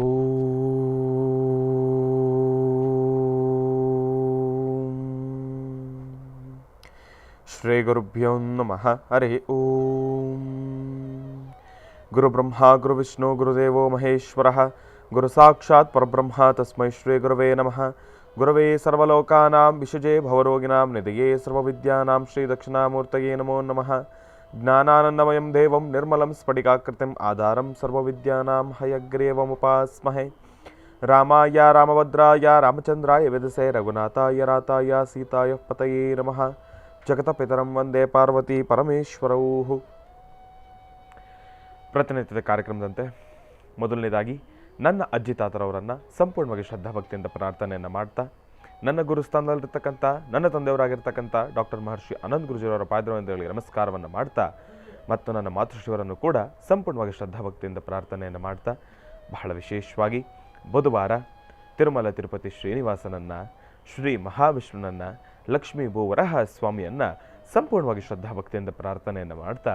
ಓಂ ಶ್ರೀ ಗುರುಭ್ಯೋ ನಮಃ. ಹರಿ ಓಂ. ಗುರು ಬ್ರಹ್ಮ ಗುರು ವಿಷ್ಣು ಗುರುದೇವೋ ಮಹೇಶ್ವರ ಗುರು ಸಾಕ್ಷಾತ್ ಪರಬ್ರಹ್ಮ ತಸ್ಮೈ ಶ್ರೀ ಗುರವೇ ನಮಃ. ಗುರವೇ ಸರ್ವಲೋಕಾನಾಂ ವಿಷಜೇ ಭವರೋಗಿಣಾಂ ನಿಧಯೇ ಸರ್ವವಿದ್ಯಾನಾಂ ಶ್ರೀ ದಕ್ಷಿಣಾಮೂರ್ತಯೇ ನಮೋ ನಮಃ. ಜ್ಞಾನಾನಂದಮಯಂ ದೇವಂ ನಿರ್ಮಲಂ ಸ್ಫಟಿಕಾಕೃತಿಂ ಆಧಾರಂ ಸರ್ವವಿದ್ಯಾನಾಂ ಹಯಗ್ರೀವಮುಪಾಸ್ಮಹೇ. ರಾಮಾಯ ರಾಮಭದ್ರಾಯ ರಾಮಚಂದ್ರಾಯ ವೇದಸೇ ರಘುನಾಥಾಯ ರಾತಾಯ ಸೀತಾಯ ಪತಯೇ ನಮಃ. ಜಗತಪಿತರಂ ವಂದೇ ಪಾರ್ವತಿ ಪರಮೇಶ್ವರೌ. ಪ್ರತಿನಿತ್ಯದ ಕಾರ್ಯಕ್ರಮದಂತೆ ಮೊದಲನೇದಾಗಿ ನನ್ನ ಅಜ್ಜಿ ತಾತರವರನ್ನು ಸಂಪೂರ್ಣವಾಗಿ ಶ್ರದ್ಧಾಭಕ್ತಿಯಿಂದ ಪ್ರಾರ್ಥನೆಯನ್ನು ಮಾಡ್ತಾ, ನನ್ನ ಗುರುಸ್ಥಾನದಲ್ಲಿರ್ತಕ್ಕಂಥ ನನ್ನ ತಂದೆಯವರಾಗಿರ್ತಕ್ಕಂಥ ಡಾಕ್ಟರ್ ಮಹರ್ಷಿ ಅನಂತ ಗುರುಜಿಯವರ ಪಾದಗಳಿಗೆ ನಮಸ್ಕಾರವನ್ನು ಮಾಡ್ತಾ, ಮತ್ತು ನನ್ನ ಮಾತೃಶ್ರೀಯವರನ್ನು ಕೂಡ ಸಂಪೂರ್ಣವಾಗಿ ಶ್ರದ್ಧಾಭಕ್ತಿಯಿಂದ ಪ್ರಾರ್ಥನೆಯನ್ನು ಮಾಡ್ತಾ, ಬಹಳ ವಿಶೇಷವಾಗಿ ಬುಧವಾರ ತಿರುಮಲ ತಿರುಪತಿ ಶ್ರೀನಿವಾಸನನ್ನು, ಶ್ರೀ ಮಹಾವಿಷ್ಣುನನ್ನು, ಲಕ್ಷ್ಮೀ ಭೂವರಹ ಸ್ವಾಮಿಯನ್ನು ಸಂಪೂರ್ಣವಾಗಿ ಶ್ರದ್ಧಾಭಕ್ತಿಯಿಂದ ಪ್ರಾರ್ಥನೆಯನ್ನು ಮಾಡ್ತಾ,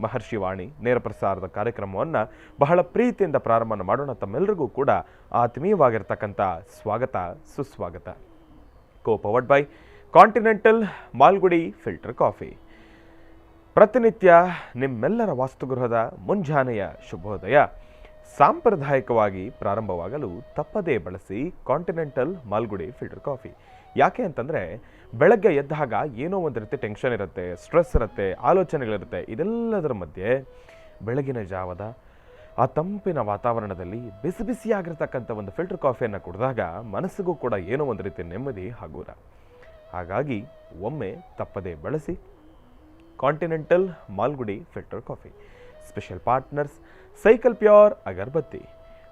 ಮಹರ್ಷಿ ವಾಣಿ ನೇರ ಪ್ರಸಾರದ ಕಾರ್ಯಕ್ರಮವನ್ನು ಬಹಳ ಪ್ರೀತಿಯಿಂದ ಪ್ರಾರಂಭ ಮಾಡೋಣ. ತಮ್ಮೆಲ್ಲರಿಗೂ ಕೂಡ ಆತ್ಮೀಯವಾಗಿರ್ತಕ್ಕಂಥ ಸ್ವಾಗತ, ಸುಸ್ವಾಗತ. Powered by continental Malgudi filter coffee. ಪ್ರತಿನಿತ್ಯ ನಿಮ್ಮೆಲ್ಲರ ವಾಸ್ತುಗೃಹದ ಮುಂಜಾನೆಯ ಶುಭೋದಯ ಸಾಂಪ್ರದಾಯಿಕವಾಗಿ ಪ್ರಾರಂಭವಾಗಲು ತಪ್ಪದೇ ಬಳಸಿ ಕಾಂಟಿನೆಂಟಲ್ ಮಾಲ್ಗುಡಿ ಫಿಲ್ಟರ್ ಕಾಫಿ. ಯಾಕೆ ಅಂತಂದರೆ, ಬೆಳಗ್ಗೆ ಎದ್ದಾಗ ಏನೋ ಒಂದು ರೀತಿ ಟೆನ್ಷನ್ ಇರುತ್ತೆ, ಸ್ಟ್ರೆಸ್ ಇರುತ್ತೆ, ಆಲೋಚನೆಗಳಿರುತ್ತೆ. ಇದೆಲ್ಲದರ ಮಧ್ಯೆ ಬೆಳಗಿನ ಜಾವದ ಆ ತಂಪಿನ ವಾತಾವರಣದಲ್ಲಿ ಬಿಸಿ ಬಿಸಿಯಾಗಿರ್ತಕ್ಕಂಥ ಒಂದು ಫಿಲ್ಟರ್ ಕಾಫಿಯನ್ನು ಕುಡಿದಾಗ ಮನಸ್ಸಿಗೂ ಕೂಡ ಏನೋ ಒಂದು ರೀತಿ ನೆಮ್ಮದಿ ಹಗುರ. ಹಾಗಾಗಿ ಒಮ್ಮೆ ತಪ್ಪದೇ ಬಳಸಿ continental Malgudi filter coffee. Special partners cycle pure agarbatti.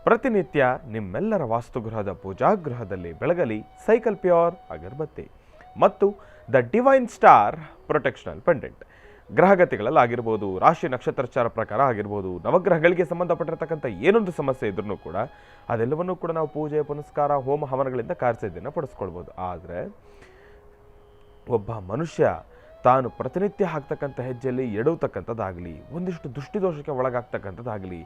ಪ್ರತಿನಿತ್ಯ ನಿಮ್ಮೆಲ್ಲರ ವಾಸ್ತುಗೃಹದ ಪೂಜಾಗೃಹದಲ್ಲಿ ಬೆಳಗಲಿ ಸೈಕಲ್ ಪ್ಯೂರ್ ಅಗರಬತ್ತಿ. ಮತ್ತು the divine star protectional pendant. ಗ್ರಹಗತಿಗಳಲ್ಲಾಗಿರ್ಬೋದು, ರಾಶಿ ನಕ್ಷತ್ರಚಾರ ಪ್ರಕಾರ ಆಗಿರ್ಬೋದು, ನವಗ್ರಹಗಳಿಗೆ ಸಂಬಂಧಪಟ್ಟಿರ್ತಕ್ಕಂಥ ಏನೊಂದು ಸಮಸ್ಯೆ ಇದ್ರೂ ಕೂಡ ಅದೆಲ್ಲವನ್ನೂ ಕೂಡ ನಾವು ಪೂಜೆ ಪುನಸ್ಕಾರ ಹೋಮ ಹವನಗಳಿಂದ ಕಾರ್ಯಸಿದ್ಧಿಯನ್ನು ಪಡಿಸ್ಕೊಳ್ಬೋದು. ಆದರೆ ಒಬ್ಬ ಮನುಷ್ಯ ತಾನು ಪ್ರತಿನಿತ್ಯ ಹಾಕ್ತಕ್ಕಂಥ ಹೆಜ್ಜೆಯಲ್ಲಿ ಎಡುವತಕ್ಕಂಥದ್ದಾಗಲಿ, ಒಂದಿಷ್ಟು ದೃಷ್ಟಿದೋಷಕ್ಕೆ ಒಳಗಾಗ್ತಕ್ಕಂಥದ್ದಾಗಲಿ,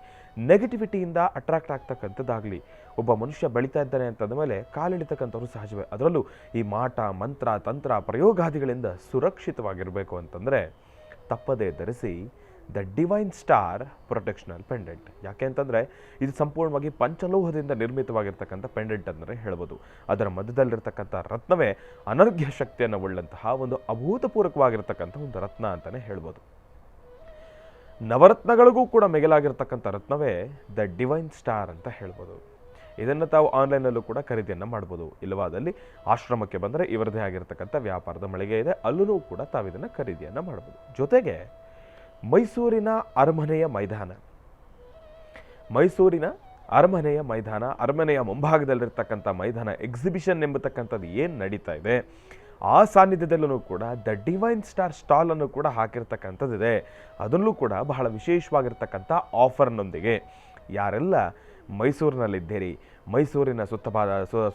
ನೆಗೆಟಿವಿಟಿಯಿಂದ ಅಟ್ರಾಕ್ಟ್ ಆಗ್ತಕ್ಕಂಥದ್ದಾಗಲಿ, ಒಬ್ಬ ಮನುಷ್ಯ ಬೆಳೀತಾ ಇದ್ದಾನೆ ಅಂತಂದ ಮೇಲೆ ಕಾಲಿಡಿತಕ್ಕಂಥವ್ರು ಸಹಜವೇ. ಅದರಲ್ಲೂ ಈ ಮಾಟ ಮಂತ್ರ ತಂತ್ರ ಪ್ರಯೋಗಾದಿಗಳಿಂದ ಸುರಕ್ಷಿತವಾಗಿರಬೇಕು ಅಂತಂದರೆ ತಪ್ಪದೇ ಧರಿಸಿ the divine star protectional pendant. ಯಾಕೆ ಅಂತಂದರೆ ಇದು ಸಂಪೂರ್ಣವಾಗಿ ಪಂಚಲೋಹದಿಂದ ನಿರ್ಮಿತವಾಗಿರ್ತಕ್ಕಂಥ ಪೆಂಡೆಂಟ್ ಅಂದರೆ ಹೇಳ್ಬೋದು. ಅದರ ಮಧ್ಯದಲ್ಲಿರ್ತಕ್ಕಂಥ ರತ್ನವೇ ಅನರ್ಘ್ಯ ಶಕ್ತಿಯನ್ನು ಉಳ್ಳಂತಹ ಒಂದು ಅಭೂತಪೂರ್ವಕವಾಗಿರ್ತಕ್ಕಂಥ ಒಂದು ರತ್ನ ಅಂತಲೇ ಹೇಳ್ಬೋದು. ನವರತ್ನಗಳಿಗೂ ಕೂಡ ಮಿಗಿಲಾಗಿರ್ತಕ್ಕಂಥ ರತ್ನವೇ ದ ಡಿವೈನ್ ಸ್ಟಾರ್ ಅಂತ ಹೇಳ್ಬೋದು. ಇದನ್ನು ತಾವು ಆನ್ಲೈನಲ್ಲೂ ಕೂಡ ಖರೀದಿಯನ್ನು ಮಾಡ್ಬೋದು. ಇಲ್ಲವಾದಲ್ಲಿ ಆಶ್ರಮಕ್ಕೆ ಬಂದರೆ ಇವರದೇ ಆಗಿರ್ತಕ್ಕಂಥ ವ್ಯಾಪಾರದ ಮಳಿಗೆ ಇದೆ, ಅಲ್ಲೂ ಕೂಡ ತಾವು ಇದನ್ನು ಖರೀದಿಯನ್ನು ಮಾಡ್ಬೋದು. ಜೊತೆಗೆ ಮೈಸೂರಿನ ಅರಮನೆಯ ಮೈದಾನ, ಅರಮನೆಯ ಮುಂಭಾಗದಲ್ಲಿರ್ತಕ್ಕಂಥ ಮೈದಾನ ಎಕ್ಸಿಬಿಷನ್ ಎಂಬತಕ್ಕಂಥದ್ದು ಏನು ನಡೀತಾ ಇದೆ, ಆ ಸಾನ್ನಿಧ್ಯದಲ್ಲೂ ಕೂಡ ದ ಡಿವೈನ್ ಸ್ಟಾರ್ ಸ್ಟಾಲನ್ನು ಕೂಡ ಹಾಕಿರ್ತಕ್ಕಂಥದ್ದಿದೆ. ಅದರಲ್ಲೂ ಕೂಡ ಬಹಳ ವಿಶೇಷವಾಗಿರ್ತಕ್ಕಂಥ ಆಫರ್ನೊಂದಿಗೆ ಯಾರೆಲ್ಲ ಮೈಸೂರಿನಲ್ಲಿದ್ದೀರಿ, ಮೈಸೂರಿನ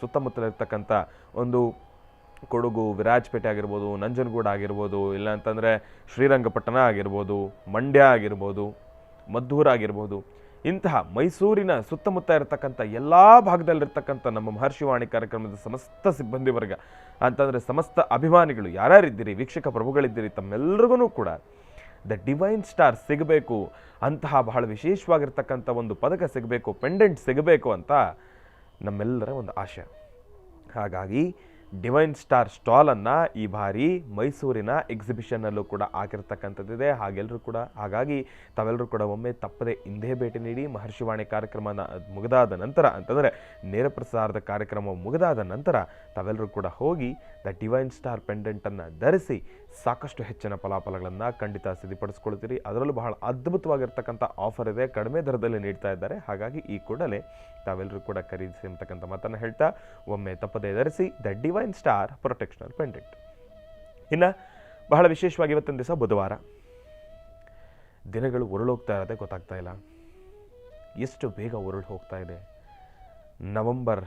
ಸುತ್ತಮುತ್ತಲಿರ್ತಕ್ಕಂಥ ಒಂದು ಕೊಡಗು, ವಿರಾಜಪೇಟೆ ಆಗಿರ್ಬೋದು, ನಂಜನಗೂಡು ಆಗಿರ್ಬೋದು, ಇಲ್ಲ ಅಂತಂದರೆ ಶ್ರೀರಂಗಪಟ್ಟಣ ಆಗಿರ್ಬೋದು, ಮಂಡ್ಯ ಆಗಿರ್ಬೋದು, ಮದ್ದೂರು ಆಗಿರ್ಬೋದು, ಇಂತಹ ಮೈಸೂರಿನ ಸುತ್ತಮುತ್ತ ಇರತಕ್ಕಂಥ ಎಲ್ಲ ಭಾಗದಲ್ಲಿರ್ತಕ್ಕಂಥ ನಮ್ಮ ಮಹರ್ಷಿವಾಣಿ ಕಾರ್ಯಕ್ರಮದ ಸಮಸ್ತ ಸಿಬ್ಬಂದಿ ವರ್ಗ ಅಂತಂದರೆ ಸಮಸ್ತ ಅಭಿಮಾನಿಗಳು ಯಾರ್ಯಾರಿದ್ದೀರಿ, ವೀಕ್ಷಕ ಪ್ರಭುಗಳಿದ್ದೀರಿ, ತಮ್ಮೆಲ್ಲರಿಗೂ ಕೂಡ ದ ಡಿವೈನ್ ಸ್ಟಾರ್ ಸಿಗಬೇಕು, ಅಂತಹ ಬಹಳ ವಿಶೇಷವಾಗಿರ್ತಕ್ಕಂಥ ಒಂದು ಪದಕ ಸಿಗಬೇಕು, ಪೆಂಡೆಂಟ್ ಸಿಗಬೇಕು ಅಂತ ನಮ್ಮೆಲ್ಲರ ಒಂದು ಆಶೆ. ಹಾಗಾಗಿ ಡಿವೈನ್ ಸ್ಟಾರ್ ಸ್ಟಾಲನ್ನು ಈ ಬಾರಿ ಮೈಸೂರಿನ ಎಕ್ಸಿಬಿಷನ್ನಲ್ಲೂ ಕೂಡ ಆಗಿರ್ತಕ್ಕಂಥದ್ದಿದೆ. ಹಾಗಾಗಿ ತಾವೆಲ್ಲರೂ ಕೂಡ ಒಮ್ಮೆ ತಪ್ಪದೆ ಹಿಂದೆ ಭೇಟಿ ನೀಡಿ ಮಹರ್ಷಿವಾಣಿ ಕಾರ್ಯಕ್ರಮ ಮುಗಿದಾದ ನಂತರ, ಅಂತಂದರೆ ನೇರ ಪ್ರಸಾರದ ಕಾರ್ಯಕ್ರಮ ಮುಗಿದಾದ ನಂತರ ತಾವೆಲ್ಲರೂ ಕೂಡ ಹೋಗಿ ದ ಡಿವೈನ್ ಸ್ಟಾರ್ ಪೆಂಡೆಂಟನ್ನು ಧರಿಸಿ ಸಾಕಷ್ಟು ಹೆಚ್ಚಿನ ಫಲಾಫಲಗಳನ್ನು ಖಂಡಿತ ಸಿದ್ಧಪಡಿಸ್ಕೊಳ್ತೀರಿ. ಅದರಲ್ಲೂ ಬಹಳ ಅದ್ಭುತವಾಗಿರ್ತಕ್ಕಂಥ ಆಫರ್ ಇದೆ, ಕಡಿಮೆ ದರದಲ್ಲಿ ನೀಡ್ತಾ ಇದ್ದಾರೆ. ಹಾಗಾಗಿ ಈ ಕೂಡಲೇ ತಾವೆಲ್ಲರೂ ಕೂಡ ಖರೀದಿಸಿ ಅಂತಕ್ಕಂಥ ಮಾತನ್ನು ಹೇಳ್ತಾ ಒಮ್ಮೆ ತಪ್ಪದೇ ಧರಿಸಿ the divine star protectional pendant. ಇನ್ನು ಬಹಳ ವಿಶೇಷವಾಗಿ ಇವತ್ತಿನ ದಿವಸ ಬುಧವಾರ. ದಿನಗಳು ಉರುಳೋಗ್ತಾ ಇರೋದೇ ಗೊತ್ತಾಗ್ತಾ ಇಲ್ಲ, ಎಷ್ಟು ಬೇಗ ಉರುಳು ಹೋಗ್ತಾ ಇದೆ. ನವೆಂಬರ್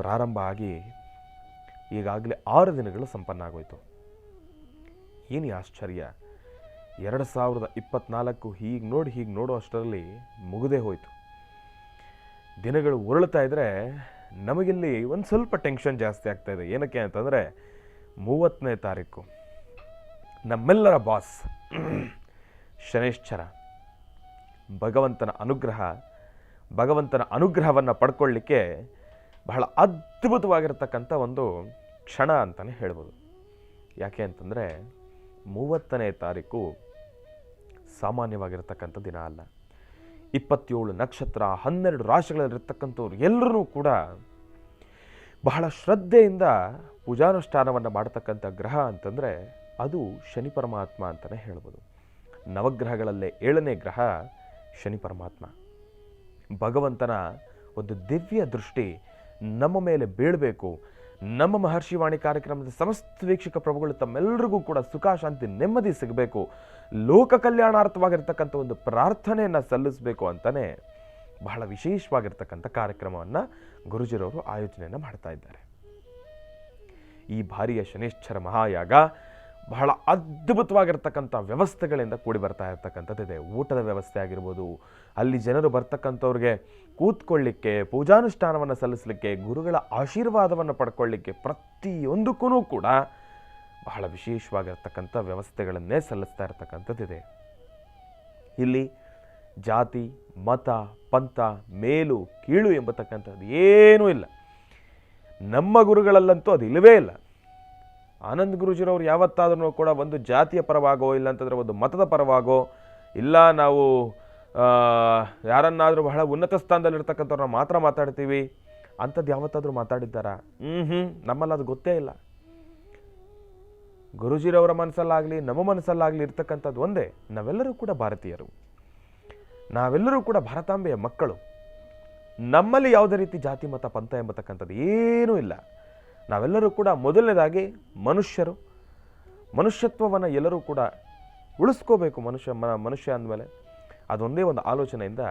ಪ್ರಾರಂಭ ಆಗಿ ಈಗಾಗಲೇ 6 ದಿನಗಳು ಸಂಪನ್ನ ಆಗೋಯ್ತು. ಏನು ಆಶ್ಚರ್ಯ, 2024 ಹೀಗೆ ನೋಡೋ ಅಷ್ಟರಲ್ಲಿ ಮುಗಿದೇ ಹೋಯಿತು. ದಿನಗಳು ಉರುಳ್ತಾ ಇದ್ದರೆ ನಮಗಿಲ್ಲಿ ಒಂದು ಸ್ವಲ್ಪ ಟೆನ್ಷನ್ ಜಾಸ್ತಿ ಆಗ್ತಾ ಇದೆ. ಏನಕ್ಕೆ ಅಂತಂದರೆ 30ನೇ ತಾರೀಕು ನಮ್ಮೆಲ್ಲರ ಬಾಸ್ ಶನೈಶ್ಚರ ಭಗವಂತನ ಅನುಗ್ರಹವನ್ನು ಪಡ್ಕೊಳ್ಳಿಕ್ಕೆ ಬಹಳ ಅದ್ಭುತವಾಗಿರ್ತಕ್ಕಂಥ ಒಂದು ಕ್ಷಣ ಅಂತಲೇ ಹೇಳ್ಬೋದು. ಯಾಕೆ ಅಂತಂದರೆ 30ನೇ ತಾರೀಕು ಸಾಮಾನ್ಯವಾಗಿರ್ತಕ್ಕಂಥ ದಿನ ಅಲ್ಲ. 27 ನಕ್ಷತ್ರ 12 ರಾಶಿಗಳಲ್ಲಿರ್ತಕ್ಕಂಥವ್ರು ಎಲ್ಲರೂ ಕೂಡ ಬಹಳ ಶ್ರದ್ಧೆಯಿಂದ ಪೂಜಾನುಷ್ಠಾನವನ್ನು ಮಾಡತಕ್ಕಂಥ ಗ್ರಹ ಅಂತಂದರೆ ಅದು ಶನಿ ಪರಮಾತ್ಮ ಅಂತಲೇ ಹೇಳ್ಬೋದು. ನವಗ್ರಹಗಳಲ್ಲೇ 7ನೇ ಗ್ರಹ ಶನಿ ಪರಮಾತ್ಮ. ಭಗವಂತನ ಒಂದು ದಿವ್ಯ ದೃಷ್ಟಿ ನಮ್ಮ ಮೇಲೆ ಬೀಳಬೇಕು. ನಮ್ಮ ಮಹರ್ಷಿವಾಣಿ ಕಾರ್ಯಕ್ರಮದ ಸಮಸ್ತ ವೀಕ್ಷಕ ಪ್ರಭುಗಳು ತಮ್ಮೆಲ್ಲರಿಗೂ ಕೂಡ ಸುಖ ಶಾಂತಿ ನೆಮ್ಮದಿ ಸಿಗಬೇಕು, ಲೋಕ ಕಲ್ಯಾಣಾರ್ಥವಾಗಿರ್ತಕ್ಕಂಥ ಒಂದು ಪ್ರಾರ್ಥನೆಯನ್ನು ಸಲ್ಲಿಸಬೇಕು ಅಂತಲೇ ಬಹಳ ವಿಶೇಷವಾಗಿರ್ತಕ್ಕಂಥ ಕಾರ್ಯಕ್ರಮವನ್ನು ಗುರುಜಿರವರು ಆಯೋಜನೆಯನ್ನು ಮಾಡ್ತಾ ಇದ್ದಾರೆ. ಈ ಬಾರಿಯ ಶನೈಶ್ಚರ ಮಹಾಯಾಗ ಬಹಳ ಅದ್ಭುತವಾಗಿರ್ತಕ್ಕಂಥ ವ್ಯವಸ್ಥೆಗಳಿಂದ ಕೂಡಿ ಬರ್ತಾ ಇರ್ತಕ್ಕಂಥದ್ದಿದೆ. ಊಟದ ವ್ಯವಸ್ಥೆ ಆಗಿರ್ಬೋದು, ಅಲ್ಲಿ ಜನರು ಬರ್ತಕ್ಕಂಥವ್ರಿಗೆ ಕೂತ್ಕೊಳ್ಳಿಕ್ಕೆ, ಪೂಜಾನುಷ್ಠಾನವನ್ನು ಸಲ್ಲಿಸಲಿಕ್ಕೆ, ಗುರುಗಳ ಆಶೀರ್ವಾದವನ್ನು ಪಡ್ಕೊಳ್ಳಿಕ್ಕೆ ಪ್ರತಿಯೊಂದಕ್ಕೂ ಕೂಡ ಬಹಳ ವಿಶೇಷವಾಗಿರ್ತಕ್ಕಂಥ ವ್ಯವಸ್ಥೆಗಳನ್ನೇ ಸಲ್ಲಿಸ್ತಾ ಇರ್ತಕ್ಕಂಥದ್ದಿದೆ. ಇಲ್ಲಿ ಜಾತಿ ಮತ ಪಂಥ ಮೇಲು ಕೀಳು ಎಂಬತಕ್ಕಂಥದ್ದು ಏನೂ ಇಲ್ಲ. ನಮ್ಮ ಗುರುಗಳಲ್ಲಂತೂ ಅದು ಇಲ್ಲವೇ ಇಲ್ಲ. ಆನಂದ್ ಗುರುಜಿರವ್ರು ಯಾವತ್ತಾದ್ರೂ ಕೂಡ ಒಂದು ಜಾತಿಯ ಪರವಾಗೋ ಇಲ್ಲಾಂತಂದರೆ ಒಂದು ಮತದ ಪರವಾಗೋ ಇಲ್ಲ ನಾವು ಯಾರನ್ನಾದರೂ ಬಹಳ ಉನ್ನತ ಸ್ಥಾನದಲ್ಲಿರ್ತಕ್ಕಂಥವ್ರನ್ನ ಮಾತ್ರ ಮಾತಾಡ್ತೀವಿ ಅಂಥದ್ದು ಯಾವತ್ತಾದರೂ ಮಾತಾಡಿದ್ದಾರಾ? ನಮ್ಮಲ್ಲಿ ಅದು ಗೊತ್ತೇ ಇಲ್ಲ. ಗುರುಜಿರವರ ಮನಸ್ಸಲ್ಲಾಗಲಿ ನಮ್ಮ ಮನಸ್ಸಲ್ಲಾಗಲಿ ಇರ್ತಕ್ಕಂಥದ್ದು ಒಂದೇ, ನಾವೆಲ್ಲರೂ ಕೂಡ ಭಾರತೀಯರು, ನಾವೆಲ್ಲರೂ ಕೂಡ ಭಾರತಾಂಬೆಯ ಮಕ್ಕಳು. ನಮ್ಮಲ್ಲಿ ಯಾವುದೇ ರೀತಿ ಜಾತಿ ಮತ ಪಂಥ ಎಂಬತಕ್ಕಂಥದ್ದು ಏನೂ ಇಲ್ಲ. ನಾವೆಲ್ಲರೂ ಕೂಡ ಮೊದಲನೇದಾಗಿ ಮನುಷ್ಯರು, ಮನುಷ್ಯತ್ವವನ್ನು ಎಲ್ಲರೂ ಕೂಡ ಉಳಿಸ್ಕೋಬೇಕು. ಮನುಷ್ಯ ಅಂದಮೇಲೆ ಅದೊಂದೇ ಒಂದು ಆಲೋಚನೆಯಿಂದ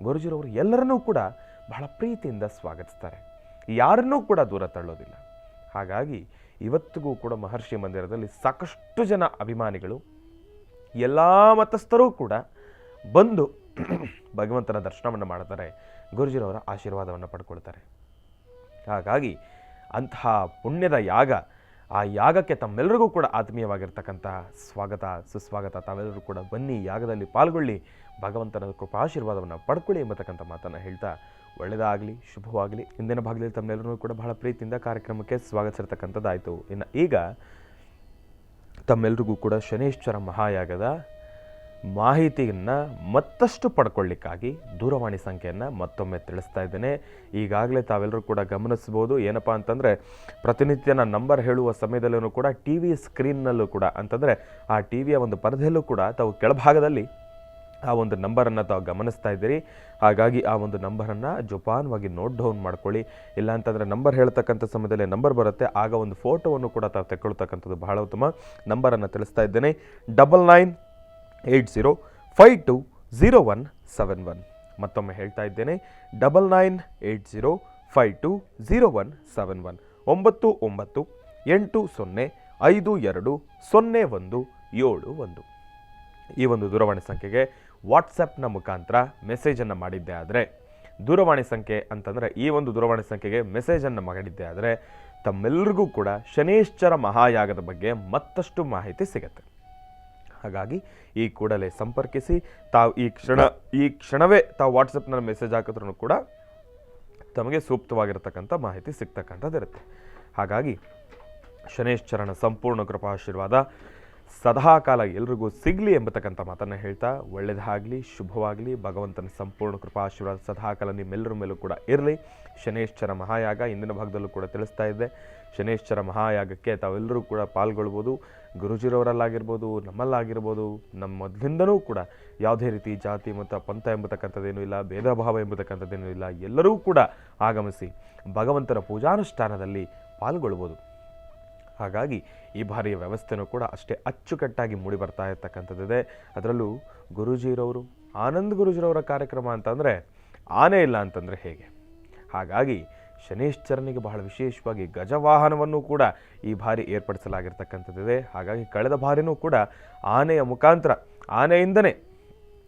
ಗುರುಜಿರವರು ಎಲ್ಲರನ್ನೂ ಕೂಡ ಬಹಳ ಪ್ರೀತಿಯಿಂದ ಸ್ವಾಗತಿಸ್ತಾರೆ, ಯಾರನ್ನೂ ಕೂಡ ದೂರ ತಳ್ಳೋದಿಲ್ಲ. ಹಾಗಾಗಿ ಇವತ್ತಿಗೂ ಕೂಡ ಮಹರ್ಷಿ ಮಂದಿರದಲ್ಲಿ ಸಾಕಷ್ಟು ಜನ ಅಭಿಮಾನಿಗಳು, ಎಲ್ಲ ಮತಸ್ಥರೂ ಕೂಡ ಬಂದು ಭಗವಂತನ ದರ್ಶನವನ್ನು ಮಾಡ್ತಾರೆ, ಗುರುಜಿರವರ ಆಶೀರ್ವಾದವನ್ನು ಪಡ್ಕೊಳ್ತಾರೆ. ಹಾಗಾಗಿ ಅಂತಹ ಪುಣ್ಯದ ಯಾಗ, ಆ ಯಾಗಕ್ಕೆ ತಮ್ಮೆಲ್ಲರಿಗೂ ಕೂಡ ಆತ್ಮೀಯವಾಗಿರ್ತಕ್ಕಂಥ ಸ್ವಾಗತ ಸುಸ್ವಾಗತ. ತಾವೆಲ್ಲರೂ ಕೂಡ ಬನ್ನಿ, ಯಾಗದಲ್ಲಿ ಪಾಲ್ಗೊಳ್ಳಿ, ಭಗವಂತನ ಕೃಪಾಶೀರ್ವಾದವನ್ನು ಪಡ್ಕೊಳ್ಳಿ ಎಂಬತಕ್ಕಂಥ ಮಾತನ್ನು ಹೇಳ್ತಾ ಒಳ್ಳೆಯದಾಗಲಿ, ಶುಭವಾಗಲಿ. ಇಂದಿನ ಭಾಗದಲ್ಲಿ ತಮ್ಮೆಲ್ಲರೂ ಕೂಡ ಬಹಳ ಪ್ರೀತಿಯಿಂದ ಕಾರ್ಯಕ್ರಮಕ್ಕೆ ಸ್ವಾಗತಿಸಿರ್ತಕ್ಕಂಥದ್ದಾಯಿತು. ಇನ್ನು ಈಗ ತಮ್ಮೆಲ್ಲರಿಗೂ ಕೂಡ ಶನೈಶ್ಚರ ಮಹಾಯಾಗದ ಮಾಹಿತಿಯನ್ನು ಮತ್ತಷ್ಟು ಪಡ್ಕೊಳ್ಳಿಕ್ಕಾಗಿ ದೂರವಾಣಿ ಸಂಖ್ಯೆಯನ್ನು ಮತ್ತೊಮ್ಮೆ ತಿಳಿಸ್ತಾ ಇದ್ದೇನೆ. ಈಗಾಗಲೇ ತಾವೆಲ್ಲರೂ ಕೂಡ ಗಮನಿಸ್ಬೋದು. ಏನಪ್ಪ ಅಂತಂದರೆ ಪ್ರತಿನಿತ್ಯ ನಾನು ನಂಬರ್ ಹೇಳುವ ಸಮಯದಲ್ಲೂ ಕೂಡ ಟಿ ವಿ ಸ್ಕ್ರೀನ್ನಲ್ಲೂ ಕೂಡ ಅಂತಂದರೆ ಆ ಟಿ ವಿಯ ಒಂದು ಪರದೆಯಲ್ಲೂ ಕೂಡ ತಾವು ಕೆಳಭಾಗದಲ್ಲಿ ಆ ಒಂದು ನಂಬರನ್ನು ತಾವು ಗಮನಿಸ್ತಾ ಇದ್ದೀರಿ. ಹಾಗಾಗಿ ಆ ಒಂದು ನಂಬರನ್ನು ಜೋಪಾನವಾಗಿ ನೋಟ್ ಡೌನ್ ಮಾಡ್ಕೊಳ್ಳಿ. ಇಲ್ಲ ಅಂತಂದರೆ ನಂಬರ್ ಹೇಳ್ತಕ್ಕಂಥ ಸಮಯದಲ್ಲಿ ನಂಬರ್ ಬರುತ್ತೆ, ಆಗ ಒಂದು ಫೋಟೋವನ್ನು ಕೂಡ ತಾವು ತೆಕ್ಕೊಳ್ತಕ್ಕಂಥದ್ದು ಬಹಳ ಉತ್ತಮ. ನಂಬರನ್ನು ತಿಳಿಸ್ತಾ ಇದ್ದೇನೆ, 9980520171. ಮತ್ತೊಮ್ಮೆ ಹೇಳ್ತಾ ಇದ್ದೇನೆ, 9980520171. 9980520171. ಈ ಒಂದು ದೂರವಾಣಿ ಸಂಖ್ಯೆಗೆ ವಾಟ್ಸಪ್ನ ಮುಖಾಂತರ ಮೆಸೇಜನ್ನು ಮಾಡಿದ್ದೆ ಆದರೆ, ದೂರವಾಣಿ ಸಂಖ್ಯೆ ಅಂತಂದರೆ ಈ ಒಂದು ದೂರವಾಣಿ ಸಂಖ್ಯೆಗೆ ಮೆಸೇಜನ್ನು ಮಾಡಿದ್ದೆ ಆದರೆ ತಮ್ಮೆಲ್ಲರಿಗೂ ಕೂಡ ಶನೈಶ್ಚರ ಮಹಾಯಾಗದ ಬಗ್ಗೆ ಮತ್ತಷ್ಟು ಮಾಹಿತಿ ಸಿಗುತ್ತೆ. ಹಾಗಾಗಿ ಈ ಕೂಡಲೇ ಸಂಪರ್ಕಿಸಿ. ತಾವು ಈ ಕ್ಷಣವೇ ತಾವು ವಾಟ್ಸಪ್ನಲ್ಲಿ ಮೆಸೇಜ್ ಹಾಕಿದ್ರೂ ಕೂಡ ತಮಗೆ ಸೂಕ್ತವಾಗಿರತಕ್ಕಂಥ ಮಾಹಿತಿ ಸಿಗ್ತಕ್ಕಂಥದ್ದಿರುತ್ತೆ. ಹಾಗಾಗಿ ಶನೈಶ್ಚರನ ಸಂಪೂರ್ಣ ಕೃಪಾಶೀರ್ವಾದ ಸದಾಕಾಲ ಎಲ್ರಿಗೂ ಸಿಗಲಿ ಎಂಬತಕ್ಕಂಥ ಮಾತನ್ನು ಹೇಳ್ತಾ ಒಳ್ಳೆಯದಾಗಲಿ, ಶುಭವಾಗಲಿ. ಭಗವಂತನ ಸಂಪೂರ್ಣ ಕೃಪಾಶೀರ್ವಾದ ಸದಾಕಾಲ ನಿಮ್ಮೆಲ್ಲರ ಮೇಲೂ ಕೂಡ ಇರಲಿ. ಶನೈಶ್ಚರ ಮಹಾಯಾಗ ಇಂದಿನ ಭಾಗದಲ್ಲೂ ಕೂಡ ತಿಳಿಸ್ತಾ ಇದ್ದೆ. ಶನೈಶ್ಚರ ಮಹಾಯಾಗಕ್ಕೆ ತಾವೆಲ್ಲರೂ ಕೂಡ ಪಾಲ್ಗೊಳ್ಬೋದು. ಗುರುಜಿರವರಲ್ಲಾಗಿರ್ಬೋದು, ನಮ್ಮಲ್ಲಾಗಿರ್ಬೋದು, ನಮ್ಮ ಮೊದಲಿಂದನೂ ಕೂಡ ಯಾವುದೇ ರೀತಿ ಜಾತಿ ಮತ್ತು ಪಂಥ ಎಂಬತಕ್ಕಂಥದ್ದೇನೂ ಇಲ್ಲ, ಭೇದ ಭಾವ ಎಂಬತಕ್ಕಂಥದ್ದೇನೂ ಇಲ್ಲ. ಎಲ್ಲರೂ ಕೂಡ ಆಗಮಿಸಿ ಭಗವಂತನ ಪೂಜಾನುಷ್ಠಾನದಲ್ಲಿ ಪಾಲ್ಗೊಳ್ಬೋದು. ಹಾಗಾಗಿ ಈ ಬಾರಿಯ ವ್ಯವಸ್ಥೆನೂ ಕೂಡ ಅಷ್ಟೇ ಅಚ್ಚುಕಟ್ಟಾಗಿ ಮೂಡಿ ಬರ್ತಾ ಇರ್ತಕ್ಕಂಥದ್ದಿದೆ. ಅದರಲ್ಲೂ ಗುರೂಜಿರವರು, ಆನಂದ್ ಗುರೂಜಿರವರ ಕಾರ್ಯಕ್ರಮ ಅಂತಂದರೆ ಆನೆ ಇಲ್ಲ ಅಂತಂದರೆ ಹೇಗೆ? ಹಾಗಾಗಿ ಶನೈಶ್ಚರನಿಗೆ ಬಹಳ ವಿಶೇಷವಾಗಿ ಗಜವಾಹನವನ್ನು ಕೂಡ ಈ ಬಾರಿ ಏರ್ಪಡಿಸಲಾಗಿರ್ತಕ್ಕಂಥದ್ದಿದೆ. ಹಾಗಾಗಿ ಕಳೆದ ಬಾರಿನೂ ಕೂಡ ಆನೆಯ ಮುಖಾಂತರ, ಆನೆಯಿಂದನೇ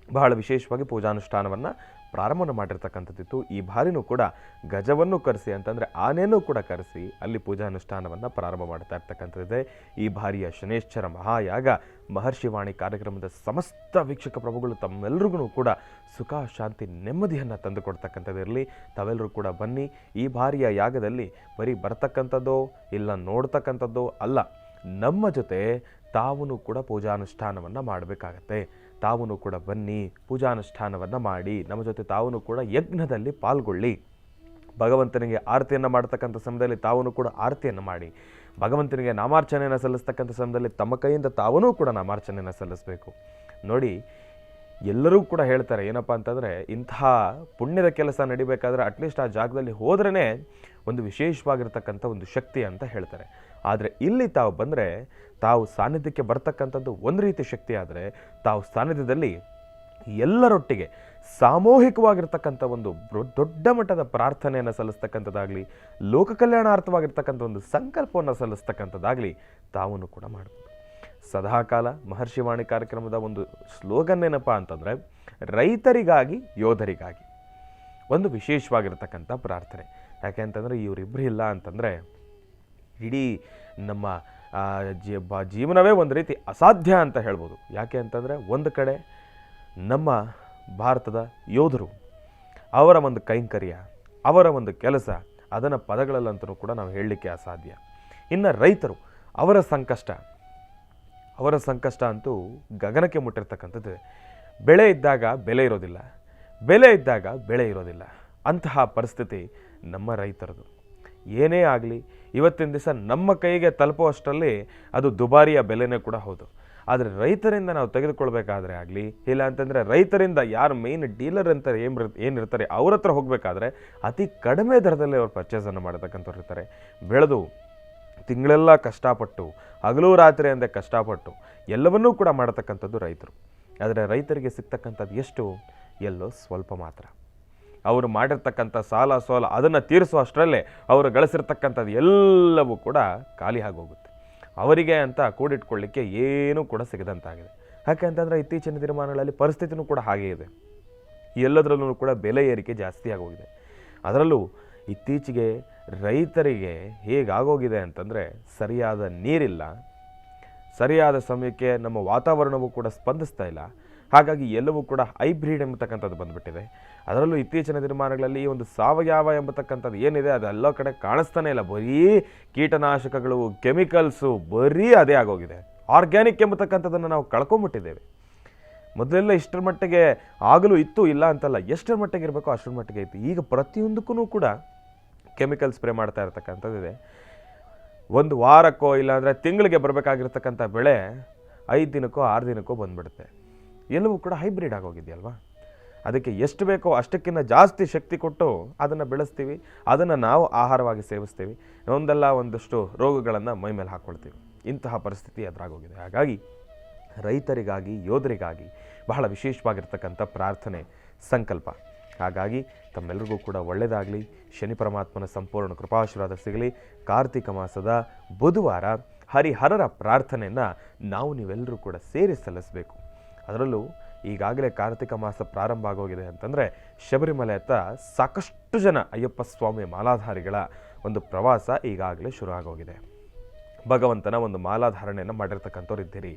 ಬಹಳ ವಿಶೇಷವಾಗಿ ಪೂಜಾನುಷ್ಠಾನವನ್ನು ಪ್ರಾರಂಭ ಮಾಡಿರ್ತಕ್ಕಂಥದ್ದಿತ್ತು. ಈ ಬಾರಿನೂ ಕೂಡ ಗಜವನ್ನು ಕರೆಸಿ ಅಂತಂದರೆ ಆನೆಯನ್ನು ಕೂಡ ಕರೆಸಿ ಅಲ್ಲಿ ಪೂಜಾನುಷ್ಠಾನವನ್ನು ಪ್ರಾರಂಭ ಮಾಡ್ತಾ ಇರ್ತಕ್ಕಂಥದ್ದಿದೆ. ಈ ಬಾರಿಯ ಶನೇಶ್ವರ ಮಹಾಯಾಗ ಮಹರ್ಷಿವಾಣಿ ಕಾರ್ಯಕ್ರಮದ ಸಮಸ್ತ ವೀಕ್ಷಕ ಪ್ರಭುಗಳು ತಮ್ಮೆಲ್ಲರಿಗೂ ಕೂಡ ಸುಖ ಶಾಂತಿ ನೆಮ್ಮದಿಯನ್ನು ತಂದು ಕೊಡ್ತಕ್ಕಂಥದ್ದಿರಲಿ. ತಾವೆಲ್ಲರೂ ಕೂಡ ಬನ್ನಿ. ಈ ಬಾರಿಯ ಯಾಗದಲ್ಲಿ ಬರೀ ಬರ್ತಕ್ಕಂಥದ್ದೋ ಇಲ್ಲ ನೋಡ್ತಕ್ಕಂಥದ್ದೋ ಅಲ್ಲ, ನಮ್ಮ ಜೊತೆ ತಾವೂ ಕೂಡ ಪೂಜಾನುಷ್ಠಾನವನ್ನು ಮಾಡಬೇಕಾಗತ್ತೆ. ತಾವೂ ಕೂಡ ಬನ್ನಿ, ಪೂಜಾನುಷ್ಠಾನವನ್ನು ಮಾಡಿ, ನಮ್ಮ ಜೊತೆ ತಾವೂ ಕೂಡ ಯಜ್ಞದಲ್ಲಿ ಪಾಲ್ಗೊಳ್ಳಿ. ಭಗವಂತನಿಗೆ ಆರತಿಯನ್ನು ಮಾಡ್ತಕ್ಕಂಥ ಸಮಯದಲ್ಲಿ ತಾವೂ ಕೂಡ ಆರತಿಯನ್ನು ಮಾಡಿ, ಭಗವಂತನಿಗೆ ನಾಮಾರ್ಚನೆಯನ್ನು ಸಲ್ಲಿಸ್ತಕ್ಕಂಥ ಸಮಯದಲ್ಲಿ ತಮ್ಮ ಕೈಯಿಂದ ತಾವೂ ಕೂಡ ನಾಮಾರ್ಚನೆಯನ್ನು ಸಲ್ಲಿಸಬೇಕು. ನೋಡಿ, ಎಲ್ಲರೂ ಕೂಡ ಹೇಳ್ತಾರೆ ಏನಪ್ಪ ಅಂತಂದರೆ, ಇಂತಹ ಪುಣ್ಯದ ಕೆಲಸ ನಡಿಬೇಕಾದ್ರೆ ಅಟ್ಲೀಸ್ಟ್ ಆ ಜಾಗದಲ್ಲಿ ಹೋದ್ರೇ ಒಂದು ವಿಶೇಷವಾಗಿರ್ತಕ್ಕಂಥ ಒಂದು ಶಕ್ತಿ ಅಂತ ಹೇಳ್ತಾರೆ. ಆದರೆ ಇಲ್ಲಿ ತಾವು ಬಂದರೆ ತಾವು ಸಾನ್ನಿಧ್ಯಕ್ಕೆ ಬರ್ತಕ್ಕಂಥದ್ದು ಒಂದು ರೀತಿ ಶಕ್ತಿ ಆದರೆ, ತಾವು ಸಾನ್ನಿಧ್ಯದಲ್ಲಿ ಎಲ್ಲರೊಟ್ಟಿಗೆ ಸಾಮೂಹಿಕವಾಗಿರ್ತಕ್ಕಂಥ ಒಂದು ದೊಡ್ಡ ಮಟ್ಟದ ಪ್ರಾರ್ಥನೆಯನ್ನು ಸಲ್ಲಿಸ್ತಕ್ಕಂಥದ್ದಾಗಲಿ, ಲೋಕ ಕಲ್ಯಾಣಾರ್ಥವಾಗಿರ್ತಕ್ಕಂಥ ಒಂದು ಸಂಕಲ್ಪವನ್ನು ಸಲ್ಲಿಸ್ತಕ್ಕಂಥದ್ದಾಗಲಿ ತಾವೂ ಕೂಡ ಮಾಡ್ಬೋದು. ಸದಾಕಾಲ ಮಹರ್ಷಿವಾಣಿ ಕಾರ್ಯಕ್ರಮದ ಒಂದು ಸ್ಲೋಗನ್ ಏನಪ್ಪ ಅಂತಂದರೆ, ರೈತರಿಗಾಗಿ ಯೋಧರಿಗಾಗಿ ಒಂದು ವಿಶೇಷವಾಗಿರ್ತಕ್ಕಂಥ ಪ್ರಾರ್ಥನೆ. ಯಾಕೆ ಅಂತಂದರೆ ಇವರಿಬ್ಬರು ಇಲ್ಲ ಅಂತಂದರೆ ಇಡೀ ನಮ್ಮ ಜೀವನವೇ ಒಂದು ರೀತಿ ಅಸಾಧ್ಯ ಅಂತ ಹೇಳ್ಬೋದು. ಯಾಕೆ ಅಂತಂದರೆ ಒಂದು ಕಡೆ ನಮ್ಮ ಭಾರತದ ಯೋಧರು, ಅವರ ಒಂದು ಕೈಂಕರ್ಯ, ಅವರ ಒಂದು ಕೆಲಸ, ಅದನ್ನು ಪದಗಳಲ್ಲಂತೂ ಕೂಡ ನಾವು ಹೇಳಲಿಕ್ಕೆ ಅಸಾಧ್ಯ. ಇನ್ನು ರೈತರು, ಅವರ ಸಂಕಷ್ಟ ಅಂತೂ ಗಗನಕ್ಕೆ ಮುಟ್ಟಿರ್ತಕ್ಕಂಥದ್ದು. ಬೆಳೆ ಇದ್ದಾಗ ಬೆಲೆ ಇರೋದಿಲ್ಲ, ಬೆಲೆ ಇದ್ದಾಗ ಬೆಳೆ ಇರೋದಿಲ್ಲ. ಅಂತಹ ಪರಿಸ್ಥಿತಿ ನಮ್ಮ ರೈತರದು. ಏನೇ ಆಗಲಿ ಇವತ್ತಿನ ದಿವಸ ನಮ್ಮ ಕೈಗೆ ತಲುಪುವಷ್ಟರಲ್ಲಿ ಅದು ದುಬಾರಿಯ ಬೆಲೆನೇ ಕೂಡ ಹೌದು. ಆದರೆ ರೈತರಿಂದ ನಾವು ತೆಗೆದುಕೊಳ್ಬೇಕಾದ್ರೆ ಆಗಲಿ, ಇಲ್ಲ ಅಂತಂದರೆ ರೈತರಿಂದ ಯಾರು ಮೇನ್ ಡೀಲರ್ ಅಂತ ಏನಿರ್ತಾರೆ ಅವ್ರ ಹತ್ರ ಹೋಗಬೇಕಾದ್ರೆ ಅತಿ ಕಡಿಮೆ ದರದಲ್ಲಿ ಅವ್ರು ಪರ್ಚೇಸನ್ನು ಮಾಡತಕ್ಕಂಥವ್ರು ಇರ್ತಾರೆ. ಬೆಳೆದು ತಿಂಗಳೆಲ್ಲ ಕಷ್ಟಪಟ್ಟು, ಹಗಲು ರಾತ್ರಿ ಅಂದೇ ಕಷ್ಟಪಟ್ಟು ಎಲ್ಲವನ್ನೂ ಕೂಡ ಮಾಡತಕ್ಕಂಥದ್ದು ರೈತರು. ಆದರೆ ರೈತರಿಗೆ ಸಿಗ್ತಕ್ಕಂಥದ್ದು ಎಷ್ಟು? ಎಲ್ಲೋ ಸ್ವಲ್ಪ ಮಾತ್ರ. ಅವರು ಮಾಡಿರ್ತಕ್ಕಂಥ ಸಾಲ ಸೋಲ ಅದನ್ನು ತೀರಿಸುವ ಅಷ್ಟರಲ್ಲೇ ಅವರು ಗಳಿಸಿರ್ತಕ್ಕಂಥದ್ದು ಎಲ್ಲವೂ ಕೂಡ ಖಾಲಿ ಆಗೋಗುತ್ತೆ. ಅವರಿಗೆ ಅಂತ ಕೂಡಿಟ್ಕೊಳ್ಳಿಕ್ಕೆ ಏನೂ ಕೂಡ ಸಿಗದಂತಾಗಿದೆ. ಯಾಕೆ ಅಂತಂದರೆ ಇತ್ತೀಚಿನ ದಿನಮಾನಗಳಲ್ಲಿ ಪರಿಸ್ಥಿತಿನೂ ಕೂಡ ಹಾಗೇ ಇದೆ. ಎಲ್ಲದರಲ್ಲೂ ಕೂಡ ಬೆಲೆ ಏರಿಕೆ ಜಾಸ್ತಿ ಆಗೋಗಿದೆ. ಅದರಲ್ಲೂ ಇತ್ತೀಚೆಗೆ ರೈತರಿಗೆ ಹೇಗಾಗೋಗಿದೆ ಅಂತಂದರೆ, ಸರಿಯಾದ ನೀರಿಲ್ಲ, ಸರಿಯಾದ ಸಮಯಕ್ಕೆ ನಮ್ಮ ವಾತಾವರಣವೂ ಕೂಡ ಸ್ಪಂದಿಸ್ತಾ ಇಲ್ಲ. ಹಾಗಾಗಿ ಎಲ್ಲವೂ ಕೂಡ ಹೈಬ್ರಿಡ್ ಎಂಬತಕ್ಕಂಥದ್ದು ಬಂದುಬಿಟ್ಟಿದೆ. ಅದರಲ್ಲೂ ಇತ್ತೀಚಿನ ದಿನಮಾನಗಳಲ್ಲಿ ಈ ಒಂದು ಸಾವಯವ ಎಂಬತಕ್ಕಂಥದ್ದು ಏನಿದೆ ಅದೆಲ್ಲ ಕಡೆ ಕಾಣಿಸ್ತಾನೆ ಇಲ್ಲ. ಬರೀ ಕೀಟನಾಶಕಗಳು, ಕೆಮಿಕಲ್ಸು, ಬರೀ ಅದೇ ಆಗೋಗಿದೆ. ಆರ್ಗ್ಯಾನಿಕ್ ಎಂಬತಕ್ಕಂಥದ್ದನ್ನು ನಾವು ಕಳ್ಕೊಂಬಿಟ್ಟಿದ್ದೇವೆ. ಮೊದಲೆಲ್ಲ ಇಷ್ಟರ ಮಟ್ಟಿಗೆ ಆಗಲೂ ಇತ್ತು, ಇಲ್ಲ ಅಂತಲ್ಲ, ಎಷ್ಟರ ಮಟ್ಟಿಗೆ ಇರಬೇಕೋ ಅಷ್ಟರ ಮಟ್ಟಿಗೆ ಇತ್ತು. ಈಗ ಪ್ರತಿಯೊಂದಕ್ಕೂ ಕೂಡ ಕೆಮಿಕಲ್ ಸ್ಪ್ರೇ ಮಾಡ್ತಾ ಇರತಕ್ಕಂಥದ್ದಿದೆ. ಒಂದು ವಾರಕ್ಕೋ ಇಲ್ಲಾಂದರೆ ತಿಂಗಳಿಗೆ ಬರಬೇಕಾಗಿರ್ತಕ್ಕಂಥ ಬೆಳೆ 5 ದಿನಕ್ಕೋ 6 ದಿನಕ್ಕೋ ಬಂದುಬಿಡುತ್ತೆ. ಎಲ್ಲವೂ ಕೂಡ ಹೈಬ್ರಿಡ್ ಆಗೋಗಿದೆಯಲ್ವಾ. ಅದಕ್ಕೆ ಎಷ್ಟು ಬೇಕೋ ಅಷ್ಟಕ್ಕಿಂತ ಜಾಸ್ತಿ ಶಕ್ತಿ ಕೊಟ್ಟು ಅದನ್ನು ಬೆಳೆಸ್ತೀವಿ, ಅದನ್ನು ನಾವು ಆಹಾರವಾಗಿ ಸೇವಿಸ್ತೀವಿ, ಒಂದಷ್ಟು ರೋಗಗಳನ್ನು ಮೈ ಮೇಲೆ ಹಾಕ್ಕೊಳ್ತೀವಿ. ಇಂತಹ ಪರಿಸ್ಥಿತಿ ಎದುರಾಗೋಗಿದೆ. ಹಾಗಾಗಿ ರೈತರಿಗಾಗಿ, ಯೋಧರಿಗಾಗಿ ಬಹಳ ವಿಶೇಷವಾಗಿರ್ತಕ್ಕಂಥ ಪ್ರಾರ್ಥನೆ, ಸಂಕಲ್ಪ. ಹಾಗಾಗಿ ತಮ್ಮೆಲ್ಲರಿಗೂ ಕೂಡ ಒಳ್ಳೆಯದಾಗಲಿ, ಶನಿ ಪರಮಾತ್ಮನ ಸಂಪೂರ್ಣ ಕೃಪಾಶೀರ್ವಾದ ಸಿಗಲಿ. ಕಾರ್ತಿಕ ಮಾಸದ ಬುಧವಾರ ಹರಿಹರರ ಪ್ರಾರ್ಥನೆಯನ್ನು ನೀವೆಲ್ಲರೂ ಕೂಡ ಸೇರಿ ಸಲ್ಲಿಸಬೇಕು. ಅದರಲ್ಲೂ ಈಗಾಗಲೇ ಕಾರ್ತಿಕ ಮಾಸ ಪ್ರಾರಂಭ ಆಗೋಗಿದೆ ಅಂತಂದರೆ ಶಬರಿಮಲೆ ಹತ್ತ ಸಾಕಷ್ಟು ಜನ ಅಯ್ಯಪ್ಪ ಸ್ವಾಮಿ ಮಾಲಾಧಾರಿಗಳ ಒಂದು ಪ್ರವಾಸ ಈಗಾಗಲೇ ಶುರು ಆಗೋಗಿದೆ. ಭಗವಂತನ ಒಂದು ಮಾಲಾಧಾರಣೆಯನ್ನು ಮಾಡಿರ್ತಕ್ಕಂಥವ್ರು ಇದ್ದೀರಿ.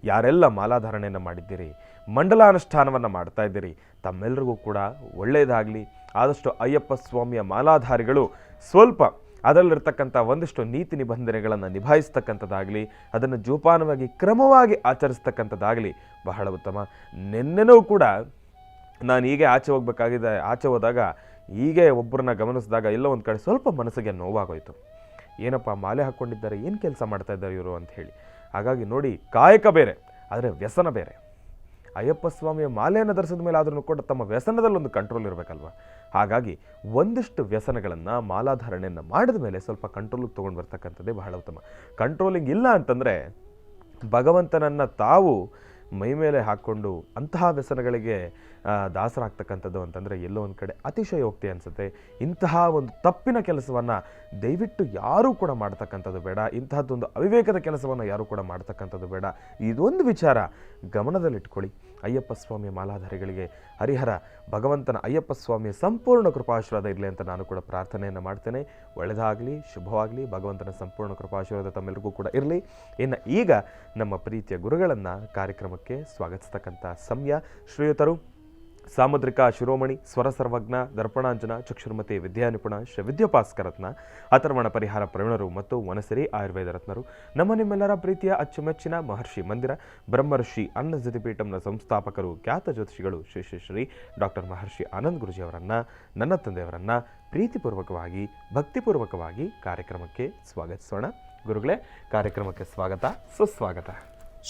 ಯಾರೆಲ್ಲ ಮಾಲಾಧಾರಣೆಯನ್ನು ಮಾಡಿದ್ದೀರಿ, ಮಂಡಲಾನುಷ್ಠಾನವನ್ನು ಮಾಡ್ತಾ ಇದ್ದೀರಿ, ತಮ್ಮೆಲ್ಲರಿಗೂ ಕೂಡ ಒಳ್ಳೆಯದಾಗಲಿ. ಆದಷ್ಟು ಅಯ್ಯಪ್ಪ ಸ್ವಾಮಿಯ ಮಾಲಾಧಾರಿಗಳು ಸ್ವಲ್ಪ ಅದರಲ್ಲಿರ್ತಕ್ಕಂಥ ಒಂದಿಷ್ಟು ನೀತಿ ನಿಬಂಧನೆಗಳನ್ನು ನಿಭಾಯಿಸ್ತಕ್ಕಂಥದ್ದಾಗಲಿ, ಅದನ್ನು ಜೋಪಾನವಾಗಿ ಕ್ರಮವಾಗಿ ಆಚರಿಸ್ತಕ್ಕಂಥದ್ದಾಗಲಿ ಬಹಳ ಉತ್ತಮ. ನಿನ್ನೆನೂ ಕೂಡ ನಾನು ಹೀಗೆ ಆಚೆ ಹೋದಾಗ ಹೀಗೆ ಒಬ್ಬರನ್ನ ಗಮನಿಸಿದಾಗ ಎಲ್ಲೋ ಒಂದು ಕಡೆ ಸ್ವಲ್ಪ ಮನಸ್ಸಿಗೆ ನೋವಾಗೋಯ್ತು. ಏನಪ್ಪ ಮಾಲೆ ಹಾಕ್ಕೊಂಡಿದ್ದಾರೆ, ಏನು ಕೆಲಸ ಮಾಡ್ತಾ ಇದ್ದಾರೆ ಇವರು ಅಂತ ಹೇಳಿ. ಹಾಗಾಗಿ ನೋಡಿ, ಕಾಯಕ ಬೇರೆ ಆದರೆ ವ್ಯಸನ ಬೇರೆ. ಅಯ್ಯಪ್ಪ ಸ್ವಾಮಿಯ ಮಾಲೆಯನ್ನು ಧರಿಸಿದ ಮೇಲೆ ಆದ್ರೂ ಕೂಡ ತಮ್ಮ ವ್ಯಸನದಲ್ಲೊಂದು ಕಂಟ್ರೋಲ್ ಇರಬೇಕಲ್ವ. ಹಾಗಾಗಿ ಒಂದಿಷ್ಟು ವ್ಯಸನಗಳನ್ನು, ಮಾಲಾಧಾರಣೆಯನ್ನು ಮಾಡಿದ ಮೇಲೆ ಸ್ವಲ್ಪ ಕಂಟ್ರೋಲಿಗೆ ತೊಗೊಂಡು ಬರ್ತಕ್ಕಂಥದ್ದೇ ಬಹಳ ಉತ್ತಮ. ಕಂಟ್ರೋಲಿಂಗ್ ಇಲ್ಲ ಅಂತಂದರೆ ಭಗವಂತನನ್ನು ತಾವು ಮೈ ಮೇಲೆ ಹಾಕ್ಕೊಂಡು ಅಂತಹ ವ್ಯಸನಗಳಿಗೆ ದಾಸರಾಗ್ತಕ್ಕಂಥದ್ದು ಅಂತಂದರೆ ಎಲ್ಲೋ ಒಂದು ಕಡೆ ಅತಿಶಯೋಕ್ತಿ ಅನಿಸುತ್ತೆ. ಇಂತಹ ಒಂದು ತಪ್ಪಿನ ಕೆಲಸವನ್ನು ದಯವಿಟ್ಟು ಯಾರೂ ಕೂಡ ಮಾಡ್ತಕ್ಕಂಥದ್ದು ಬೇಡ. ಇಂತಹದ್ದೊಂದು ಅವಿವೇಕದ ಕೆಲಸವನ್ನು ಯಾರೂ ಕೂಡ ಮಾಡ್ತಕ್ಕಂಥದ್ದು ಬೇಡ. ಇದೊಂದು ವಿಚಾರ ಗಮನದಲ್ಲಿಟ್ಕೊಳ್ಳಿ. ಅಯ್ಯಪ್ಪ ಸ್ವಾಮಿಯ ಮಾಲಾಧಾರಿಗಳಿಗೆ ಹರಿಹರ ಭಗವಂತನ ಅಯ್ಯಪ್ಪ ಸ್ವಾಮಿಯ ಸಂಪೂರ್ಣ ಕೃಪಾಶೀರ್ವಾದ ಇರಲಿ ಅಂತ ನಾನು ಕೂಡ ಪ್ರಾರ್ಥನೆಯನ್ನು ಮಾಡ್ತೇನೆ. ಒಳ್ಳೆಯದಾಗಲಿ, ಶುಭವಾಗಲಿ, ಭಗವಂತನ ಸಂಪೂರ್ಣ ಕೃಪಾಶೀರ್ವಾದ ತಮ್ಮೆಲ್ಲರಿಗೂ ಕೂಡ ಇರಲಿ. ಇನ್ನು ಈಗ ನಮ್ಮ ಪ್ರೀತಿಯ ಗುರುಗಳನ್ನು ಕಾರ್ಯಕ್ರಮಕ್ಕೆ ಸ್ವಾಗತಿಸ್ತಕ್ಕಂಥ ಸಮಯ. ಶ್ರೀಯುತರು ಸಾಮುದ್ರಿಕ ಶಿರೋಮಣಿ ಸ್ವರ ಸರ್ವಜ್ಞ ದರ್ಪಣಾಂಜನ ಚಕ್ಷುರ್ಮತಿ ವಿದ್ಯಾನಿಪುಣ ಶ್ರೀ ವಿದ್ಯೋಪಾಸ್ಕರತ್ನ ಅಥರ್ವಣ ಪರಿಹಾರ ಪ್ರವೀಣರು ಮತ್ತು ವನಸರಿ ಆಯುರ್ವೇದ ರತ್ನರು, ನಮ್ಮ ನಿಮ್ಮೆಲ್ಲರ ಪ್ರೀತಿಯ ಅಚ್ಚುಮೆಚ್ಚಿನ ಮಹರ್ಷಿ ಮಂದಿರ ಬ್ರಹ್ಮರ್ಷಿ ಅನ್ನಜ್ಯೋತಿಪೀಠಂನ ಸಂಸ್ಥಾಪಕರು, ಖ್ಯಾತ ಜ್ಯೋತಿಷಿಗಳು ಶ್ರೀ ಶ್ರೀ ಶ್ರೀ ಡಾಕ್ಟರ್ ಮಹರ್ಷಿ ಆನಂದ್ ಗುರುಜಿಯವರನ್ನು, ನನ್ನ ತಂದೆಯವರನ್ನು ಪ್ರೀತಿಪೂರ್ವಕವಾಗಿ ಭಕ್ತಿಪೂರ್ವಕವಾಗಿ ಕಾರ್ಯಕ್ರಮಕ್ಕೆ ಸ್ವಾಗತಿಸೋಣ. ಗುರುಗಳೇ, ಕಾರ್ಯಕ್ರಮಕ್ಕೆ ಸ್ವಾಗತ, ಸುಸ್ವಾಗತ.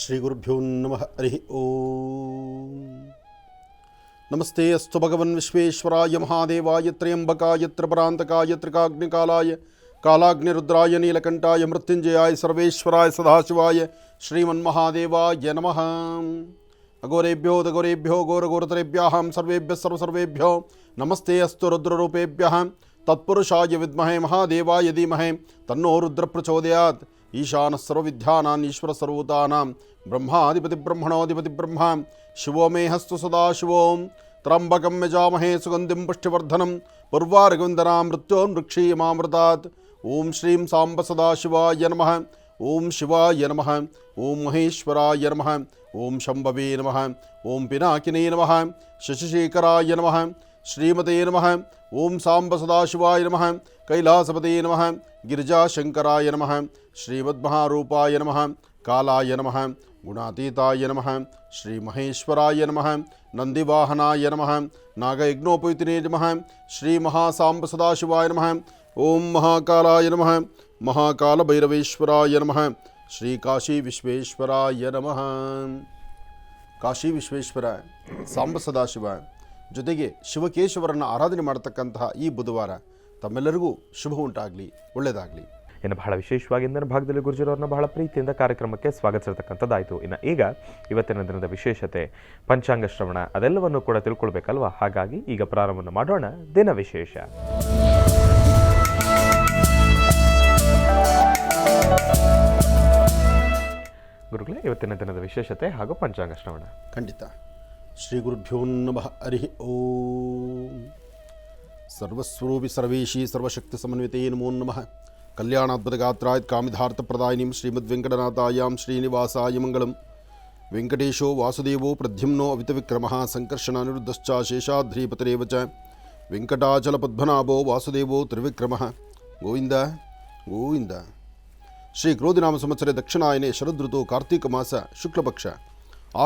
ಶ್ರೀ ಗುರುಭ್ಯೋ ನಮಃ. ಹರಿ ಓಂ. ನಮಸ್ತೆ ಅಸ್ತು ಭಗವನ್ ವಿಶ್ವೇಶ್ವರಾಯ ಮಹಾದೇವಾಯ ತ್ರಯಂಬಕಾಯ ತ್ರಿಪರಾಂತಕಾಯ ತ್ರಿಕಾಗ್ನಿಕಾಲಾಯ ಕಾಲಾಗ್ನಿರುದ್ರಾಯ ನೀಲಕಂಠಾಯ ಮೃತ್ಯುಂಜಯಾಯ ಸರ್ವೇಶ್ವರಾಯ ಸದಾಶಿವಾಯ ಶ್ರೀಮನ್ಮಹಾದೇವಾಯ ನಮಃ. ಅಘೋರೇಭ್ಯೋ ದಘೋರೇಭ್ಯೋ ಘೋರಘೋರತರೇಭ್ಯಾಂ ಸರ್ವೇಭ್ಯ ಸರ್ವಸರ್ವೇಭ್ಯೋ ನಮಸ್ತೆ ಅಸ್ತು ರುದ್ರರೂಪೇಭ್ಯಃ ತತ್ಪುರುಷಾಯ ವಿದ್ಮಹೇ ಮಹಾದೇವಾಯ ಧೀಮಹಿ ತನ್ನೋ ರುದ್ರ ಪ್ರಚೋದಯಾತ್. ಈಶಾನಃ ಸರ್ವವಿದ್ಯಾನಾಂ ಈಶ್ವರ ಸರ್ವಭೂತಾನಾಂ ಬ್ರಹ್ಮಾಧಿಪತಿ ಬ್ರಹ್ಮಣೋಧಿಪತಿ ಬ್ರಹ್ಮ ಶಿವೋ ಮೇ ಹಸ್ತು ಸದಾ ಶಿವೋಂ ತ್ರ್ಯಂಬಕಂ ಯಜಾಮಹೇ ಸುಗಂಧಿಂ ಪುಷ್ಟಿವರ್ಧನಂ ಪೂರ್ವಾರ್ಗವಂದನಾಂ ಮೃತ್ಯೋನ್ಮೃಕ್ಷೀಯಮಾಮೃತಾತ್. ಓಂ ಶ್ರೀಂ ಸಾಂಬ ಸದಾಶಿವಾಯ ನಮಃ. ಓಂ ಶಿವಾಯ ನಮಃ. ಓಂ ಮಹೇಶ್ವರಾಯ ನಮಃ. ಓಂ ಶಂಭವೇ ನಮಃ. ಓಂ ಪಿನಾಕಿನೇ ನಮಃ. ಶಶಿಶೇಖರಾಯ ನಮಃ. ಶ್ರೀಮತೆ ನಮಃ. ಓಂ ಸಾಂಬ ಸದಾಶಿವಾಯ ನಮಃ. ಕೈಲಾಸಪದೇ ನಮಃ. ಗಿರಿಜಾಶಂಕರಾಯ ನಮಃ. ಶ್ರೀಮದ್ಮಹಾರೂಪಾಯ ನಮಃ. ಕಾಲಾಯ ನಮಃ. ಗುಣಾತೀತಾಯ ನಮಃ. ಶ್ರೀ ಮಹೇಶ್ವರಾಯ ನಮಃ. ನಂದಿವಾಹನಾಯ ನಮಃ. ನಾಗಯಜ್ಞೋಪಯುತಿನೇ ನಮಃ. ಶ್ರೀ ಮಹಾಸಾಂಬ ಸದಾಶಿವಾಯ ನಮಃ. ಓಂ ಮಹಾಕಾಲಾಯ ನಮಃ. ಮಹಾಕಾಲ ಭೈರವೇಶ್ವರಾಯ ನಮಃ. ಶ್ರೀ ಕಾಶಿ ವಿಶ್ವೇಶ್ವರಾಯ ನಮಃ. ಕಾಶಿ ವಿಶ್ವೇಶ್ವರ ಸಾಂಬ ಸದಾಶಿವ ಜೊತೆಗೆ ಶಿವಕೇಶವರನ್ನು ಆರಾಧನೆ ಮಾಡತಕ್ಕಂತಹ ಈ ಬುಧವಾರ ತಮ್ಮೆಲ್ಲರಿಗೂ ಶುಭ ಉಂಟಾಗಲಿ, ಒಳ್ಳೆಯದಾಗಲಿ. ಇನ್ನು ಬಹಳ ವಿಶೇಷವಾಗಿ ಇಂದಿನ ಭಾಗದಲ್ಲಿ ಗುರುಜಿರವ್ರನ್ನ ಬಹಳ ಪ್ರೀತಿಯಿಂದ ಕಾರ್ಯಕ್ರಮಕ್ಕೆ ಸ್ವಾಗತಿಸಿರ್ತಕ್ಕಂಥದ್ದಾಯಿತು. ಇನ್ನು ಈಗ ಇವತ್ತಿನ ದಿನದ ವಿಶೇಷತೆ ಪಂಚಾಂಗ ಶ್ರವಣ ಅದೆಲ್ಲವನ್ನು ಕೂಡ ತಿಳ್ಕೊಳ್ಬೇಕಲ್ವಾ. ಹಾಗಾಗಿ ಈಗ ಪ್ರಾರಂಭವನ್ನು ಮಾಡೋಣ ದಿನ ವಿಶೇಷ. ಗುರುಗಳೇ, ಇವತ್ತಿನ ದಿನದ ವಿಶೇಷತೆ ಹಾಗೂ ಪಂಚಾಂಗ ಶ್ರವಣ. ಖಂಡಿತ. ಶ್ರೀ ಗುರುಭ್ಯೋ ನಮಃ. ಹರಿ ಓಂ. ಸರ್ವಸ್ವರೂಪಿ ಸರ್ವೇಶಿ ಸರ್ವಶಕ್ತಿ ಸಮನ್ವಿತೇ ನಮೋ ನಮಃ. ಕಲ್ಯಾಣಾದ್ಭುತಗಾತ್ರಾಯ ಕಾಮಿಧಾರ್ಥಪ್ರದಾಯಿನೀಂ ಶ್ರೀಮದ್ವೆಂಕಟನಾಥಾಯಾಂ ಶ್ರೀನಿವಾಸಾಯ ಮಂಗಳಂ. ವೆಂಕಟೇಶೋ ವಾಸುದೇವೋ ಪ್ರದ್ಯುಮ್ನೋ ಅವಿತವಿಕ್ರಮಃ ಸಂಕರ್ಷಣ ಅನಿರುದ್ಧಶ್ಚ ಶೇಷಾದ್ರಿಪತರೇವ ಚ. ವೆಂಕಟಾಚಲಪದ್ಮನಾಭೋ ವಾಸುದೇವೋ ತ್ರಿವಿಕ್ರಮಃ. ಗೋವಿಂದ ಗೋವಿಂದ. ಶ್ರೀ ಕ್ರೋಧಿನಾಮ ಸಂವತ್ಸರ ದಕ್ಷಿಣಾಯನೆ ಶರದೃತು ಕಾರ್ತೀಕ ಮಾಸ ಶುಕ್ಲಪಕ್ಷ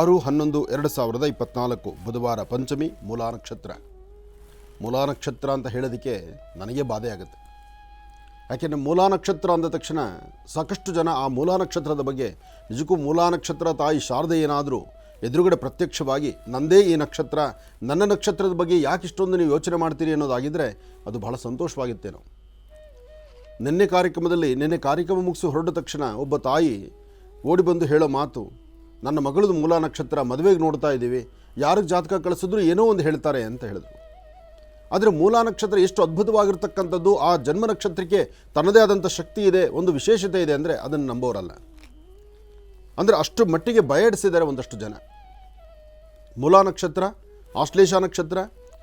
6/11/2024 ಬುಧವಾರ ಪಂಚಮಿ ಮೂಲಾ ನಕ್ಷತ್ರ. ಮೂಲಾ ನಕ್ಷತ್ರ ಅಂತ ಹೇಳೋದಕ್ಕೆ ನನಗೆ ಬಾಧೆ ಆಗುತ್ತೆ. ಯಾಕೆಂದರೆ ಮೂಲಾ ನಕ್ಷತ್ರ ಅಂದ ತಕ್ಷಣ ಸಾಕಷ್ಟು ಜನ ಆ ಮೂಲಾ ನಕ್ಷತ್ರದ ಬಗ್ಗೆ ನಿಜಕ್ಕೂ ಮೂಲಾ ನಕ್ಷತ್ರ ತಾಯಿ ಶಾರದೆ ಏನಾದರೂ ಎದುರುಗಡೆ ಪ್ರತ್ಯಕ್ಷವಾಗಿ ನಂದೇ ಈ ನಕ್ಷತ್ರ, ನನ್ನ ನಕ್ಷತ್ರದ ಬಗ್ಗೆ ಯಾಕೆ ಇಷ್ಟೊಂದು ನೀವು ಯೋಚನೆ ಮಾಡ್ತೀರಿ ಅನ್ನೋದಾಗಿದ್ದರೆ ಅದು ಬಹಳ ಸಂತೋಷವಾಗಿತ್ತೇನೋ. ನಿನ್ನೆ ಕಾರ್ಯಕ್ರಮ ಮುಗಿಸಿ ಹೊರಟ ತಕ್ಷಣ ಒಬ್ಬ ತಾಯಿ ಓಡಿ ಬಂದು ಹೇಳೋ ಮಾತು, ನನ್ನ ಮಗಳದು ಮೂಲಾ ನಕ್ಷತ್ರ, ಮದುವೆಗೆ ನೋಡ್ತಾ ಇದ್ದೀವಿ, ಯಾರಿಗೆ ಜಾತಕ ಕಳಿಸಿದ್ರು ಏನೋ ಒಂದು ಹೇಳ್ತಾರೆ ಅಂತ ಹೇಳಿದ್ರು. ಆದರೆ ಮೂಲಾ ನಕ್ಷತ್ರ ಎಷ್ಟು ಅದ್ಭುತವಾಗಿರ್ತಕ್ಕಂಥದ್ದು, ಆ ಜನ್ಮ ನಕ್ಷತ್ರಕ್ಕೆ ತನ್ನದೇ ಆದಂಥ ಶಕ್ತಿ ಇದೆ, ಒಂದು ವಿಶೇಷತೆ ಇದೆ ಅಂದರೆ ಅದನ್ನು ನಂಬೋರಲ್ಲ. ಅಂದರೆ ಅಷ್ಟು ಮಟ್ಟಿಗೆ ಬಯಡಿಸಿದ್ದಾರೆ ಒಂದಷ್ಟು ಜನ. ಮೂಲಾ ನಕ್ಷತ್ರ, ಆಶ್ಲೇಷ ನಕ್ಷತ್ರ,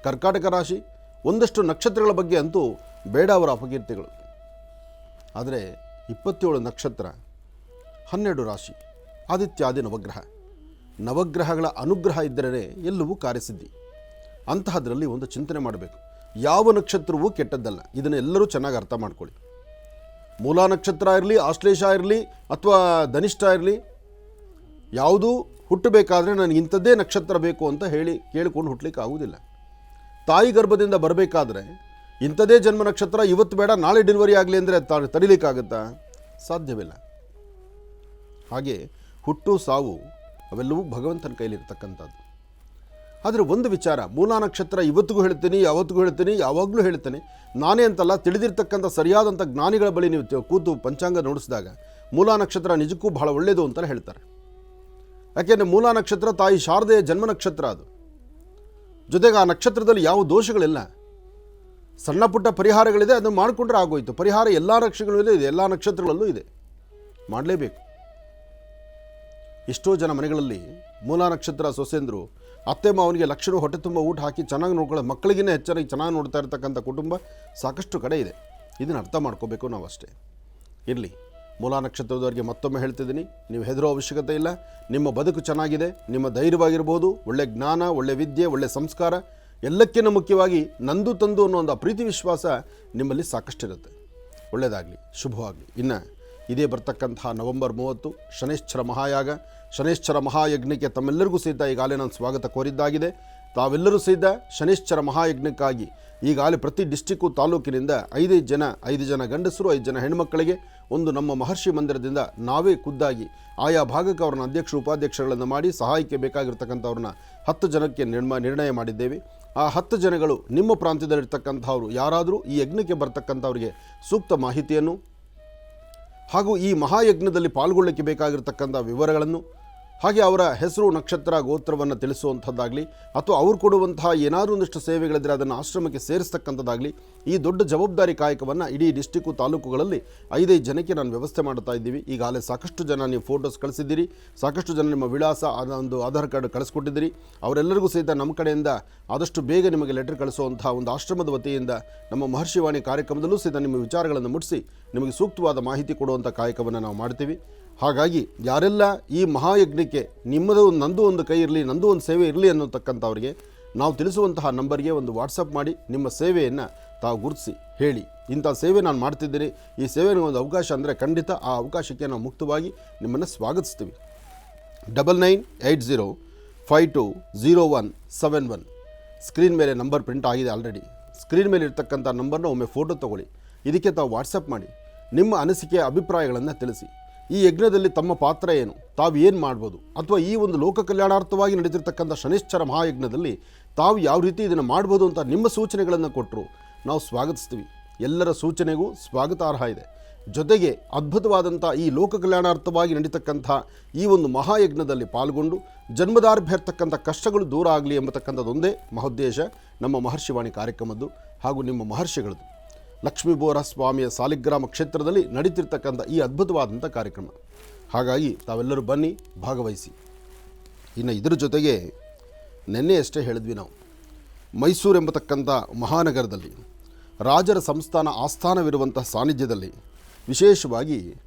ಕರ್ಕಾಟಕ ರಾಶಿ, ಒಂದಷ್ಟು ನಕ್ಷತ್ರಗಳ ಬಗ್ಗೆ ಅಂತೂ ಬೇಡ ಅವರ ಅಪಕೀರ್ತಿಗಳು. ಆದರೆ 27 ನಕ್ಷತ್ರ, 12 ರಾಶಿ, ಆದಿತ್ಯಾದಿ ನವಗ್ರಹಗಳ ಅನುಗ್ರಹ ಇದ್ದರೆ ಎಲ್ಲವೂ ಕಾರ್ಯಸಿದ್ಧಿ. ಅಂತಹದ್ರಲ್ಲಿ ಒಂದು ಚಿಂತನೆ ಮಾಡಬೇಕು. ಯಾವ ನಕ್ಷತ್ರವೂ ಕೆಟ್ಟದ್ದಲ್ಲ, ಇದನ್ನು ಎಲ್ಲರೂ ಚೆನ್ನಾಗಿ ಅರ್ಥ ಮಾಡ್ಕೊಳ್ಳಿ. ಮೂಲಾ ನಕ್ಷತ್ರ ಇರಲಿ, ಆಶ್ಲೇಷ ಇರಲಿ ಅಥವಾ ಧನಿಷ್ಠ ಇರಲಿ, ಯಾವುದೂ ಹುಟ್ಟಬೇಕಾದ್ರೆ ನನಗೆ ಇಂಥದ್ದೇ ನಕ್ಷತ್ರ ಬೇಕು ಅಂತ ಹೇಳಿ ಕೇಳಿಕೊಂಡು ಹುಟ್ಟಲಿಕ್ಕೆ ಆಗುವುದಿಲ್ಲ. ತಾಯಿ ಗರ್ಭದಿಂದ ಬರಬೇಕಾದ್ರೆ ಇಂಥದೇ ಜನ್ಮ ನಕ್ಷತ್ರ, ಇವತ್ತು ಬೇಡ ನಾಳೆ ಡೆಲಿವರಿ ಆಗಲಿ ಅಂದರೆ ತಡಿಲಿಕ್ಕಾಗುತ್ತಾ? ಸಾಧ್ಯವಿಲ್ಲ. ಹಾಗೆ ಹುಟ್ಟು ಸಾವು ಅವೆಲ್ಲವೂ ಭಗವಂತನ ಕೈಲಿರ್ತಕ್ಕಂಥದ್ದು. ಆದರೆ ಒಂದು ವಿಚಾರ, ಮೂಲಾ ನಕ್ಷತ್ರ ಇವತ್ತಿಗೂ ಹೇಳ್ತೀನಿ, ಯಾವತ್ತಿಗೂ ಹೇಳ್ತೀನಿ, ಯಾವಾಗಲೂ ಹೇಳ್ತೇನೆ, ನಾನೇ ಅಂತಲ್ಲ, ತಿಳಿದಿರ್ತಕ್ಕಂಥ ಸರಿಯಾದಂಥ ಜ್ಞಾನಿಗಳ ಬಳಿ ನೀವು ಕೂತು ಪಂಚಾಂಗ ನೋಡಿಸಿದಾಗ ಮೂಲಾ ನಕ್ಷತ್ರ ನಿಜಕ್ಕೂ ಬಹಳ ಒಳ್ಳೆಯದು ಅಂತಲೇ ಹೇಳ್ತಾರೆ. ಯಾಕೆಂದರೆ ಮೂಲಾ ನಕ್ಷತ್ರ ತಾಯಿ ಶಾರದೆಯ ಜನ್ಮ ನಕ್ಷತ್ರ. ಅದು ಜೊತೆಗೆ ಆ ನಕ್ಷತ್ರದಲ್ಲಿ ಯಾವ ದೋಷಗಳಿಲ್ಲ. ಸಣ್ಣ ಪುಟ್ಟ ಪರಿಹಾರಗಳಿದೆ, ಅದನ್ನು ಮಾಡಿಕೊಂಡ್ರೆ ಆಗೋಯ್ತು. ಪರಿಹಾರ ಎಲ್ಲ ನಕ್ಷತ್ರಗಳಲ್ಲೂ ಇದೆ, ಎಲ್ಲ ನಕ್ಷತ್ರಗಳಲ್ಲೂ ಇದೆ, ಮಾಡಲೇಬೇಕು. ಎಷ್ಟೋ ಜನ ಮನೆಗಳಲ್ಲಿ ಮೂಲ ನಕ್ಷತ್ರ ಸೊಸೆಂದರು ಅತ್ತೆ ಮಾವನಿಗೆ ಲಕ್ಷಣ ಹೊಟ್ಟೆ ತುಂಬ ಊಟ ಹಾಕಿ ಚೆನ್ನಾಗಿ ನೋಡ್ಕೊಳ್ಳೋ, ಮಕ್ಕಳಿಗಿನ್ನ ಹೆಚ್ಚಾಗಿ ಚೆನ್ನಾಗಿ ನೋಡ್ತಾ ಇರ್ತಕ್ಕಂಥ ಕುಟುಂಬ ಸಾಕಷ್ಟು ಕಡೆ ಇದೆ. ಇದನ್ನು ಅರ್ಥ ಮಾಡ್ಕೋಬೇಕು ನಾವು ಅಷ್ಟೇ. ಇರಲಿ, ಮೂಲ ನಕ್ಷತ್ರದವರಿಗೆ ಮತ್ತೊಮ್ಮೆ ಹೇಳ್ತಿದ್ದೀನಿ, ನೀವು ಹೆದರೋ ಅವಶ್ಯಕತೆ ಇಲ್ಲ. ನಿಮ್ಮ ಬದುಕು ಚೆನ್ನಾಗಿದೆ, ನಿಮ್ಮ ಧೈರ್ಯವಾಗಿರ್ಬೋದು, ಒಳ್ಳೆ ಜ್ಞಾನ, ಒಳ್ಳೆ ವಿದ್ಯೆ, ಒಳ್ಳೆ ಸಂಸ್ಕಾರ, ಎಲ್ಲಕ್ಕಿಂತ ಮುಖ್ಯವಾಗಿ ನಂದು ತಂದು ಅನ್ನೋ ಒಂದು ಪ್ರೀತಿ ವಿಶ್ವಾಸ ನಿಮ್ಮಲ್ಲಿ ಸಾಕಷ್ಟಿರುತ್ತೆ. ಒಳ್ಳೆಯದಾಗಲಿ, ಶುಭವಾಗಲಿ. ಇನ್ನು ಇದೇ ಬರ್ತಕ್ಕಂತಹ ನವೆಂಬರ್ 30 ಶನೈಶ್ಚರ ಮಹಾಯಾಗ, ಶನೈಶ್ಚರ ಮಹಾಯಜ್ಞಕ್ಕೆ ತಮ್ಮೆಲ್ಲರಿಗೂ ಸಹಿತ ಈಗಾಗಲೇ ನಾನು ಸ್ವಾಗತ ಕೋರಿದ್ದಾಗಿದೆ. ತಾವೆಲ್ಲರೂ ಸಹಿತ ಶನೈಶ್ಚರ ಮಹಾಯಜ್ಞಕ್ಕಾಗಿ ಈಗಾಗಲೇ ಪ್ರತಿ ಡಿಸ್ಟಿಕ್ಕು ತಾಲೂಕಿನಿಂದ 5 ಜನ ಗಂಡಸರು, 5 ಜನ ಹೆಣ್ಮಕ್ಕಳಿಗೆ ಒಂದು ನಮ್ಮ ಮಹರ್ಷಿ ಮಂದಿರದಿಂದ ನಾವೇ ಖುದ್ದಾಗಿ ಆಯಾ ಭಾಗಕ್ಕೆ ಅವ್ರನ್ನ ಅಧ್ಯಕ್ಷರು ಉಪಾಧ್ಯಕ್ಷರುಗಳನ್ನು ಮಾಡಿ ಸಹಾಯಕ್ಕೆ ಬೇಕಾಗಿರ್ತಕ್ಕಂಥವ್ರನ್ನ 10 ಜನಕ್ಕೆ ನಿರ್ಣಯ ಮಾಡಿದ್ದೇವೆ. ಆ 10 ಜನಗಳು ನಿಮ್ಮ ಪ್ರಾಂತ್ಯದಲ್ಲಿರ್ತಕ್ಕಂಥವ್ರು ಯಾರಾದರೂ ಈ ಯಜ್ಞಕ್ಕೆ ಬರ್ತಕ್ಕಂಥವ್ರಿಗೆ ಸೂಕ್ತ ಮಾಹಿತಿಯನ್ನು ಹಾಗೂ ಈ ಮಹಾಯಜ್ಞದಲ್ಲಿ ಪಾಲ್ಗೊಳ್ಳಲಿಕ್ಕೆ ಬೇಕಾಗಿರ್ತಕ್ಕಂಥ ವಿವರಗಳನ್ನು, ಹಾಗೆ ಅವರ ಹೆಸರು, ನಕ್ಷತ್ರ, ಗೋತ್ರವನ್ನು ತಿಳಿಸುವಂಥದ್ದಾಗಲಿ ಅಥವಾ ಅವ್ರು ಕೊಡುವಂತಹ ಏನಾದರೂ ಒಂದಿಷ್ಟು ಸೇವೆಗಳಿದ್ದರೆ ಅದನ್ನು ಆಶ್ರಮಕ್ಕೆ ಸೇರಿಸ್ತಕ್ಕಂಥದ್ದಾಗಲಿ, ಈ ದೊಡ್ಡ ಜವಾಬ್ದಾರಿ ಕಾಯಕವನ್ನು ಇಡೀ ಡಿಸ್ಟಿಕ್ಕು ತಾಲೂಕುಗಳಲ್ಲಿ 5 ಜನಕ್ಕೆ ನಾನು ವ್ಯವಸ್ಥೆ ಮಾಡ್ತಾ ಇದ್ದೀವಿ. ಈಗಾಗಲೇ ಸಾಕಷ್ಟು ಜನ ನೀವು ಫೋಟೋಸ್ ಕಳಿಸಿದ್ದೀರಿ, ಸಾಕಷ್ಟು ಜನ ನಿಮ್ಮ ವಿಳಾಸ, ಒಂದು ಆಧಾರ್ ಕಾರ್ಡ್ ಕಳಿಸ್ಕೊಟ್ಟಿದ್ದೀರಿ. ಅವರೆಲ್ಲರಿಗೂ ಸಹಿತ ನಮ್ಮ ಕಡೆಯಿಂದ ಆದಷ್ಟು ಬೇಗ ನಿಮಗೆ ಲೆಟರ್ ಕಳಿಸುವಂಥ ಒಂದು ಆಶ್ರಮದ ವತಿಯಿಂದ ನಮ್ಮ ಮಹರ್ಷಿವಾಣಿ ಕಾರ್ಯಕ್ರಮದಲ್ಲೂ ಸಹಿತ ನಿಮ್ಮ ವಿಚಾರಗಳನ್ನು ಮುಟ್ಟಿಸಿ ನಿಮಗೆ ಸೂಕ್ತವಾದ ಮಾಹಿತಿ ಕೊಡುವಂಥ ಕಾಯಕವನ್ನು ನಾವು ಮಾಡ್ತೀವಿ. ಹಾಗಾಗಿ ಯಾರೆಲ್ಲ ಈ ಮಹಾಯಜ್ಞಕ್ಕೆ ನಿಮ್ಮದು ನಂದು ಒಂದು ಕೈ ಇರಲಿ, ನಂದು ಒಂದು ಸೇವೆ ಇರಲಿ ಅನ್ನೋತಕ್ಕಂಥವ್ರಿಗೆ ನಾವು ತಿಳಿಸುವಂತಹ ನಂಬರ್ಗೆ ಒಂದು ವಾಟ್ಸಪ್ ಮಾಡಿ ನಿಮ್ಮ ಸೇವೆಯನ್ನು ತಾವು ಗುರುತಿಸಿ ಹೇಳಿ, ಇಂಥ ಸೇವೆ ನಾನು ಮಾಡ್ತಿದ್ದೀನಿ, ಈ ಸೇವೆಗೆ ಒಂದು ಅವಕಾಶ ಅಂದರೆ ಖಂಡಿತ ಆ ಅವಕಾಶಕ್ಕೆ ನಾವು ಮುಕ್ತವಾಗಿ ನಿಮ್ಮನ್ನು ಸ್ವಾಗತಿಸ್ತೀವಿ. 9980520171 ಸ್ಕ್ರೀನ್ ಮೇಲೆ ನಂಬರ್ ಪ್ರಿಂಟ್ ಆಗಿದೆ ಆಲ್ರೆಡಿ. ಸ್ಕ್ರೀನ್ ಮೇಲೆ ಇರ್ತಕ್ಕಂಥ ನಂಬರ್ನ ಒಮ್ಮೆ ಫೋಟೋ ತೊಗೊಳ್ಳಿ. ಇದಕ್ಕೆ ತಾವು ವಾಟ್ಸಪ್ ಮಾಡಿ ನಿಮ್ಮ ಅನಿಸಿಕೆಯ ಅಭಿಪ್ರಾಯಗಳನ್ನು ತಿಳಿಸಿ. ಈ ಯಜ್ಞದಲ್ಲಿ ತಮ್ಮ ಪಾತ್ರ ಏನು, ತಾವು ಏನು ಮಾಡ್ಬೋದು, ಅಥವಾ ಈ ಒಂದು ಲೋಕ ಕಲ್ಯಾಣಾರ್ಥವಾಗಿ ನಡೀತಿರ್ತಕ್ಕಂಥ ಶನೈಶ್ಚರ ಮಹಾಯಜ್ಞದಲ್ಲಿ ತಾವು ಯಾವ ರೀತಿ ಇದನ್ನು ಮಾಡ್ಬೋದು ಅಂತ ನಿಮ್ಮ ಸೂಚನೆಗಳನ್ನು ಕೊಟ್ಟರು ನಾವು ಸ್ವಾಗತಿಸ್ತೀವಿ. ಎಲ್ಲರ ಸೂಚನೆಗೂ ಸ್ವಾಗತಾರ್ಹ ಇದೆ. ಜೊತೆಗೆ ಅದ್ಭುತವಾದಂಥ ಈ ಲೋಕ ಕಲ್ಯಾಣಾರ್ಥವಾಗಿ ನಡೀತಕ್ಕಂಥ ಈ ಒಂದು ಮಹಾಯಜ್ಞದಲ್ಲಿ ಪಾಲ್ಗೊಂಡು ಜನ್ಮದಾರ್ಭ್ಯ ಇರ್ತಕ್ಕಂಥ ಕಷ್ಟಗಳು ದೂರ ಆಗಲಿ ಎಂಬತಕ್ಕಂಥದ್ದೊಂದೇ ಮಹೋದ್ದೇಶ ನಮ್ಮ ಮಹರ್ಷಿವಾಣಿ ಕಾರ್ಯಕ್ರಮದ್ದು ಹಾಗೂ ನಿಮ್ಮ ಮಹರ್ಷಿಗಳದ್ದು. ಲಕ್ಷ್ಮೀ ಬೋರ ಸ್ವಾಮಿಯ ಸಾಲಿಗ್ರಾಮ ಕ್ಷೇತ್ರದಲ್ಲಿ ನಡೀತಿರ್ತಕ್ಕಂಥ ಈ ಅದ್ಭುತವಾದಂಥ ಕಾರ್ಯಕ್ರಮ. ಹಾಗಾಗಿ ತಾವೆಲ್ಲರೂ ಬನ್ನಿ, ಭಾಗವಹಿಸಿ. ಇನ್ನು ಇದರ ಜೊತೆಗೆ ನಿನ್ನೆ ಅಷ್ಟೇ ಹೇಳಿದ್ವಿ ನಾವು, ಮೈಸೂರು ಎಂಬತಕ್ಕಂಥ ಮಹಾನಗರದಲ್ಲಿ ರಾಜರ ಸಂಸ್ಥಾನ ಆಸ್ಥಾನವಿರುವಂಥ ಸಾನ್ನಿಧ್ಯದಲ್ಲಿ ವಿಶೇಷವಾಗಿ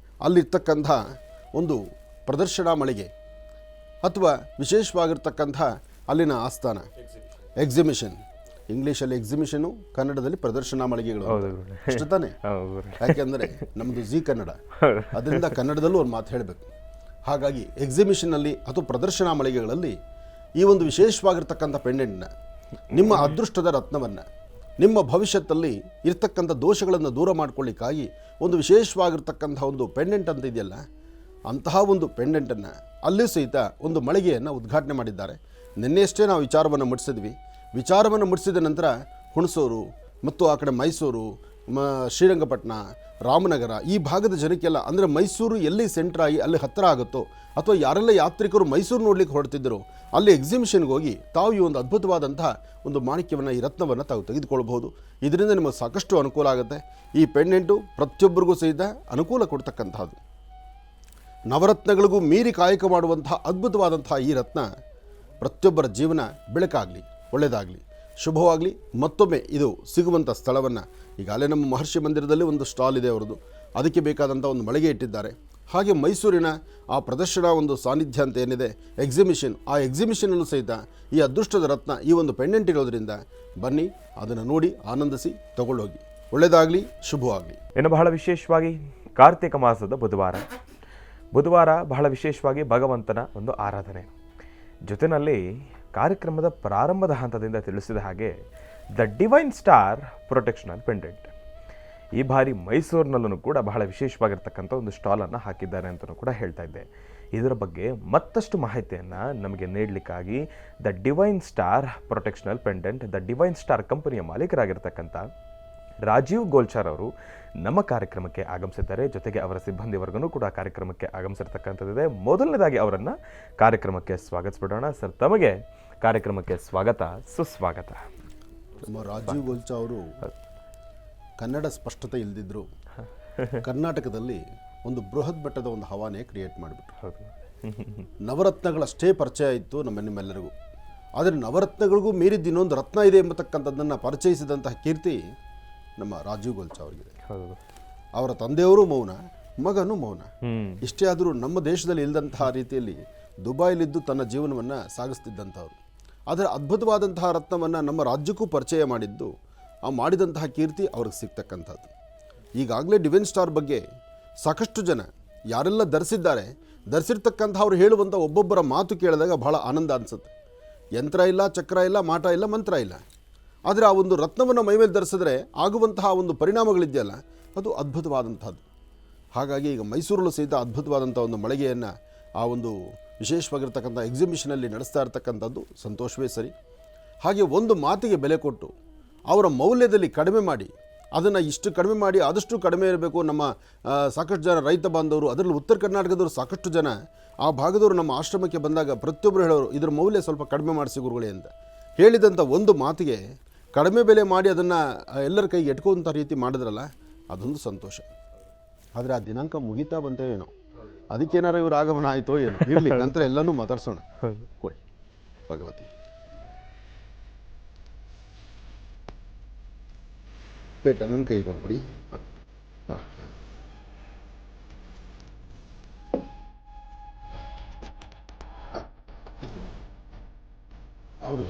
ಅಲ್ಲಿರ್ತಕ್ಕಂಥ ಒಂದು ಪ್ರದರ್ಶನ ಮಳಿಗೆ ಅಥವಾ ವಿಶೇಷವಾಗಿರ್ತಕ್ಕಂಥ ಅಲ್ಲಿನ ಆಸ್ಥಾನ ಎಕ್ಸಿಬಿಷನ್, ಇಂಗ್ಲೀಷಲ್ಲಿ ಎಕ್ಸಿಬಿಷನು, ಕನ್ನಡದಲ್ಲಿ ಪ್ರದರ್ಶನ ಮಳಿಗೆಗಳು ಅಷ್ಟು ತಾನೆ. ಯಾಕೆಂದರೆ ನಮ್ಮದು ಜಿ ಕನ್ನಡ, ಅದರಿಂದ ಕನ್ನಡದಲ್ಲೂ ಒಂದು ಮಾತು ಹೇಳಬೇಕು. ಹಾಗಾಗಿ ಎಕ್ಸಿಬಿಷನ್ನಲ್ಲಿ ಅಥವಾ ಪ್ರದರ್ಶನ ಮಳಿಗೆಗಳಲ್ಲಿ ಈ ಒಂದು ವಿಶೇಷವಾಗಿರ್ತಕ್ಕಂಥ ಪೆಂಡೆಂಟ್ನ, ನಿಮ್ಮ ಅದೃಷ್ಟದ ರತ್ನವನ್ನು, ನಿಮ್ಮ ಭವಿಷ್ಯದಲ್ಲಿ ಇರ್ತಕ್ಕಂಥ ದೋಷಗಳನ್ನು ದೂರ ಮಾಡ್ಕೊಳ್ಳಿಕ್ಕಾಗಿ ಒಂದು ವಿಶೇಷವಾಗಿರ್ತಕ್ಕಂಥ ಒಂದು ಪೆಂಡೆಂಟ್ ಅಂತ ಇದೆಯಲ್ಲ, ಅಂತಹ ಒಂದು ಪೆಂಡೆಂಟನ್ನು ಅಲ್ಲೂ ಸಹಿತ ಒಂದು ಮಳಿಗೆಯನ್ನು ಉದ್ಘಾಟನೆ ಮಾಡಿದ್ದಾರೆ. ನಿನ್ನೆಯಷ್ಟೇ ನಾವು ವಿಚಾರವನ್ನು ಮುಟ್ಟಿಸಿದ್ವಿ. ವಿಚಾರವನ್ನು ಮುಟ್ಟಿಸಿದ ನಂತರ ಹುಣಸೂರು ಮತ್ತು ಆ ಕಡೆ ಮೈಸೂರು, ಶ್ರೀರಂಗಪಟ್ಟಣ, ರಾಮನಗರ ಈ ಭಾಗದ ಜನಕ್ಕೆಲ್ಲ, ಅಂದರೆ ಮೈಸೂರು ಎಲ್ಲಿ ಸೆಂಟ್ರಾಗಿ ಅಲ್ಲಿ ಹತ್ತಿರ ಆಗುತ್ತೋ ಅಥವಾ ಯಾರೆಲ್ಲ ಯಾತ್ರಿಕರು ಮೈಸೂರು ನೋಡ್ಲಿಕ್ಕೆ ಹೊರಡ್ತಿದ್ದರೋ ಅಲ್ಲಿ ಎಕ್ಸಿಬಿಷನ್ಗೆ ಹೋಗಿ ತಾವು ಈ ಒಂದು ಅದ್ಭುತವಾದಂತಹ ಒಂದು ಮಾಣಿಕ್ಯವನ್ನು, ಈ ರತ್ನವನ್ನು ತಾವು ತೆಗೆದುಕೊಳ್ಬೋದು. ಇದರಿಂದ ನಿಮಗೆ ಸಾಕಷ್ಟು ಅನುಕೂಲ ಆಗುತ್ತೆ. ಈ ಪೆಂಡೆಂಟು ಪ್ರತಿಯೊಬ್ಬರಿಗೂ ಸಹಿತ ಅನುಕೂಲ ಕೊಡ್ತಕ್ಕಂಥದ್ದು. ನವರತ್ನಗಳಿಗೂ ಮೀರಿ ಕಾಯಕ ಮಾಡುವಂತಹ ಅದ್ಭುತವಾದಂತಹ ಈ ರತ್ನ ಪ್ರತಿಯೊಬ್ಬರ ಜೀವನ ಬೆಳಕಾಗಲಿ, ಒಳ್ಳೆಯದಾಗಲಿ, ಶುಭವಾಗಲಿ. ಮತ್ತೊಮ್ಮೆ ಇದು ಸಿಗುವಂಥ ಸ್ಥಳವನ್ನು ಈಗಾಗಲೇ ನಮ್ಮ ಮಹರ್ಷಿ ಮಂದಿರದಲ್ಲಿ ಒಂದು ಸ್ಟಾಲ್ ಇದೆ ಅವರದು, ಅದಕ್ಕೆ ಬೇಕಾದಂಥ ಒಂದು ಮಳಿಗೆ ಇಟ್ಟಿದ್ದಾರೆ. ಹಾಗೆ ಮೈಸೂರಿನ ಆ ಪ್ರದರ್ಶನ ಒಂದು ಸಾನ್ನಿಧ್ಯ ಅಂತ ಏನಿದೆ ಎಕ್ಸಿಬಿಷನ್, ಆ ಎಕ್ಸಿಬಿಷನಲ್ಲೂ ಸಹಿತ ಈ ಅದೃಷ್ಟದ ರತ್ನ, ಈ ಒಂದು ಪೆಂಡೆಂಟ್ ಇರೋದ್ರಿಂದ ಬನ್ನಿ, ಅದನ್ನು ನೋಡಿ ಆನಂದಿಸಿ ತಗೊಳ್ಳೋಗಿ. ಒಳ್ಳೆಯದಾಗಲಿ, ಶುಭವಾಗಲಿ. ಇನ್ನು ಬಹಳ ವಿಶೇಷವಾಗಿ ಕಾರ್ತಿಕ ಮಾಸದ ಬುಧವಾರ ಬಹಳ ವಿಶೇಷವಾಗಿ ಭಗವಂತನ ಒಂದು ಆರಾಧನೆ. ಜೊತೆಯಲ್ಲಿ ಕಾರ್ಯಕ್ರಮದ ಪ್ರಾರಂಭದ ಹಂತದಿಂದ ತಿಳಿಸಿದ ಹಾಗೆ the divine star protectional pendant ಈ ಬಾರಿ ಮೈಸೂರಿನಲ್ಲೂ ಕೂಡ ಬಹಳ ವಿಶೇಷವಾಗಿರ್ತಕ್ಕಂಥ ಒಂದು ಸ್ಟಾಲನ್ನು ಹಾಕಿದ್ದಾರೆ ಅಂತಲೂ ಕೂಡ ಹೇಳ್ತಾ ಇದ್ದೆ. ಇದರ ಬಗ್ಗೆ ಮತ್ತಷ್ಟು ಮಾಹಿತಿಯನ್ನು ನಮಗೆ ನೀಡಲಿಕ್ಕಾಗಿ the divine star protectional pendant, the divine star ಕಂಪನಿಯ ಮಾಲೀಕರಾಗಿರ್ತಕ್ಕಂಥ ರಾಜೀವ್ ಗೋಲ್ಚಾರ್ ಅವರು ನಮ್ಮ ಕಾರ್ಯಕ್ರಮಕ್ಕೆ ಆಗಮಿಸಿದ್ದಾರೆ. ಜೊತೆಗೆ ಅವರ ಸಿಬ್ಬಂದಿವರ್ಗನೂ ಕೂಡ ಕಾರ್ಯಕ್ರಮಕ್ಕೆ ಆಗಮಿಸಿರ್ತಕ್ಕಂಥದ್ದಿದೆ. ಮೊದಲನೇದಾಗಿ ಅವರನ್ನು ಕಾರ್ಯಕ್ರಮಕ್ಕೆ ಸ್ವಾಗತಿಸ್ಬಿಡೋಣ. ಸರ್, ತಮಗೆ ಕಾರ್ಯಕ್ರಮಕ್ಕೆ ಸ್ವಾಗತ, ಸುಸ್ವಾಗತ. ನಮ್ಮ ರಾಜೀವ್ ಗೋಲ್ಚಾ ಅವರು ಕನ್ನಡ ಸ್ಪಷ್ಟತೆ ಇಲ್ಲದಿದ್ದರು ಕರ್ನಾಟಕದಲ್ಲಿ ಒಂದು ಬೃಹತ್ ಮಟ್ಟದ ಒಂದು ಹವಾನೆ ಕ್ರಿಯೇಟ್ ಮಾಡಿಬಿಟ್ರು. ನವರತ್ನಗಳಷ್ಟೇ ಪರಿಚಯ ಇತ್ತು ನಿಮ್ಮೆಲ್ಲರಿಗೂ. ಆದರೆ ನವರತ್ನಗಳಿಗೂ ಮೀರಿದ ಇನ್ನೊಂದು ರತ್ನ ಇದೆ ಎಂಬತಕ್ಕಂಥದ್ದನ್ನು ಪರಿಚಯಿಸಿದಂತಹ ಕೀರ್ತಿ ನಮ್ಮ ರಾಜೀವ್ ಗೋಲ್ಚಾ ಅವರಿಗೆ. ಅವರ ತಂದೆಯವರು ಮೌನ, ಮಗನೂ ಮೌನ. ಇಷ್ಟೇ ಆದರೂ ನಮ್ಮ ದೇಶದಲ್ಲಿ ಇಲ್ಲದಂತಹ ರೀತಿಯಲ್ಲಿ ದುಬೈಲಿದ್ದು ತನ್ನ ಜೀವನವನ್ನು ಸಾಗಿಸ್ತಿದ್ದಂಥವ್ರು. ಆದರೆ ಅದ್ಭುತವಾದಂತಹ ರತ್ನವನ್ನು ನಮ್ಮ ರಾಜ್ಯಕ್ಕೂ ಪರಿಚಯ ಮಾಡಿದ್ದು, ಆ ಮಾಡಿದಂತಹ ಕೀರ್ತಿ ಅವ್ರಿಗೆ ಸಿಗ್ತಕ್ಕಂಥದ್ದು. ಈಗಾಗಲೇ ಡಿವೈನ್ ಸ್ಟಾರ್ ಬಗ್ಗೆ ಸಾಕಷ್ಟು ಜನ ಯಾರೆಲ್ಲ ಧರಿಸಿರ್ತಕ್ಕಂಥ ಅವ್ರು ಹೇಳುವಂಥ ಒಬ್ಬೊಬ್ಬರ ಮಾತು ಕೇಳಿದಾಗ ಬಹಳ ಆನಂದ ಅನಿಸುತ್ತೆ. ಯಂತ್ರ ಇಲ್ಲ, ಚಕ್ರ ಇಲ್ಲ, ಮಾಟ ಇಲ್ಲ, ಮಂತ್ರ ಇಲ್ಲ. ಆದರೆ ಆ ಒಂದು ರತ್ನವನ್ನು ಮೈಮೇಲೆ ಧರಿಸಿದ್ರೆ ಆಗುವಂತಹ ಒಂದು ಪರಿಣಾಮಗಳಿದೆಯಲ್ಲ, ಅದು ಅದ್ಭುತವಾದಂಥದ್ದು. ಹಾಗಾಗಿ ಈಗ ಮೈಸೂರಲ್ಲೂ ಸಹಿತ ಅದ್ಭುತವಾದಂಥ ಒಂದು ಮಳಿಗೆಯನ್ನು ಆ ಒಂದು ವಿಶೇಷವಾಗಿರ್ತಕ್ಕಂಥ ಎಕ್ಸಿಬಿಷನಲ್ಲಿ ನಡೆಸ್ತಾ ಇರ್ತಕ್ಕಂಥದ್ದು ಸಂತೋಷವೇ ಸರಿ. ಹಾಗೆ ಒಂದು ಮಾತಿಗೆ ಬೆಲೆ ಕೊಟ್ಟು ಅವರ ಮೌಲ್ಯದಲ್ಲಿ ಕಡಿಮೆ ಮಾಡಿ, ಅದನ್ನು ಇಷ್ಟು ಕಡಿಮೆ ಮಾಡಿ ಆದಷ್ಟು ಕಡಿಮೆ ಇರಬೇಕು. ನಮ್ಮ ಸಾಕಷ್ಟು ಜನ ರೈತ ಬಾಂಧವರು, ಅದರಲ್ಲಿ ಉತ್ತರ ಕರ್ನಾಟಕದವರು ಸಾಕಷ್ಟು ಜನ ಆ ಭಾಗದವರು ನಮ್ಮ ಆಶ್ರಮಕ್ಕೆ ಬಂದಾಗ ಪ್ರತಿಯೊಬ್ಬರು ಹೇಳೋರು, ಇದ್ರ ಮೌಲ್ಯ ಸ್ವಲ್ಪ ಕಡಿಮೆ ಮಾಡಿಸಿ ಗುರುಗಳೇ ಅಂತ ಹೇಳಿದಂಥ ಒಂದು ಮಾತಿಗೆ ಕಡಿಮೆ ಬೆಲೆ ಮಾಡಿ ಅದನ್ನು ಎಲ್ಲರ ಕೈಗೆ ಎಟ್ಕೋಂಥ ರೀತಿ ಮಾಡಿದ್ರಲ್ಲ, ಅದೊಂದು ಸಂತೋಷ. ಆದರೆ ಆ ದಿನಾಂಕ ಮುಗಿತಾ ಬಂತೇನೋ, ಅದಕ್ಕೇನಾರು ಇವರು ಆಗಮನ ಆಯಿತೋ ಏನೋ. ಇರಲಿ, ನಂತರ ಎಲ್ಲನೂ ಮಾತಾಡ್ಸೋಣ. ಕೊಡಿ ಭಗವತಿ. ಪೇಟ ನನ್ನ ಕೈ ಕೊಡಿ. ಹಾಂ, ಹೌದು.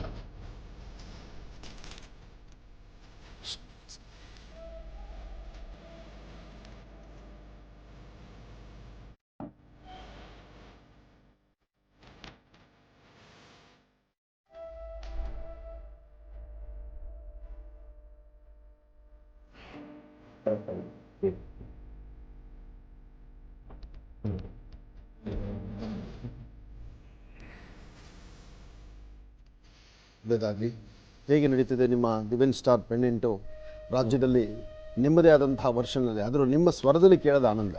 ಒಳ್ಳೆಯದಾಗಲಿ. ಹೇಗೆ ನಡೀತಿದೆ ನಿಮ್ಮ ಡಿವೈನ್ ಸ್ಟಾರ್ ಪೆಂಡೆಂಟು? ರಾಜ್ಯದಲ್ಲಿ ನಿಮ್ಮದೇ ಆದಂತಹ ವರ್ಷನಲ್ಲಿ, ಆದರೂ ನಿಮ್ಮ ಸ್ವರದಲ್ಲಿ ಕೇಳದ ಆನಂದ.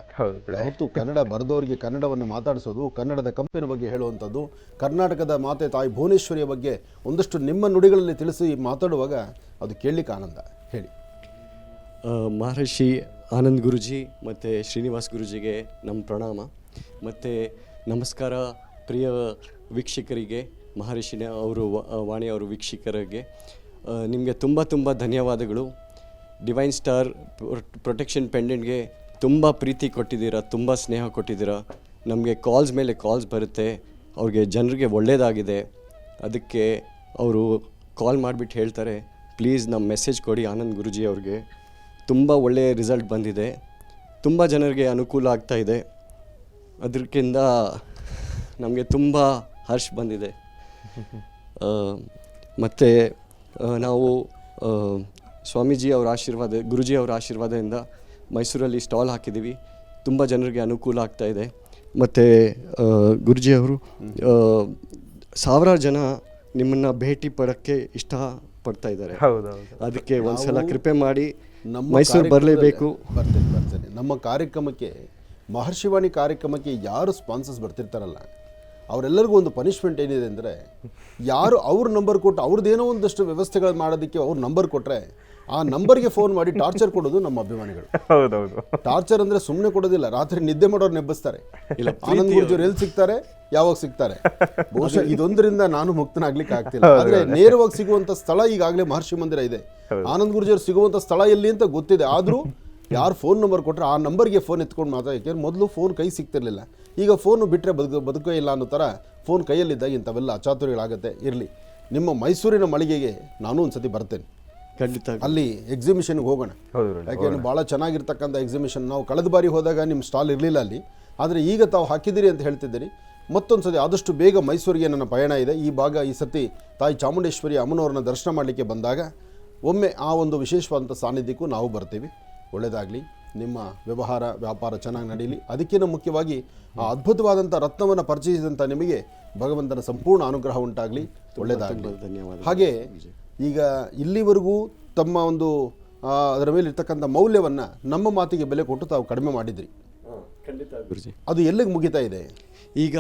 ಹೊತ್ತು ಕನ್ನಡ ಬರೆದವರಿಗೆ ಕನ್ನಡವನ್ನು ಮಾತಾಡಿಸೋದು, ಕನ್ನಡದ ಕಂಪಿನ ಬಗ್ಗೆ ಹೇಳುವಂಥದ್ದು, ಕರ್ನಾಟಕದ ಮಾತೆ ತಾಯಿ ಭುವನೇಶ್ವರಿಯ ಬಗ್ಗೆ ಒಂದಷ್ಟು ನಿಮ್ಮ ನುಡಿಗಳಲ್ಲಿ ತಿಳಿಸಿ ಮಾತಾಡುವಾಗ ಅದು ಕೇಳಲಿಕ್ಕೆ ಆನಂದ. ಹೇಳಿ. ಮಹರ್ಷಿ ಆನಂದ್ ಗುರುಜಿ ಮತ್ತು ಶ್ರೀನಿವಾಸ್ ಗುರುಜಿಗೆ ನಮ್ಮ ಪ್ರಣಾಮ ಮತ್ತು ನಮಸ್ಕಾರ. ಪ್ರಿಯ ವೀಕ್ಷಕರಿಗೆ, ಮಹರ್ಷಿನ ಅವರು ವಾಣಿ ಅವರು ವೀಕ್ಷಕರಿಗೆ ನಿಮಗೆ ತುಂಬ ತುಂಬ ಧನ್ಯವಾದಗಳು. ಡಿವೈನ್ ಸ್ಟಾರ್ ಪ್ರೊಟೆಕ್ಷನ್ ಪೆಂಡೆಂಟ್ಗೆ ತುಂಬ ಪ್ರೀತಿ ಕೊಟ್ಟಿದ್ದೀರಾ, ತುಂಬ ಸ್ನೇಹ ಕೊಟ್ಟಿದ್ದೀರಾ. ನಮಗೆ ಕಾಲ್ಸ್ ಮೇಲೆ ಕಾಲ್ಸ್ ಬರುತ್ತೆ, ಅವ್ರಿಗೆ ಜನರಿಗೆ ಒಳ್ಳೆಯದಾಗಿದೆ. ಅದಕ್ಕೆ ಅವರು ಕಾಲ್ ಮಾಡಿಬಿಟ್ಟು ಹೇಳ್ತಾರೆ, ಪ್ಲೀಸ್ ನಮ್ಮ ಮೆಸೇಜ್ ಕೊಡಿ ಆನಂದ್ ಗುರುಜಿ ಅವ್ರಿಗೆ. ತುಂಬ ಒಳ್ಳೆಯ ರಿಸಲ್ಟ್ ಬಂದಿದೆ, ತುಂಬ ಜನರಿಗೆ ಅನುಕೂಲ ಆಗ್ತಾಯಿದೆ. ಅದಕ್ಕಿಂತ ನಮಗೆ ತುಂಬ ಹರ್ಷ ಬಂದಿದೆ. ಮತ್ತು ನಾವು ಸ್ವಾಮೀಜಿ ಅವರ ಆಶೀರ್ವಾದ, ಗುರುಜಿ ಅವರ ಆಶೀರ್ವಾದದಿಂದ ಮೈಸೂರಲ್ಲಿ ಸ್ಟಾಲ್ ಹಾಕಿದ್ದೀವಿ. ತುಂಬ ಜನರಿಗೆ ಅನುಕೂಲ ಆಗ್ತಾಯಿದೆ. ಮತ್ತು ಗುರುಜಿ ಅವರು ಸಾವಿರಾರು ಜನ ನಿಮ್ಮನ್ನು ಭೇಟಿ ಪಡೋಕ್ಕೆ ಇಷ್ಟಪಡ್ತಾ ಇದ್ದಾರೆ. ಅದಕ್ಕೆ ಒಂದ್ಸಲ ಕೃಪೆ ಮಾಡಿ ಮೈಸೂರು ಬರಲೇಬೇಕು. ಬರ್ತೇನೆ. ನಮ್ಮ ಕಾರ್ಯಕ್ರಮಕ್ಕೆ, ಮಹರ್ಷಿವಾಣಿ ಕಾರ್ಯಕ್ರಮಕ್ಕೆ ಯಾರು ಸ್ಪಾನ್ಸರ್ಸ್ ಬರ್ತಿರ್ತಾರಲ್ಲ, ಅವರೆಲ್ಲರಿಗೂ ಒಂದು ಪನಿಷ್ಮೆಂಟ್ ಏನಿದೆ ಅಂದರೆ, ಯಾರು ಅವ್ರ ನಂಬರ್ ಕೊಟ್ಟು ಅವ್ರದ್ದೇನೋ ಒಂದಷ್ಟು ವ್ಯವಸ್ಥೆಗಳು ಮಾಡೋದಕ್ಕೆ ಅವ್ರ ನಂಬರ್ ಕೊಟ್ಟರೆ ಆ ನಂಬರ್ಗೆ ಫೋನ್ ಮಾಡಿ ಟಾರ್ಚರ್ ಕೊಡೋದು ನಮ್ಮ ಅಭಿಮಾನಿಗಳು. ಹೌದೌದು. ಟಾರ್ಚರ್ ಅಂದರೆ ಸುಮ್ಮನೆ ಕೊಡೋದಿಲ್ಲ, ರಾತ್ರಿ ನಿದ್ದೆ ಮಾಡೋರು ನೆಬ್ಬಿಸ್ತಾರೆ. ಆನಂದ್ ಗುರುಜಿಯವ್ರು ಎಲ್ಲಿ ಸಿಗ್ತಾರೆ, ಯಾವಾಗ ಸಿಗ್ತಾರೆ? ಬಹುಶಃ ಇದೊಂದರಿಂದ ನಾನು ಮುಕ್ತನಾಗ್ಲಿಕ್ಕೆ ಆಗ್ತಿಲ್ಲ. ಆದರೆ ನೇರವಾಗಿ ಸಿಗುವಂಥ ಸ್ಥಳ ಈಗಾಗಲೇ ಮಹರ್ಷಿ ಮಂದಿರ ಇದೆ. ಆನಂದ್ ಗುರುಜಿಯವ್ರು ಸಿಗುವಂಥ ಸ್ಥಳ ಎಲ್ಲಿ ಅಂತ ಗೊತ್ತಿದೆ. ಆದರೂ ಯಾರು ಫೋನ್ ನಂಬರ್ ಕೊಟ್ಟರೆ ಆ ನಂಬರ್ಗೆ ಫೋನ್ ಎತ್ಕೊಂಡು ಯಾಕೆಂದ್ರೆ ಮೊದಲು ಫೋನ್ ಕೈ ಸಿಗ್ತಿರ್ಲಿಲ್ಲ, ಈಗ ಫೋನು ಬಿಟ್ಟರೆ ಬದುಕೋ ಇಲ್ಲ ಅನ್ನೋ ಥರ ಫೋನ್ ಕೈಯಲ್ಲಿದ್ದಾಗ ಇಂಥವೆಲ್ಲ ಅಚಾತುರ್ಯಗಳಾಗುತ್ತೆ. ಇರಲಿ, ನಿಮ್ಮ ಮೈಸೂರಿನ ಮಳಿಗೆಗೆ ನಾನು ಒಂದ್ಸತಿ ಬರ್ತೇನೆ, ಖಂಡಿತ. ಅಲ್ಲಿ ಎಕ್ಸಿಬಿಷನ್ಗೆ ಹೋಗೋಣ. ಯಾಕೆಂದ್ರೆ ಭಾಳ ಚೆನ್ನಾಗಿರ್ತಕ್ಕಂಥ ಎಕ್ಸಿಬಿಷನ್. ನಾವು ಕಳೆದ ಬಾರಿ ಹೋದಾಗ ನಿಮ್ಮ ಸ್ಟಾಲ್ ಇರಲಿಲ್ಲ ಅಲ್ಲಿ, ಆದರೆ ಈಗ ತಾವು ಹಾಕಿದ್ದೀರಿ ಅಂತ ಹೇಳ್ತಿದ್ದೀರಿ. ಮತ್ತೊಂದು ಸತಿ ಆದಷ್ಟು ಬೇಗ ಮೈಸೂರಿಗೆ ನನ್ನ ಪಯಣ ಇದೆ. ಈ ಭಾಗ ಈ ಸತಿ ತಾಯಿ ಚಾಮುಂಡೇಶ್ವರಿ ಅಮ್ಮನವ್ರನ್ನ ದರ್ಶನ ಮಾಡಲಿಕ್ಕೆ ಬಂದಾಗ ಒಮ್ಮೆ ಆ ಒಂದು ವಿಶೇಷವಾದಂಥ ಸಾನ್ನಿಧ್ಯಕ್ಕೂ ನಾವು ಬರ್ತೀವಿ. ಒಳ್ಳೆಯದಾಗಲಿ, ನಿಮ್ಮ ವ್ಯಾಪಾರ ಚೆನ್ನಾಗಿ ನಡೀಲಿ. ಅದಕ್ಕಿಂತ ಮುಖ್ಯವಾಗಿ ಆ ಅದ್ಭುತವಾದಂಥ ರತ್ನವನ್ನು ಪರಿಚಯಿಸಿದಂಥ ನಿಮಗೆ ಭಗವಂತನ ಸಂಪೂರ್ಣ ಅನುಗ್ರಹ ಉಂಟಾಗಲಿ. ಒಳ್ಳೆಯದಾಗಲಿ. ಧನ್ಯವಾದ. ಹಾಗೆ ಈಗ ಇಲ್ಲಿವರೆಗೂ ತಮ್ಮ ಒಂದು ಅದರ ಮೇಲೆ ಇರ್ತಕ್ಕಂಥ ಮೌಲ್ಯವನ್ನು ನಮ್ಮ ಮಾತಿಗೆ ಬೆಲೆ ಕೊಟ್ಟು ತಾವು ಕಡಿಮೆ ಮಾಡಿದ್ರಿ. ಖಂಡಿತ ಗುರುಜಿ. ಅದು ಎಲ್ಲಿಗೆ ಮುಗಿತಾ ಇದೆ? ಈಗ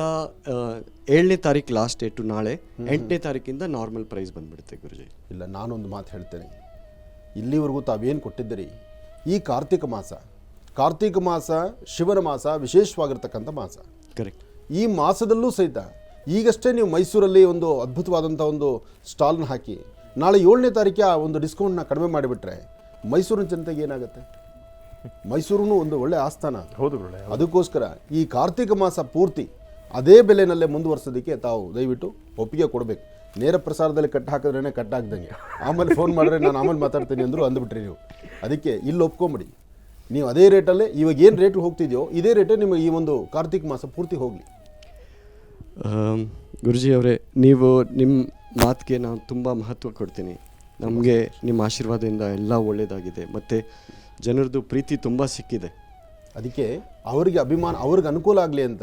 7ನೇ ತಾರೀಕು ಲಾಸ್ಟ್ ಡೇಟು, ನಾಳೆ 8ನೇ ತಾರೀಕಿಂದ ನಾರ್ಮಲ್ ಪ್ರೈಸ್ ಬಂದ್ಬಿಡುತ್ತೆ ಗುರುಜಿ. ಇಲ್ಲ, ನಾನೊಂದು ಮಾತು ಹೇಳ್ತೇನೆ. ಇಲ್ಲಿವರೆಗೂ ತಾವೇನು ಕೊಟ್ಟಿದ್ದೀರಿ, ಈ ಕಾರ್ತಿಕ ಮಾಸ ಶಿವನ ಮಾಸ, ವಿಶೇಷವಾಗಿರ್ತಕ್ಕಂಥ ಮಾಸ. ಕರೆಕ್ಟ್. ಈ ಮಾಸದಲ್ಲೂ ಸಹಿತ ಈಗಷ್ಟೇ ನೀವು ಮೈಸೂರಲ್ಲಿ ಒಂದು ಅದ್ಭುತವಾದಂಥ ಒಂದು ಸ್ಟಾಲ್ನ ಹಾಕಿ ನಾಳೆ 7ನೇ ತಾರೀಕಿಗೆ ಆ ಒಂದು ಡಿಸ್ಕೌಂಟ್ನ ಕಡಿಮೆ ಮಾಡಿಬಿಟ್ರೆ ಮೈಸೂರಿನ ಜನತೆಗೆ ಏನಾಗುತ್ತೆ? ಮೈಸೂರು ಒಂದು ಒಳ್ಳೆ ಆಸ್ಥಾನ. ಹೌದು. ಅದಕ್ಕೋಸ್ಕರ ಈ ಕಾರ್ತಿಕ ಮಾಸ ಪೂರ್ತಿ ಅದೇ ಬೆಲೆನಲ್ಲೇ ಮುಂದುವರ್ಸೋದಕ್ಕೆ ತಾವು ದಯವಿಟ್ಟು ಒಪ್ಪಿಗೆ ಕೊಡಬೇಕು. ನೇರ ಪ್ರಸಾರದಲ್ಲಿ ಕಟ್ ಹಾಕಿದ್ರೇ ಕಟ್ ಹಾಕ್ದಂಗೆ, ಆಮೇಲೆ ಫೋನ್ ಮಾಡಿದ್ರೆ ನಾನು ಆಮೇಲೆ ಮಾತಾಡ್ತೀನಿ ಅಂದರು ಅಂದುಬಿಟ್ರಿ ನೀವು. ಅದಕ್ಕೆ ಇಲ್ಲಿ ಒಪ್ಕೊಂಬಿಡಿ, ನೀವು ಅದೇ ರೇಟಲ್ಲೇ ಇವಾಗ ಏನು ರೇಟ್ ಹೋಗ್ತಿದೆಯೋ ಇದೇ ರೇಟೇ ನಿಮಗೆ ಈ ಒಂದು ಕಾರ್ತಿಕ ಮಾಸ ಪೂರ್ತಿ ಹೋಗಲಿ. ಗುರುಜಿ ಅವರೇ, ನೀವು ನಿಮ್ಮ ಮಾತಿಗೆ ನಾನು ತುಂಬ ಮಹತ್ವ ಕೊಡ್ತೀನಿ. ನಮಗೆ ನಿಮ್ಮ ಆಶೀರ್ವಾದದಿಂದ ಎಲ್ಲ ಒಳ್ಳೆಯದಾಗಿದೆ ಮತ್ತು ಜನರದ್ದು ಪ್ರೀತಿ ತುಂಬ ಸಿಕ್ಕಿದೆ. ಅದಕ್ಕೆ ಅವರಿಗೆ ಅಭಿಮಾನ, ಅವ್ರಿಗೆ ಅನುಕೂಲ ಆಗಲಿ ಅಂತ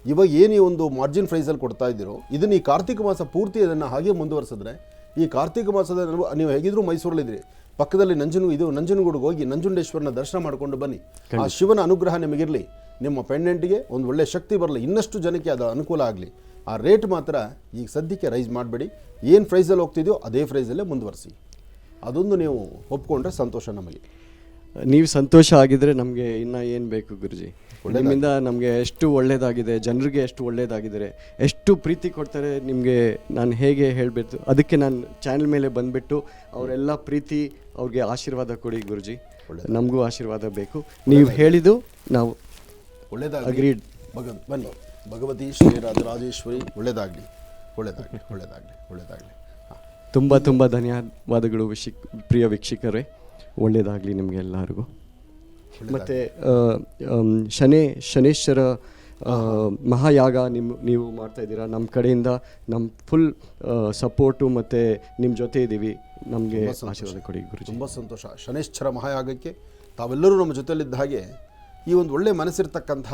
ಇವಾಗ ಏನು ಈ ಒಂದು ಮಾರ್ಜಿನ್ ಪ್ರೈಸಲ್ಲಿ ಕೊಡ್ತಾ ಇದ್ದೀರೋ ಇದನ್ನು ಈ ಕಾರ್ತಿಕ ಮಾಸ ಪೂರ್ತಿ ಅದನ್ನು ಹಾಗೆ ಮುಂದುವರಿಸಿದ್ರೆ ಈ ಕಾರ್ತಿಕ ಮಾಸದ ನೀವು ಹೇಗಿದ್ರೂ ಮೈಸೂರಲ್ಲಿದ್ದೀರಿ, ಪಕ್ಕದಲ್ಲಿ ನಂಜನಗೂಡಿಗೆ ಹೋಗಿ ನಂಜುಂಡೇಶ್ವರನ ದರ್ಶನ ಮಾಡಿಕೊಂಡು ಬನ್ನಿ. ಆ ಶಿವನ ಅನುಗ್ರಹ ನಿಮಗಿರಲಿ, ನಿಮ್ಮ ಪೆಂಡೆಂಟ್ಗೆ ಒಂದು ಒಳ್ಳೆ ಶಕ್ತಿ ಬರಲಿ, ಇನ್ನಷ್ಟು ಜನಕ್ಕೆ ಅದು ಅನುಕೂಲ ಆಗಲಿ. ಆ ರೇಟ್ ಮಾತ್ರ ಈಗ ಸದ್ಯಕ್ಕೆ ರೈಸ್ ಮಾಡಬೇಡಿ. ಏನು ಪ್ರೈಸಲ್ಲಿ ಹೋಗ್ತಿದೆಯೋ ಅದೇ ಪ್ರೈಸಲ್ಲೇ ಮುಂದುವರಿಸಿ. ಅದೊಂದು ನೀವು ಒಪ್ಕೊಂಡ್ರೆ ಸಂತೋಷ ನಮಗೆ. ನೀವು ಸಂತೋಷ ಆಗಿದ್ರೆ ನಮಗೆ ಇನ್ನೂ ಏನು ಬೇಕು ಗುರುಜಿ. ನಿಮ್ಮಿಂದ ನಮಗೆ ಎಷ್ಟು ಒಳ್ಳೆಯದಾಗಿದೆ, ಜನರಿಗೆ ಎಷ್ಟು ಒಳ್ಳೆಯದಾಗಿದ್ದಾರೆ, ಎಷ್ಟು ಪ್ರೀತಿ ಕೊಡ್ತಾರೆ ನಿಮಗೆ, ನಾನು ಹೇಗೆ ಹೇಳಬೇಕು. ಅದಕ್ಕೆ ನಾನು ಚಾನಲ್ ಮೇಲೆ ಬಂದುಬಿಟ್ಟು ಅವರೆಲ್ಲ ಪ್ರೀತಿ, ಅವ್ರಿಗೆ ಆಶೀರ್ವಾದ ಕೊಡಿ ಗುರುಜಿ. ನಮಗೂ ಆಶೀರ್ವಾದ ಬೇಕು. ನೀವು ಹೇಳಿದ್ದು ನಾವು ಒಳ್ಳೆಯದಾಗಲಿ. ಅಗ್ರೀಡ್. ಬನ್ನಿ, ಭಗವತಿ ಶ್ರೀರಾಜರಾಜೇಶ್ವರಿ ಒಳ್ಳೆಯದಾಗಲಿ, ಒಳ್ಳೆಯದಾಗಲಿ, ಒಳ್ಳೆಯದಾಗಲಿ, ಒಳ್ಳೆಯದಾಗಲಿ. ತುಂಬ ತುಂಬ ಧನ್ಯವಾದಗಳು ಪ್ರಿಯ ವೀಕ್ಷಕರೇ. ಒಳ್ಳೆಯದಾಗಲಿ ನಿಮಗೆ ಎಲ್ಲರಿಗೂ. ಮತ್ತು ಶನೇಶ್ವರ ಮಹಾಯಾಗ ನೀವು ಮಾಡ್ತಾಯಿದ್ದೀರಾ. ನಮ್ಮ ಕಡೆಯಿಂದ ನಮ್ಮ ಫುಲ್ ಸಪೋರ್ಟು ಮತ್ತು ನಿಮ್ಮ ಜೊತೆ ಇದ್ದೀವಿ. ನಮಗೆ ಆಶೀರ್ವಾದ ಕೊಡಿ ಗುರುಜಿ. ತುಂಬ ಸಂತೋಷ. ಶನೇಶ್ವರ ಮಹಾಯಾಗಕ್ಕೆ ತಾವೆಲ್ಲರೂ ನಮ್ಮ ಜೊತೆಯಲ್ಲಿದ್ದ ಹಾಗೆ ಈ ಒಂದು ಒಳ್ಳೆ ಮನಸ್ಸಿರ್ತಕ್ಕಂಥ,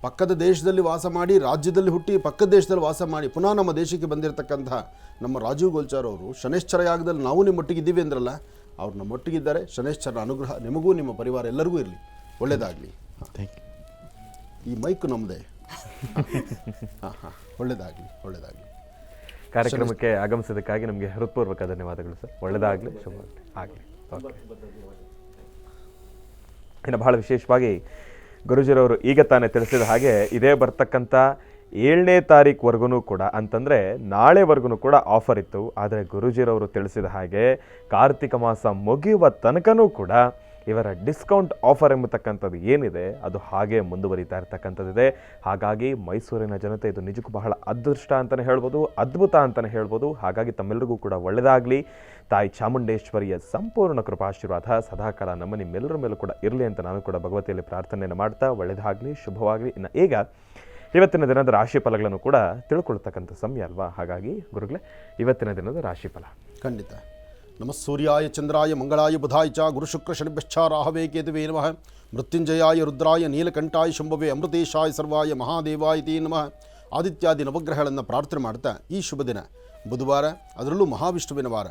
ಪಕ್ಕದ ದೇಶದಲ್ಲಿ ವಾಸ ಮಾಡಿ, ರಾಜ್ಯದಲ್ಲಿ ಹುಟ್ಟಿ ಪಕ್ಕದ ದೇಶದಲ್ಲಿ ವಾಸ ಮಾಡಿ ಪುನಃ ನಮ್ಮ ದೇಶಕ್ಕೆ ಬಂದಿರತಕ್ಕಂಥ ನಮ್ಮ ರಾಜೀವ್ ಗೋಲ್ಚಾರ್ ಅವರು ಶನೇಶ್ವರ ಯಾಗದಲ್ಲಿ ನಾವು ನಿಮ್ಮೊಟ್ಟಿಗಿದ್ದೀವಿ ಅಂದ್ರಲ್ಲ, ಅವ್ರು ನಮ್ಮೊಟ್ಟಿಗಿದ್ದಾರೆ. ಶನೇಶ್ವರನ ಅನುಗ್ರಹ ನಿಮಗೂ ನಿಮ್ಮ ಪರಿವಾರ ಎಲ್ಲರಿಗೂ ಇರಲಿ. ಒಳ್ಳೆಯದಾಗಲಿ. Thank you. ಈ ಮೈಕು ನಮ್ಮದೇ. ಒಳ್ಳೆಯದಾಗಲಿ, ಒಳ್ಳೆಯದಾಗಲಿ. ಕಾರ್ಯಕ್ರಮಕ್ಕೆ ಆಗಮಿಸೋದಕ್ಕಾಗಿ ನಮಗೆ ಹೃತ್ಪೂರ್ವಕ ಧನ್ಯವಾದಗಳು ಸರ್. ಒಳ್ಳೆಯದಾಗಲಿ, ಶುಭವಾಗಲಿ, ಆಗಲಿ. ಇನ್ನು ಬಹಳ ವಿಶೇಷವಾಗಿ ಗುರುಜಿರವರು ಈಗ ತಾನೇ ತಿಳಿಸಿದ ಹಾಗೆ ಇದೇ ಬರ್ತಕ್ಕಂಥ 7ನೇ ತಾರೀಕುವರೆಗೂ ಕೂಡ, ಅಂತಂದರೆ ನಾಳೆವರೆಗೂ ಕೂಡ ಆಫರ್ ಇತ್ತು. ಆದರೆ ಗುರುಜಿರವರು ತಿಳಿಸಿದ ಹಾಗೆ ಕಾರ್ತಿಕ ಮಾಸ ಮುಗಿಯುವ ತನಕನೂ ಕೂಡ ಇವರ ಡಿಸ್ಕೌಂಟ್ ಆಫರ್ ಎಂಬತಕ್ಕಂಥದ್ದು ಏನಿದೆ ಅದು ಹಾಗೆ ಮುಂದುವರಿತಾ ಇರ್ತಕ್ಕಂಥದ್ದಿದೆ. ಹಾಗಾಗಿ ಮೈಸೂರಿನ ಜನತೆ ಇದು ನಿಜಕ್ಕೂ ಬಹಳ ಅದೃಷ್ಟ ಅಂತಲೇ ಹೇಳ್ಬೋದು, ಅದ್ಭುತ ಅಂತಲೇ ಹೇಳ್ಬೋದು. ಹಾಗಾಗಿ ತಮ್ಮೆಲ್ಲರಿಗೂ ಕೂಡ ಒಳ್ಳೆಯದಾಗಲಿ. ತಾಯಿ ಚಾಮುಂಡೇಶ್ವರಿಯ ಸಂಪೂರ್ಣ ಕೃಪಾಶೀರ್ವಾದ ಸದಾಕಾಲ ನಮ್ಮ ನಿಮ್ಮೆಲ್ಲರ ಮೇಲೂ ಕೂಡ ಇರಲಿ ಅಂತ ನಾನು ಕೂಡ ಭಗವತಿಯಲ್ಲಿ ಪ್ರಾರ್ಥನೆಯನ್ನು ಮಾಡ್ತಾ ಒಳ್ಳೆಯದಾಗಲಿ, ಶುಭವಾಗಲಿ. ಇನ್ನು ಈಗ ಇವತ್ತಿನ ದಿನದ ರಾಶಿ ಫಲಗಳನ್ನು ಕೂಡ ತಿಳ್ಕೊಳ್ತಕ್ಕಂಥ ಸಮಯ ಅಲ್ವಾ? ಹಾಗಾಗಿ ಗುರುಗಳೇ, ಇವತ್ತಿನ ದಿನದ ರಾಶಿ ಫಲ ಖಂಡಿತ. ನಮಃ ಸೂರ್ಯಾಯ ಚಂದ್ರಾಯ ಮಂಗಳಾಯ ಬುಧಾಯ ಚ ಗುರು ಶುಕ್ರ ಶನಿಭ್ಯಶ್ಚ ರಾಹವೇ ಕೇತುವೇ ನಮಃ. ಮೃತ್ಯುಂಜಯಾಯ ರುದ್ರಾಯ ನೀಲಕಂಠಾಯ ಶಂಭವೇ ಅಮೃತೇಶಾಯ ಸರ್ವಾಯ ಮಹಾದೇವಾಯ ತೇ ನಮಃ. ಆದಿತ್ಯಾದಿ ನವಗ್ರಹಗಳನ್ನು ಪ್ರಾರ್ಥನೆ ಮಾಡ್ತಾ ಈ ಶುಭ ದಿನ ಬುಧವಾರ, ಅದರಲ್ಲೂ ಮಹಾವಿಷ್ಣುವಿನ ವಾರ,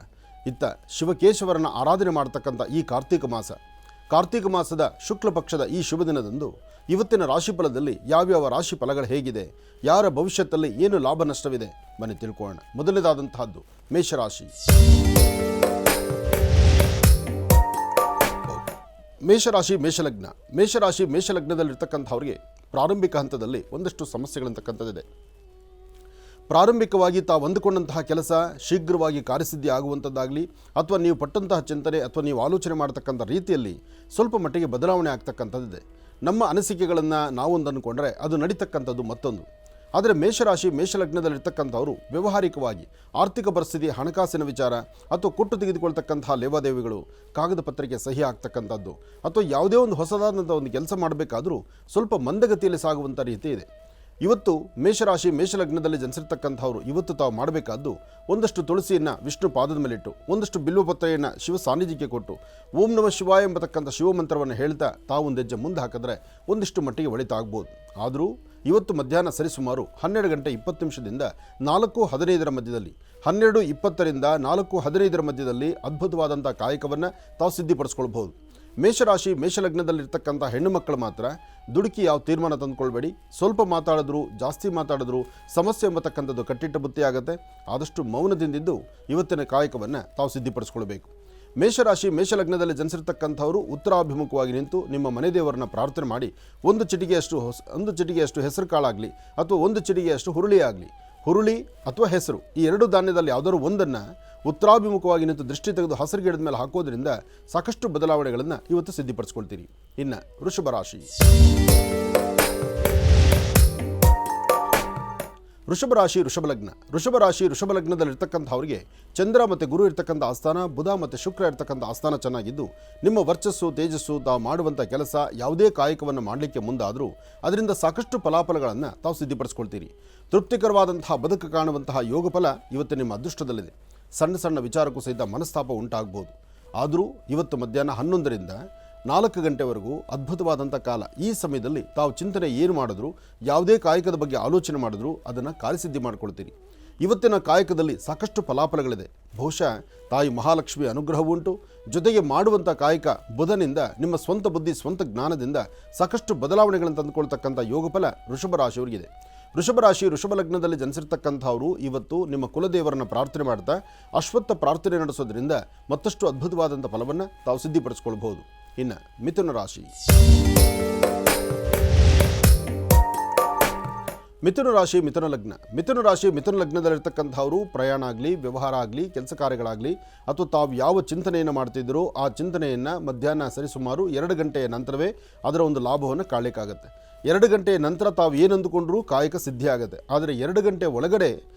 ಇತ್ತ ಶಿವಕೇಶವರನ ಆರಾಧನೆ ಮಾಡತಕ್ಕಂಥ ಈ ಕಾರ್ತಿಕ ಮಾಸದ ಶುಕ್ಲ ಪಕ್ಷದ ಈ ಶುಭ ದಿನದಂದು ಇವತ್ತಿನ ರಾಶಿಫಲದಲ್ಲಿ ಯಾವ್ಯಾವ ರಾಶಿ ಫಲಗಳು ಹೇಗಿದೆ, ಯಾರ ಭವಿಷ್ಯದಲ್ಲಿ ಏನು ಲಾಭ ನಷ್ಟವಿದೆ ಬನ್ನಿ ತಿಳ್ಕೊಳ್ಳೋಣ. ಮೊದಲನೇದಾದಂತಹದ್ದು ಮೇಷರಾಶಿ. ಮೇಷಲಗ್ನದಲ್ಲಿರ್ತಕ್ಕಂಥವ್ರಿಗೆ ಪ್ರಾರಂಭಿಕ ಹಂತದಲ್ಲಿ ಒಂದಷ್ಟು ಸಮಸ್ಯೆಗಳಂತಕ್ಕಂಥದ್ದಿದೆ. ಪ್ರಾರಂಭಿಕವಾಗಿ ತಾವು ಅಂದುಕೊಂಡಂತಹ ಕೆಲಸ ಶೀಘ್ರವಾಗಿ ಕಾರ್ಯಸಿದ್ಧಿ ಆಗುವಂಥದ್ದಾಗಲಿ, ಅಥವಾ ನೀವು ಪಟ್ಟಂತಹ ಚಿಂತನೆ ಅಥವಾ ನೀವು ಆಲೋಚನೆ ಮಾಡತಕ್ಕಂಥ ರೀತಿಯಲ್ಲಿ ಸ್ವಲ್ಪ ಮಟ್ಟಿಗೆ ಬದಲಾವಣೆ ಆಗ್ತಕ್ಕಂಥದ್ದಿದೆ. ನಮ್ಮ ಅನಿಸಿಕೆಗಳನ್ನು ನಾವೊಂದು ಅಂದ್ಕೊಂಡ್ರೆ ಅದು ನಡೀತಕ್ಕಂಥದ್ದು ಮತ್ತೊಂದು. ಆದರೆ ಮೇಷಲಗ್ನದಲ್ಲಿರ್ತಕ್ಕಂಥವರು ವ್ಯವಹಾರಿಕವಾಗಿ ಆರ್ಥಿಕ ಪರಿಸ್ಥಿತಿ, ಹಣಕಾಸಿನ ವಿಚಾರ ಅಥವಾ ಕೊಟ್ಟು ತೆಗೆದುಕೊಳ್ತಕ್ಕಂತಹ ಲೇವಾದೇವಿಗಳು, ಕಾಗದ ಪತ್ರಿಕೆ ಸಹಿ ಆಗ್ತಕ್ಕಂಥದ್ದು, ಅಥವಾ ಯಾವುದೇ ಒಂದು ಹೊಸದಾದಂಥ ಒಂದು ಕೆಲಸ ಮಾಡಬೇಕಾದರೂ ಸ್ವಲ್ಪ ಮಂದಗತಿಯಲ್ಲಿ ಸಾಗುವಂಥ ರೀತಿ ಇದೆ. ಇವತ್ತು ಮೇಷಲಗ್ನದಲ್ಲಿ ಜನಿಸಿರ್ತಕ್ಕಂಥವ್ರು ಇವತ್ತು ತಾವು ಮಾಡಬೇಕಾದ್ದು ಒಂದಷ್ಟು ತುಳಸಿಯನ್ನು ವಿಷ್ಣು ಪಾದದ ಮೇಲಿಟ್ಟು, ಒಂದಷ್ಟು ಬಿಲ್ವಪತ್ರೆಯನ್ನು ಶಿವ ಸಾನ್ನಿಧ್ಯಕ್ಕೆ ಕೊಟ್ಟು, ಓಂ ನಮಃ ಶಿವಾಯ ಎಂಬತಕ್ಕಂಥ ಶಿವಮಂತ್ರವನ್ನು ಹೇಳ್ತಾ ತಾವು ಒಂದು ಹೆಜ್ಜೆ ಮುಂದೆ ಹಾಕಿದ್ರೆ ಒಂದಿಷ್ಟು ಮಟ್ಟಿಗೆ ಒಳಿತಾಗ್ಬೋದು. ಆದರೂ ಇವತ್ತು ಮಧ್ಯಾಹ್ನ ಸರಿಸುಮಾರು 12 ಗಂಟೆ 20 ನಿಮಿಷದಿಂದ 4:15 ಮಧ್ಯದಲ್ಲಿ, 12:20 ರಿಂದ 4:15 ಮಧ್ಯದಲ್ಲಿ ಅದ್ಭುತವಾದಂಥ ಕಾಯಕವನ್ನು ತಾವು ಸಿದ್ಧಿಪಡಿಸ್ಕೊಳ್ಬಹುದು. ಮೇಷರಾಶಿ ಮೇಷಲಗ್ನದಲ್ಲಿರ್ತಕ್ಕಂಥ ಹೆಣ್ಣು ಮಕ್ಕಳು ಮಾತ್ರ ದುಡುಕಿ ಯಾವ ತೀರ್ಮಾನ ತಂದುಕೊಳ್ಬೇಡಿ. ಸ್ವಲ್ಪ ಮಾತಾಡಿದ್ರು ಜಾಸ್ತಿ ಮಾತಾಡಿದ್ರು ಸಮಸ್ಯೆ ಎಂಬತಕ್ಕಂಥದ್ದು ಕಟ್ಟಿಟ್ಟ ಬುತ್ತಿಯಾಗುತ್ತೆ. ಆದಷ್ಟು ಮೌನದಿಂದಿದ್ದು ಇವತ್ತಿನ ಕಾಯಕವನ್ನು ತಾವು ಸಿದ್ಧಿಪಡಿಸ್ಕೊಳ್ಬೇಕು. ಮೇಷರಾಶಿ ಮೇಷಲಗ್ನದಲ್ಲಿ ಜನಿಸಿರ್ತಕ್ಕಂಥವರು ಉತ್ತರಾಭಿಮುಖವಾಗಿ ನಿಂತು ನಿಮ್ಮ ಮನೆ ದೇವರನ್ನ ಪ್ರಾರ್ಥನೆ ಮಾಡಿ ಒಂದು ಚಿಟಿಗೆಯಷ್ಟು ಹೆಸರು ಕಾಳಾಗಲಿ ಅಥವಾ ಒಂದು ಚಿಟಿಗೆಯಷ್ಟು ಹುರುಳಿ ಆಗಲಿ, ಹುರುಳಿ ಅಥವಾ ಹೆಸರು ಈ ಎರಡು ಧಾನ್ಯದಲ್ಲಿ ಯಾವುದಾದ್ರು ಒಂದನ್ನು ಉತ್ತರಾಭಿಮುಖವಾಗಿ ನಿಂತು ದೃಷ್ಟಿ ತೆಗೆದು ಹಸಿರು ಗಿಡದ ಮೇಲೆ ಹಾಕೋದ್ರಿಂದ ಸಾಕಷ್ಟು ಬದಲಾವಣೆಗಳನ್ನು ಇವತ್ತು ಸಿದ್ಧಿಪಡಿಸ್ಕೊಳ್ತೀರಿ. ಇನ್ನು ವೃಷಭ ರಾಶಿ. ವೃಷಭ ರಾಶಿ ವೃಷಭ ಲಗ್ನದಲ್ಲಿರ್ತಕ್ಕಂಥವ್ರಿಗೆ ಚಂದ್ರ ಮತ್ತು ಗುರು ಇರ್ತಕ್ಕಂಥ ಆಸ್ಥಾನ, ಬುಧ ಮತ್ತು ಶುಕ್ರ ಇರ್ತಕ್ಕಂಥ ಆಸ್ಥಾನ ಚೆನ್ನಾಗಿದ್ದು ನಿಮ್ಮ ವರ್ಚಸ್ಸು ತೇಜಸ್ಸು ತಾವು ಮಾಡುವಂಥ ಕೆಲಸ ಯಾವುದೇ ಕಾಯಕವನ್ನು ಮಾಡಲಿಕ್ಕೆ ಮುಂದಾದರೂ ಅದರಿಂದ ಸಾಕಷ್ಟು ಫಲಾಫಲಗಳನ್ನು ತಾವು ಸಿದ್ಧಿಪಡಿಸ್ಕೊಳ್ತೀರಿ. ತೃಪ್ತಿಕರವಾದಂತಹ ಬದುಕು ಕಾಣುವಂತಹ ಯೋಗ ಫಲ ಇವತ್ತು ನಿಮ್ಮ ಅದೃಷ್ಟದಲ್ಲಿದೆ. ಸಣ್ಣ ಸಣ್ಣ ವಿಚಾರಕ್ಕೂ ಸಹಿತ ಮನಸ್ತಾಪ ಉಂಟಾಗ್ಬೋದು. ಆದರೂ ಇವತ್ತು ಮಧ್ಯಾಹ್ನ 11ರಿಂದ 4 ಗಂಟೆವರೆಗೂ ಅದ್ಭುತವಾದಂಥ ಕಾಲ. ಈ ಸಮಯದಲ್ಲಿ ತಾವು ಚಿಂತನೆ ಏನು ಮಾಡಿದ್ರು, ಯಾವುದೇ ಕಾಯಕದ ಬಗ್ಗೆ ಆಲೋಚನೆ ಮಾಡಿದ್ರು ಅದನ್ನು ಕಾರ್ಯಸಿದ್ಧಿ ಮಾಡಿಕೊಳ್ತೀರಿ. ಇವತ್ತಿನ ಕಾಯಕದಲ್ಲಿ ಸಾಕಷ್ಟು ಫಲಾಫಲಗಳಿದೆ. ಬಹುಶಃ ತಾಯಿ ಮಹಾಲಕ್ಷ್ಮಿ ಅನುಗ್ರಹವುಂಟು. ಜೊತೆಗೆ ಮಾಡುವಂಥ ಕಾಯಕ ಬುಧನಿಂದ ನಿಮ್ಮ ಸ್ವಂತ ಬುದ್ಧಿ ಸ್ವಂತ ಜ್ಞಾನದಿಂದ ಸಾಕಷ್ಟು ಬದಲಾವಣೆಗಳನ್ನು ತಂದುಕೊಳ್ತಕ್ಕಂಥ ಯೋಗಫಲ ವೃಷಭ ರಾಶಿಯವರಿಗಿದೆ. ವೃಷಭ ರಾಶಿ ವೃಷಭ ಲಗ್ನದಲ್ಲಿ ಜನಿಸಿರ್ತಕ್ಕಂಥವರು ಇವತ್ತು ನಿಮ್ಮ ಕುಲದೇವರನ್ನು ಪ್ರಾರ್ಥನೆ ಮಾಡ್ತಾ ಅಶ್ವತ್ಥ ಪ್ರಾರ್ಥನೆ ನಡೆಸೋದ್ರಿಂದ ಮತ್ತಷ್ಟು ಅದ್ಭುತವಾದಂಥ ಫಲವನ್ನು ತಾವು ಸಿದ್ಧಿಪಡಿಸ್ಕೊಳ್ಬಹುದು. ಇನ್ನು ಮಿಥುನ ರಾಶಿ. ಮಿಥುನ ರಾಶಿ ಲಗ್ನದಲ್ಲಿರ್ತಕ್ಕಂಥವರು ಪ್ರಯಾಣ ಆಗಲಿ, ವ್ಯವಹಾರ ಆಗಲಿ, ಕೆಲಸ ಕಾರ್ಯಗಳಾಗಲಿ ಅಥವಾ ತಾವು ಯಾವ ಚಿಂತನೆಯನ್ನು ಮಾಡ್ತಿದ್ದೀರೋ ಆ ಚಿಂತನೆಯನ್ನು ಮಧ್ಯಾಹ್ನ ಸರಿಸುಮಾರು 2 ಗಂಟೆಯ ನಂತರವೇ ಅದರ ಒಂದು ಲಾಭವನ್ನು ಕಾಣಲಿಕ್ಕಾಗತ್ತೆ. 2 ಗಂಟೆಯ ನಂತರ ತಾವು ಏನು ಅಂದುಕೊಂಡ್ರೂ ಕಾಯಕ ಸಿದ್ಧಿ ಆಗುತ್ತೆ. ಆದರೆ 2 ಗಂಟೆ ಒಳಗಡೆ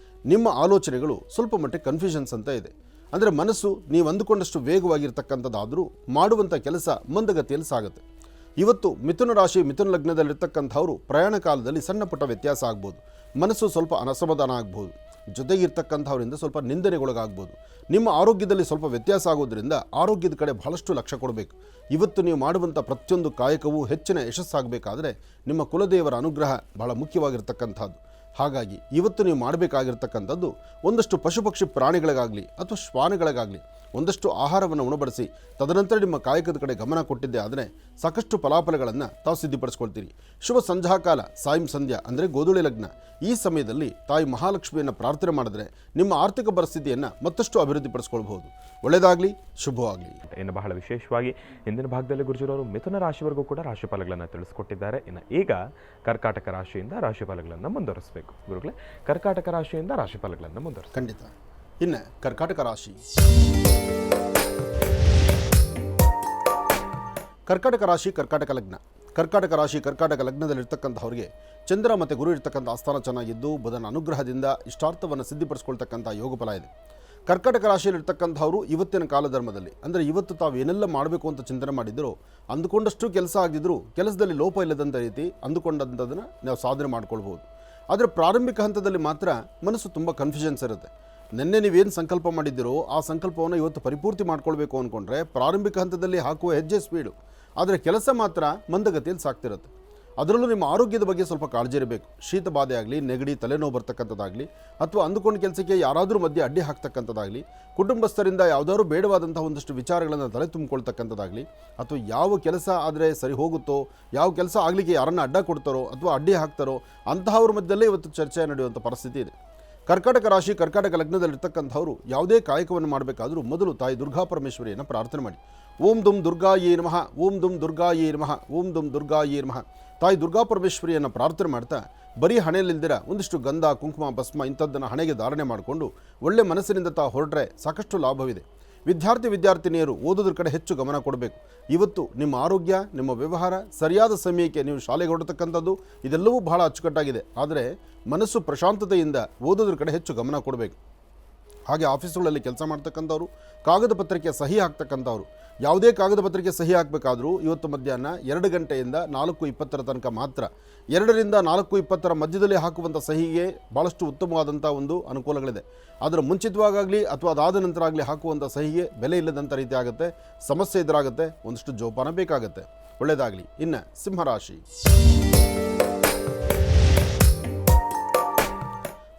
ನಿಮ್ಮ ಆಲೋಚನೆಗಳು ಸ್ವಲ್ಪ ಮಟ್ಟಿಗೆ ಕನ್ಫ್ಯೂಷನ್ಸ್ ಅಂತ ಇದೆ. ಅಂದರೆ ಮನಸ್ಸು ನೀವು ಅಂದುಕೊಂಡಷ್ಟು ವೇಗವಾಗಿರ್ತಕ್ಕಂಥದ್ದಾದರೂ ಮಾಡುವಂಥ ಕೆಲಸ ಮಂದಗತಿಯಲ್ಲಿ ಸಾಗುತ್ತೆ. ಇವತ್ತು ಮಿಥುನ ರಾಶಿ ಮಿಥುನ ಲಗ್ನದಲ್ಲಿರ್ತಕ್ಕಂಥವರು ಪ್ರಯಾಣ ಕಾಲದಲ್ಲಿ ಸಣ್ಣ ಪುಟ್ಟ ವ್ಯತ್ಯಾಸ ಆಗ್ಬೋದು. ಮನಸ್ಸು ಸ್ವಲ್ಪ ಅಸಮಾಧಾನ ಆಗ್ಬೋದು. ಜೊತೆಗಿರ್ತಕ್ಕಂಥವರಿಂದ ಸ್ವಲ್ಪ ನಿಂದನೆಗೊಳಗಾಗ್ಬೋದು. ನಿಮ್ಮ ಆರೋಗ್ಯದಲ್ಲಿ ಸ್ವಲ್ಪ ವ್ಯತ್ಯಾಸ ಆಗೋದ್ರಿಂದ ಆರೋಗ್ಯದ ಕಡೆ ಬಹಳಷ್ಟು ಲಕ್ಷ್ಯ ಕೊಡಬೇಕು. ಇವತ್ತು ನೀವು ಮಾಡುವಂಥ ಪ್ರತಿಯೊಂದು ಕಾಯಕವೂ ಹೆಚ್ಚಿನ ಯಶಸ್ಸಾಗಬೇಕಾದ್ರೆ ನಿಮ್ಮ ಕುಲದೇವರ ಅನುಗ್ರಹ ಬಹಳ ಮುಖ್ಯವಾಗಿರ್ತಕ್ಕಂಥದ್ದು. ಹಾಗಾಗಿ ಇವತ್ತು ನೀವು ಮಾಡಬೇಕಾಗಿರ್ತಕ್ಕಂಥದ್ದು ಒಂದಷ್ಟು ಪಶು ಪಕ್ಷಿ ಪ್ರಾಣಿಗಳಿಗಾಗಲಿ ಅಥವಾ ಶ್ವಾನಗಳಿಗಾಗಲಿ ಒಂದಷ್ಟು ಆಹಾರವನ್ನು ಉಣಬಡಿಸಿ ತದನಂತರ ನಿಮ್ಮ ಕಾಯಕದ ಕಡೆ ಗಮನ ಕೊಟ್ಟಿದ್ದೆ ಆದರೆ ಸಾಕಷ್ಟು ಫಲಾಫಲಗಳನ್ನು ತಾವು ಸಿದ್ಧಿಪಡಿಸ್ಕೊಳ್ತೀರಿ. ಶುಭ ಸಂಧ್ಯಾಕಾಲ ಸಾಯಂ ಸಂಧ್ಯಾ ಅಂದರೆ ಗೋಧೂಳಿ ಲಗ್ನ. ಈ ಸಮಯದಲ್ಲಿ ತಾಯಿ ಮಹಾಲಕ್ಷ್ಮಿಯನ್ನು ಪ್ರಾರ್ಥನೆ ಮಾಡಿದ್ರೆ ನಿಮ್ಮ ಆರ್ಥಿಕ ಪರಿಸ್ಥಿತಿಯನ್ನು ಮತ್ತಷ್ಟು ಅಭಿವೃದ್ಧಿಪಡಿಸ್ಕೊಳ್ಬಹುದು. ಒಳ್ಳೆಯದಾಗಲಿ, ಶುಭವಾಗಲಿ. ಇನ್ನು ಬಹಳ ವಿಶೇಷವಾಗಿ ಇಂದಿನ ಭಾಗದಲ್ಲಿ ಗುರುಜಿರವರು ಮಿಥುನ ರಾಶಿವರೆಗೂ ಕೂಡ ರಾಶಿಫಲಗಳನ್ನು ತಿಳಿಸ್ಕೊಟ್ಟಿದ್ದಾರೆ. ಇನ್ನು ಈಗ ಕರ್ಕಾಟಕ ರಾಶಿಯಿಂದ ರಾಶಿಫಲಗಳನ್ನು ಮುಂದುವರಿಸಬೇಕು. ಗುರುಗಳೇ, ಕರ್ಕಾಟಕ ರಾಶಿಯಿಂದ ರಾಶಿಫಲಗಳನ್ನು ಮುಂದುವರಿಸಿ. ಖಂಡಿತ. ಇನ್ನು ಕರ್ಕಾಟಕ ರಾಶಿ. ಕರ್ಕಾಟಕ ಲಗ್ನದಲ್ಲಿರ್ತಕ್ಕಂಥವ್ರಿಗೆ ಚಂದ್ರ ಮತ್ತು ಗುರು ಇರ್ತಕ್ಕಂಥ ಆಸ್ಥಾನ ಚೆನ್ನಾಗಿದ್ದು ಬುಧನ ಅನುಗ್ರಹದಿಂದ ಇಷ್ಟಾರ್ಥವನ್ನು ಸಿದ್ಧಿಪಡಿಸ್ಕೊಳ್ತಕ್ಕಂಥ ಯೋಗ ಫಲ ಇದೆ. ಕರ್ಕಾಟಕ ರಾಶಿಯಲ್ಲಿರ್ತಕ್ಕಂಥವರು ಇವತ್ತಿನ ಕಾಲಧರ್ಮದಲ್ಲಿ ಅಂದರೆ ಇವತ್ತು ತಾವು ಏನೆಲ್ಲ ಮಾಡಬೇಕು ಅಂತ ಚಿಂತನೆ ಮಾಡಿದ್ದರೂ ಅಂದುಕೊಂಡಷ್ಟು ಕೆಲಸ ಆಗಿದ್ದರೂ ಕೆಲಸದಲ್ಲಿ ಲೋಪ ಇಲ್ಲದಂಥ ರೀತಿ ಅಂದುಕೊಂಡಂಥದ್ದನ್ನು ನಾವು ಸಾಧನೆ ಮಾಡ್ಕೊಳ್ಬೋದು. ಆದರೆ ಪ್ರಾರಂಭಿಕ ಹಂತದಲ್ಲಿ ಮಾತ್ರ ಮನಸ್ಸು ತುಂಬ ಕನ್ಫ್ಯೂಷನ್ಸ್ ಇರುತ್ತೆ. ನಿನ್ನೆ ನೀವೇನು ಸಂಕಲ್ಪ ಮಾಡಿದ್ದೀರೋ ಆ ಸಂಕಲ್ಪವನ್ನು ಇವತ್ತು ಪರಿಪೂರ್ತಿ ಮಾಡ್ಕೊಳ್ಬೇಕು ಅಂದ್ಕೊಂಡ್ರೆ ಪ್ರಾರಂಭಿಕ ಹಂತದಲ್ಲಿ ಹಾಕುವ ಹೆಜ್ಜೆ ಸ್ಪೀಡು, ಆದರೆ ಕೆಲಸ ಮಾತ್ರ ಮಂದಗತಿಯಲ್ಲಿ ಸಾಕ್ತಿರುತ್ತೆ. ಅದರಲ್ಲೂ ನಿಮ್ಮ ಆರೋಗ್ಯದ ಬಗ್ಗೆ ಸ್ವಲ್ಪ ಕಾಳಜಿ ಇರಬೇಕು. ಶೀತ ಬಾಧೆ ಆಗಲಿ, ನೆಗಡಿ, ತಲೆನೋವು ಬರ್ತಕ್ಕಂಥದ್ದಾಗಲಿ ಅಥವಾ ಅಂದುಕೊಂಡ ಕೆಲಸಕ್ಕೆ ಯಾರಾದರೂ ಮಧ್ಯೆ ಅಡ್ಡಿ ಹಾಕ್ತಕ್ಕಂಥದ್ದಾಗಲಿ, ಕುಟುಂಬಸ್ಥರಿಂದ ಯಾವುದಾದ್ರೂ ಬೇಡವಾದಂಥ ಒಂದಷ್ಟು ವಿಚಾರಗಳನ್ನು ತಲೆ ತುಂಬಿಕೊಳ್ತಕ್ಕಂಥದ್ದಾಗಲಿ ಅಥವಾ ಯಾವ ಕೆಲಸ ಆದರೆ ಸರಿ ಹೋಗುತ್ತೋ, ಯಾವ ಕೆಲಸ ಆಗಲಿಕ್ಕೆ ಯಾರನ್ನ ಅಡ್ಡ ಕೊಡ್ತಾರೋ ಅಥವಾ ಅಡ್ಡಿ ಹಾಕ್ತಾರೋ ಅಂತಹವ್ರ ಮಧ್ಯದಲ್ಲೇ ಇವತ್ತು ಚರ್ಚೆ ನಡೆಯುವಂಥ ಪರಿಸ್ಥಿತಿ ಇದೆ. ಕರ್ಕಾಟಕ ರಾಶಿ ಕರ್ಕಾಟಕ ಲಗ್ನದಲ್ಲಿರ್ತಕ್ಕಂಥವರು ಯಾವುದೇ ಕಾಯಕವನ್ನು ಮಾಡಬೇಕಾದರೂ ಮೊದಲು ತಾಯಿ ದುರ್ಗಾ ಪರಮೇಶ್ವರಿಯನ್ನು ಪ್ರಾರ್ಥನೆ ಮಾಡಿ. ಓಂ ದುಂ ದುರ್ಗಾಯೇ ನಮಃ, ಓಂ ದುಂ ದುರ್ಗಾಯೇ ನಮಃ, ಓಂ ದುಂ ದುರ್ಗಾಯೇ ನಮಃ. ತಾಯಿ ದುರ್ಗಾ ಪರಮೇಶ್ವರಿಯನ್ನು ಪ್ರಾರ್ಥನೆ ಮಾಡ್ತಾ ಬರೀ ಹಣೆಯಲ್ಲಿಲ್ದಿರ ಒಂದಿಷ್ಟು ಗಂಧ, ಕುಂಕುಮ, ಭಸ್ಮ ಇಂಥದ್ದನ್ನು ಹಣೆಗೆ ಧಾರಣೆ ಮಾಡಿಕೊಂಡು ಒಳ್ಳೆ ಮನಸ್ಸಿನಿಂದ ತಾವು ಹೊರಟ್ರೆ ಸಾಕಷ್ಟು ಲಾಭವಿದೆ. ವಿದ್ಯಾರ್ಥಿನಿಯರು ಓದೋದ್ರ ಕಡೆ ಹೆಚ್ಚು ಗಮನ ಕೊಡಬೇಕು. ಇವತ್ತು ನಿಮ್ಮ ಆರೋಗ್ಯ, ನಿಮ್ಮ ವ್ಯವಹಾರ ಸರಿಯಾದ ಸಮಯಕ್ಕೆ ನೀವು ಶಾಲೆಗೆ ಹೊರಡ್ತಕ್ಕಂಥದ್ದು ಇದೆಲ್ಲವೂ ಬಹಳ ಅಚ್ಚುಕಟ್ಟಾಗಿದೆ. ಆದರೆ ಮನಸ್ಸು ಪ್ರಶಾಂತತೆಯಿಂದ ಓದೋದ್ರ ಕಡೆ ಹೆಚ್ಚು ಗಮನ ಕೊಡಬೇಕು. ಹಾಗೆ ಆಫೀಸುಗಳಲ್ಲಿ ಕೆಲಸ ಮಾಡ್ತಕ್ಕಂಥವ್ರು, ಕಾಗದ ಪತ್ರಕ್ಕೆ ಸಹಿ ಹಾಕ್ತಕ್ಕಂಥವ್ರು, ಯಾವುದೇ ಕಾಗದ ಪತ್ರಕ್ಕೆ ಸಹಿ ಹಾಕಬೇಕಾದ್ರೂ ಇವತ್ತು ಮಧ್ಯಾಹ್ನ 2 ಗಂಟೆಯಿಂದ 4:20 ತನಕ ಮಾತ್ರ. 2ರಿಂದ 4:20 ಮಧ್ಯದಲ್ಲಿ ಹಾಕುವಂಥ ಸಹಿಗೆ ಭಾಳಷ್ಟು ಉತ್ತಮವಾದಂಥ ಒಂದು ಅನುಕೂಲಗಳಿದೆ. ಅದರ ಮುಂಚಿತವಾಗಲಿ ಅಥವಾ ಅದಾದ ನಂತರ ಆಗಲಿ ಹಾಕುವಂಥ ಸಹಿಗೆ ಬೆಲೆ ಇಲ್ಲದಂಥ ರೀತಿ ಆಗುತ್ತೆ, ಸಮಸ್ಯೆ ಎದುರಾಗುತ್ತೆ, ಒಂದಷ್ಟು ಜೋಪಾನ ಬೇಕಾಗುತ್ತೆ. ಒಳ್ಳೆಯದಾಗಲಿ. ಇನ್ನು ಸಿಂಹರಾಶಿ.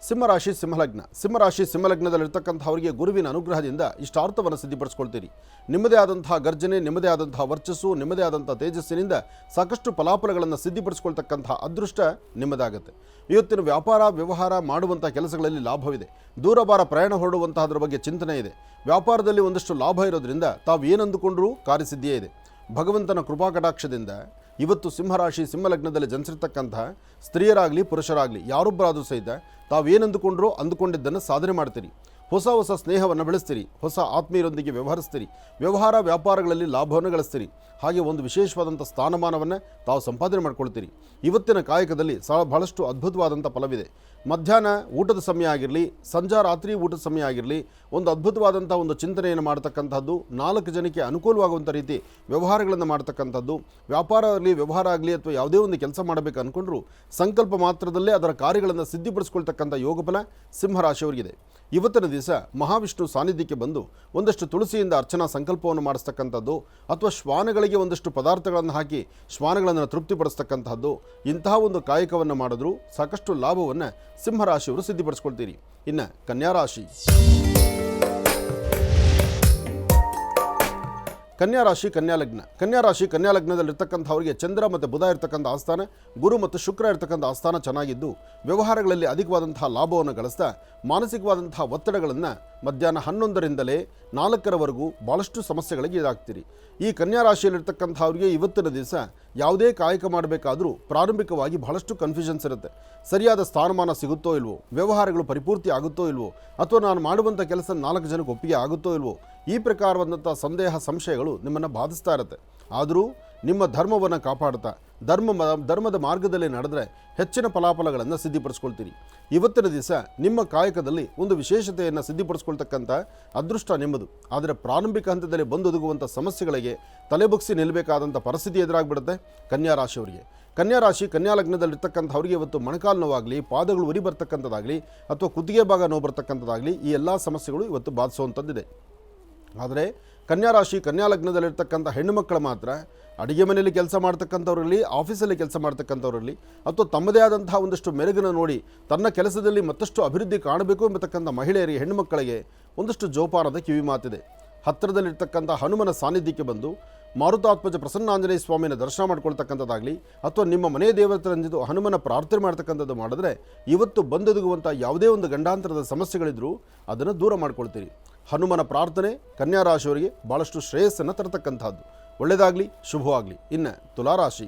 ಸಿಂಹರಾಶಿ ಸಿಂಹಲಗ್ನ. ಸಿಂಹರಾಶಿ ಸಿಂಹಲಗ್ನದಲ್ಲಿರ್ತಕ್ಕಂಥವರಿಗೆ ಗುರುವಿನ ಅನುಗ್ರಹದಿಂದ ಇಷ್ಟಾರ್ಥವನ್ನು ಸಿದ್ಧಿಪಡಿಸ್ಕೊಳ್ತೀರಿ. ನಿಮ್ಮದೇ ಆದಂತಹ ಗರ್ಜನೆ, ನಿಮ್ಮದೇ ಆದಂತಹ ವರ್ಚಸ್ಸು, ನಿಮ್ಮದೇ ಆದಂಥ ತೇಜಸ್ಸಿನಿಂದ ಸಾಕಷ್ಟು ಫಲಾಫಲಗಳನ್ನು ಸಿದ್ಧಿಪಡಿಸ್ಕೊಳ್ತಕ್ಕಂತಹ ಅದೃಷ್ಟ ನಿಮ್ಮದಾಗುತ್ತೆ. ಇವತ್ತಿನ ವ್ಯಾಪಾರ ವ್ಯವಹಾರ ಮಾಡುವಂಥ ಕೆಲಸಗಳಲ್ಲಿ ಲಾಭವಿದೆ. ದೂರಭಾರ ಪ್ರಯಾಣ ಹೊರಡುವಂತಹದ್ರ ಬಗ್ಗೆ ಚಿಂತನೆ ಇದೆ. ವ್ಯಾಪಾರದಲ್ಲಿ ಒಂದಷ್ಟು ಲಾಭ ಇರೋದ್ರಿಂದ ತಾವು ಏನಂದುಕೊಂಡ್ರೂ ಕಾರ್ಯಸಿದ್ಧಿಯೇ ಇದೆ. ಭಗವಂತನ ಕೃಪಾಕಟಾಕ್ಷದಿಂದ ಇವತ್ತು ಸಿಂಹರಾಶಿ ಸಿಂಹಲಗ್ನದಲ್ಲಿ ಜನಿಸಿರ್ತಕ್ಕಂಥ ಸ್ತ್ರೀಯರಾಗಲಿ ಪುರುಷರಾಗಲಿ ಯಾರೊಬ್ಬರಾದರೂ ಸಹಿತ ತಾವೇನಂದುಕೊಂಡ್ರೋ ಅಂದುಕೊಂಡಿದ್ದನ್ನು ಸಾಧನೆ ಮಾಡ್ತೀರಿ. ಹೊಸ ಹೊಸ ಸ್ನೇಹವನ್ನು ಬೆಳೆಸ್ತೀರಿ. ಹೊಸ ಆತ್ಮೀಯರೊಂದಿಗೆ ವ್ಯವಹರಿಸ್ತೀರಿ. ವ್ಯವಹಾರ ವ್ಯಾಪಾರಗಳಲ್ಲಿ ಲಾಭವನ್ನು ಗಳಿಸ್ತೀರಿ. ಹಾಗೆ ಒಂದು ವಿಶೇಷವಾದಂಥ ಸ್ಥಾನಮಾನವನ್ನು ತಾವು ಸಂಪಾದನೆ ಮಾಡ್ಕೊಳ್ತೀರಿ. ಇವತ್ತಿನ ಕಾಯಕದಲ್ಲಿ ಬಹಳಷ್ಟು ಅದ್ಭುತವಾದಂಥ ಫಲವಿದೆ. ಮಧ್ಯಾಹ್ನ ಊಟದ ಸಮಯ ಆಗಿರಲಿ, ಸಂಜೆ ರಾತ್ರಿ ಊಟದ ಸಮಯ ಆಗಿರಲಿ, ಒಂದು ಅದ್ಭುತವಾದಂಥ ಒಂದು ಚಿಂತನೆಯನ್ನು ಮಾಡ್ತಕ್ಕಂಥದ್ದು, 4 ಜನಕ್ಕೆ ಅನುಕೂಲವಾಗುವಂಥ ರೀತಿ ವ್ಯವಹಾರಗಳನ್ನು ಮಾಡ್ತಕ್ಕಂಥದ್ದು. ವ್ಯಾಪಾರ ಆಗಲಿ, ವ್ಯವಹಾರ ಆಗಲಿ, ಅಥವಾ ಯಾವುದೇ ಒಂದು ಕೆಲಸ ಮಾಡಬೇಕು ಅಂದ್ಕೊಂಡ್ರೂ ಸಂಕಲ್ಪ ಮಾತ್ರದಲ್ಲೇ ಅದರ ಕಾರ್ಯಗಳನ್ನು ಸಿದ್ಧಿಪಡಿಸ್ಕೊಳ್ತಕ್ಕಂಥ ಯೋಗಫಲ ಸಿಂಹರಾಶಿಯವರಿಗಿದೆ. ಇವತ್ತಿನ ದಿವಸ ಮಹಾವಿಷ್ಣು ಸಾನ್ನಿಧ್ಯಕ್ಕೆ ಬಂದು ಒಂದಷ್ಟು ತುಳಸಿಯಿಂದ ಅರ್ಚನಾ ಸಂಕಲ್ಪವನ್ನು ಮಾಡಿಸ್ತಕ್ಕಂಥದ್ದು, ಅಥವಾ ಶ್ವಾನಗಳಿಗೆ ಒಂದಷ್ಟು ಪದಾರ್ಥಗಳನ್ನು ಹಾಕಿ ಶ್ವಾನಗಳನ್ನು ತೃಪ್ತಿಪಡಿಸ್ತಕ್ಕಂಥದ್ದು, ಇಂತಹ ಒಂದು ಕಾಯಕವನ್ನು ಮಾಡಿದ್ರೂ ಸಾಕಷ್ಟು ಲಾಭವನ್ನು ಸಿಂಹರಾಶಿಯವರು ಸಿದ್ಧಿಪಡಿಸ್ಕೊಳ್ತೀರಿ. ಇನ್ನು ಕನ್ಯಾರಾಶಿ. ಕನ್ಯಾರಾಶಿ ಕನ್ಯಾಲಗ್ನ. ಕನ್ಯಾರಾಶಿ ಕನ್ಯಾಲಗ್ನದಲ್ಲಿರ್ತಕ್ಕಂಥವರಿಗೆ ಚಂದ್ರ ಮತ್ತು ಬುಧ ಇರ್ತಕ್ಕಂಥ ಆಸ್ಥಾನ, ಗುರು ಮತ್ತು ಶುಕ್ರ ಇರ್ತಕ್ಕಂಥ ಆಸ್ಥಾನ ಚೆನ್ನಾಗಿದ್ದು ವ್ಯವಹಾರಗಳಲ್ಲಿ ಅಧಿಕವಾದಂತಹ ಲಾಭವನ್ನು ಗಳಿಸ್ತಾ ಮಾನಸಿಕವಾದಂತಹ ಒತ್ತಡಗಳನ್ನು ಮಧ್ಯಾಹ್ನ 11ರಿಂದಲೇ 4ರವರೆಗೂ ಭಾಳಷ್ಟು ಸಮಸ್ಯೆಗಳಿಗೆ ಇದಾಗ್ತೀರಿ. ಈ ಕನ್ಯಾರಾಶಿಯಲ್ಲಿರ್ತಕ್ಕಂಥವ್ರಿಗೆ ಇವತ್ತಿನ ದಿವಸ ಯಾವುದೇ ಕಾಯಕ ಮಾಡಬೇಕಾದರೂ ಪ್ರಾರಂಭಿಕವಾಗಿ ಬಹಳಷ್ಟು ಕನ್ಫ್ಯೂಷನ್ಸ್ ಇರುತ್ತೆ. ಸರಿಯಾದ ಸ್ಥಾನಮಾನ ಸಿಗುತ್ತೋ ಇಲ್ವೋ, ವ್ಯವಹಾರಗಳು ಪರಿಪೂರ್ತಿ ಆಗುತ್ತೋ ಇಲ್ವೋ, ಅಥವಾ ನಾನು ಮಾಡುವಂಥ ಕೆಲಸ 4 ಜನಕ್ಕೆ ಒಪ್ಪಿಗೆ ಆಗುತ್ತೋ ಇಲ್ವೋ, ಈ ಪ್ರಕಾರವಾದಂಥ ಸಂದೇಹ ಸಂಶಯಗಳು ನಿಮ್ಮನ್ನು ಬಾಧಿಸ್ತಾ ಇರುತ್ತೆ. ಆದರೂ ನಿಮ್ಮ ಧರ್ಮವನ್ನು ಕಾಪಾಡ್ತಾ ಧರ್ಮದ ಮಾರ್ಗದಲ್ಲಿ ನಡೆದರೆ ಹೆಚ್ಚಿನ ಫಲಾಫಲಗಳನ್ನು ಸಿದ್ಧಿಪಡಿಸ್ಕೊಳ್ತೀರಿ. ಇವತ್ತಿನ ದಿವಸ ನಿಮ್ಮ ಕಾಯಕದಲ್ಲಿ ಒಂದು ವಿಶೇಷತೆಯನ್ನು ಸಿದ್ಧಿಪಡಿಸ್ಕೊಳ್ತಕ್ಕಂಥ ಅದೃಷ್ಟ ನಿಮ್ಮದು. ಆದರೆ ಪ್ರಾರಂಭಿಕ ಹಂತದಲ್ಲಿ ಬಂದೊದಗುವಂಥ ಸಮಸ್ಯೆಗಳಿಗೆ ತಲೆಬುಗ್ಸಿ ನಿಲ್ಲಬೇಕಾದಂಥ ಪರಿಸ್ಥಿತಿ ಎದುರಾಗ್ಬಿಡುತ್ತೆ ಕನ್ಯಾರಾಶಿಯವರಿಗೆ. ಕನ್ಯಾರಾಶಿ ಕನ್ಯಾಲಗ್ನದಲ್ಲಿರ್ತಕ್ಕಂಥವ್ರಿಗೆ ಇವತ್ತು ಮೊಣಕಾಲು ನೋವಾಗಲಿ, ಪಾದಗಳು ಉರಿ ಬರ್ತಕ್ಕಂಥದ್ದಾಗಲಿ, ಅಥವಾ ಕುತ್ತಿಗೆ ಭಾಗ ನೋವು ಬರ್ತಕ್ಕಂಥದ್ದಾಗಲಿ, ಈ ಎಲ್ಲ ಸಮಸ್ಯೆಗಳು ಇವತ್ತು ಬಾಧಿಸುವಂಥದ್ದಿದೆ. ಆದರೆ ಕನ್ಯಾರಾಶಿ ಕನ್ಯಾಲಗ್ನದಲ್ಲಿರ್ತಕ್ಕಂಥ ಹೆಣ್ಣು ಮಕ್ಕಳು ಮಾತ್ರ ಅಡುಗೆ ಮನೆಯಲ್ಲಿ ಕೆಲಸ ಮಾಡ್ತಕ್ಕಂಥವ್ರಲ್ಲಿ, ಆಫೀಸಲ್ಲಿ ಕೆಲಸ ಮಾಡ್ತಕ್ಕಂಥವ್ರಲ್ಲಿ, ಅಥವಾ ತಮ್ಮದೇ ಆದಂತಹ ಒಂದಷ್ಟು ಮೆರುಗನ್ನು ನೋಡಿ ತನ್ನ ಕೆಲಸದಲ್ಲಿ ಮತ್ತಷ್ಟು ಅಭಿವೃದ್ಧಿ ಕಾಣಬೇಕು ಎಂಬತಕ್ಕಂಥ ಮಹಿಳೆಯರಿಗೆ, ಹೆಣ್ಣು ಮಕ್ಕಳಿಗೆ ಒಂದಷ್ಟು ಜೋಪಾನದ ಕಿವಿ ಮಾತಿದೆ. ಹತ್ತಿರದಲ್ಲಿರ್ತಕ್ಕಂಥ ಹನುಮನ ಸಾನ್ನಿಧ್ಯಕ್ಕೆ ಬಂದು ಮಾರುತಾತ್ಮಜ ಪ್ರಸನ್ನಾಂಜನೇಯ ಸ್ವಾಮಿನ ದರ್ಶನ ಮಾಡ್ಕೊಳ್ತಕ್ಕಂಥದ್ದಾಗಲಿ, ಅಥವಾ ನಿಮ್ಮ ಮನೆ ದೇವತೆರಂಜಿದ್ದು ಹನುಮನ ಪ್ರಾರ್ಥನೆ ಮಾಡ್ತಕ್ಕಂಥದ್ದು ಮಾಡಿದ್ರೆ ಇವತ್ತು ಬಂದೊದಗುವಂಥ ಯಾವುದೇ ಒಂದು ಗಂಡಾಂತರದ ಸಮಸ್ಯೆಗಳಿದ್ರೂ ಅದನ್ನು ದೂರ ಮಾಡ್ಕೊಳ್ತೀರಿ. ಹನುಮನ ಪ್ರಾರ್ಥನೆ ಕನ್ಯಾರಾಶಿಯವರಿಗೆ ಭಾಳಷ್ಟು ಶ್ರೇಯಸ್ಸನ್ನು ತರತಕ್ಕಂಥದ್ದು. ಒಳ್ಳೆಯದಾಗಲಿ, ಶುಭವಾಗಲಿ. ಇನ್ನು ತುಲಾರಾಶಿ.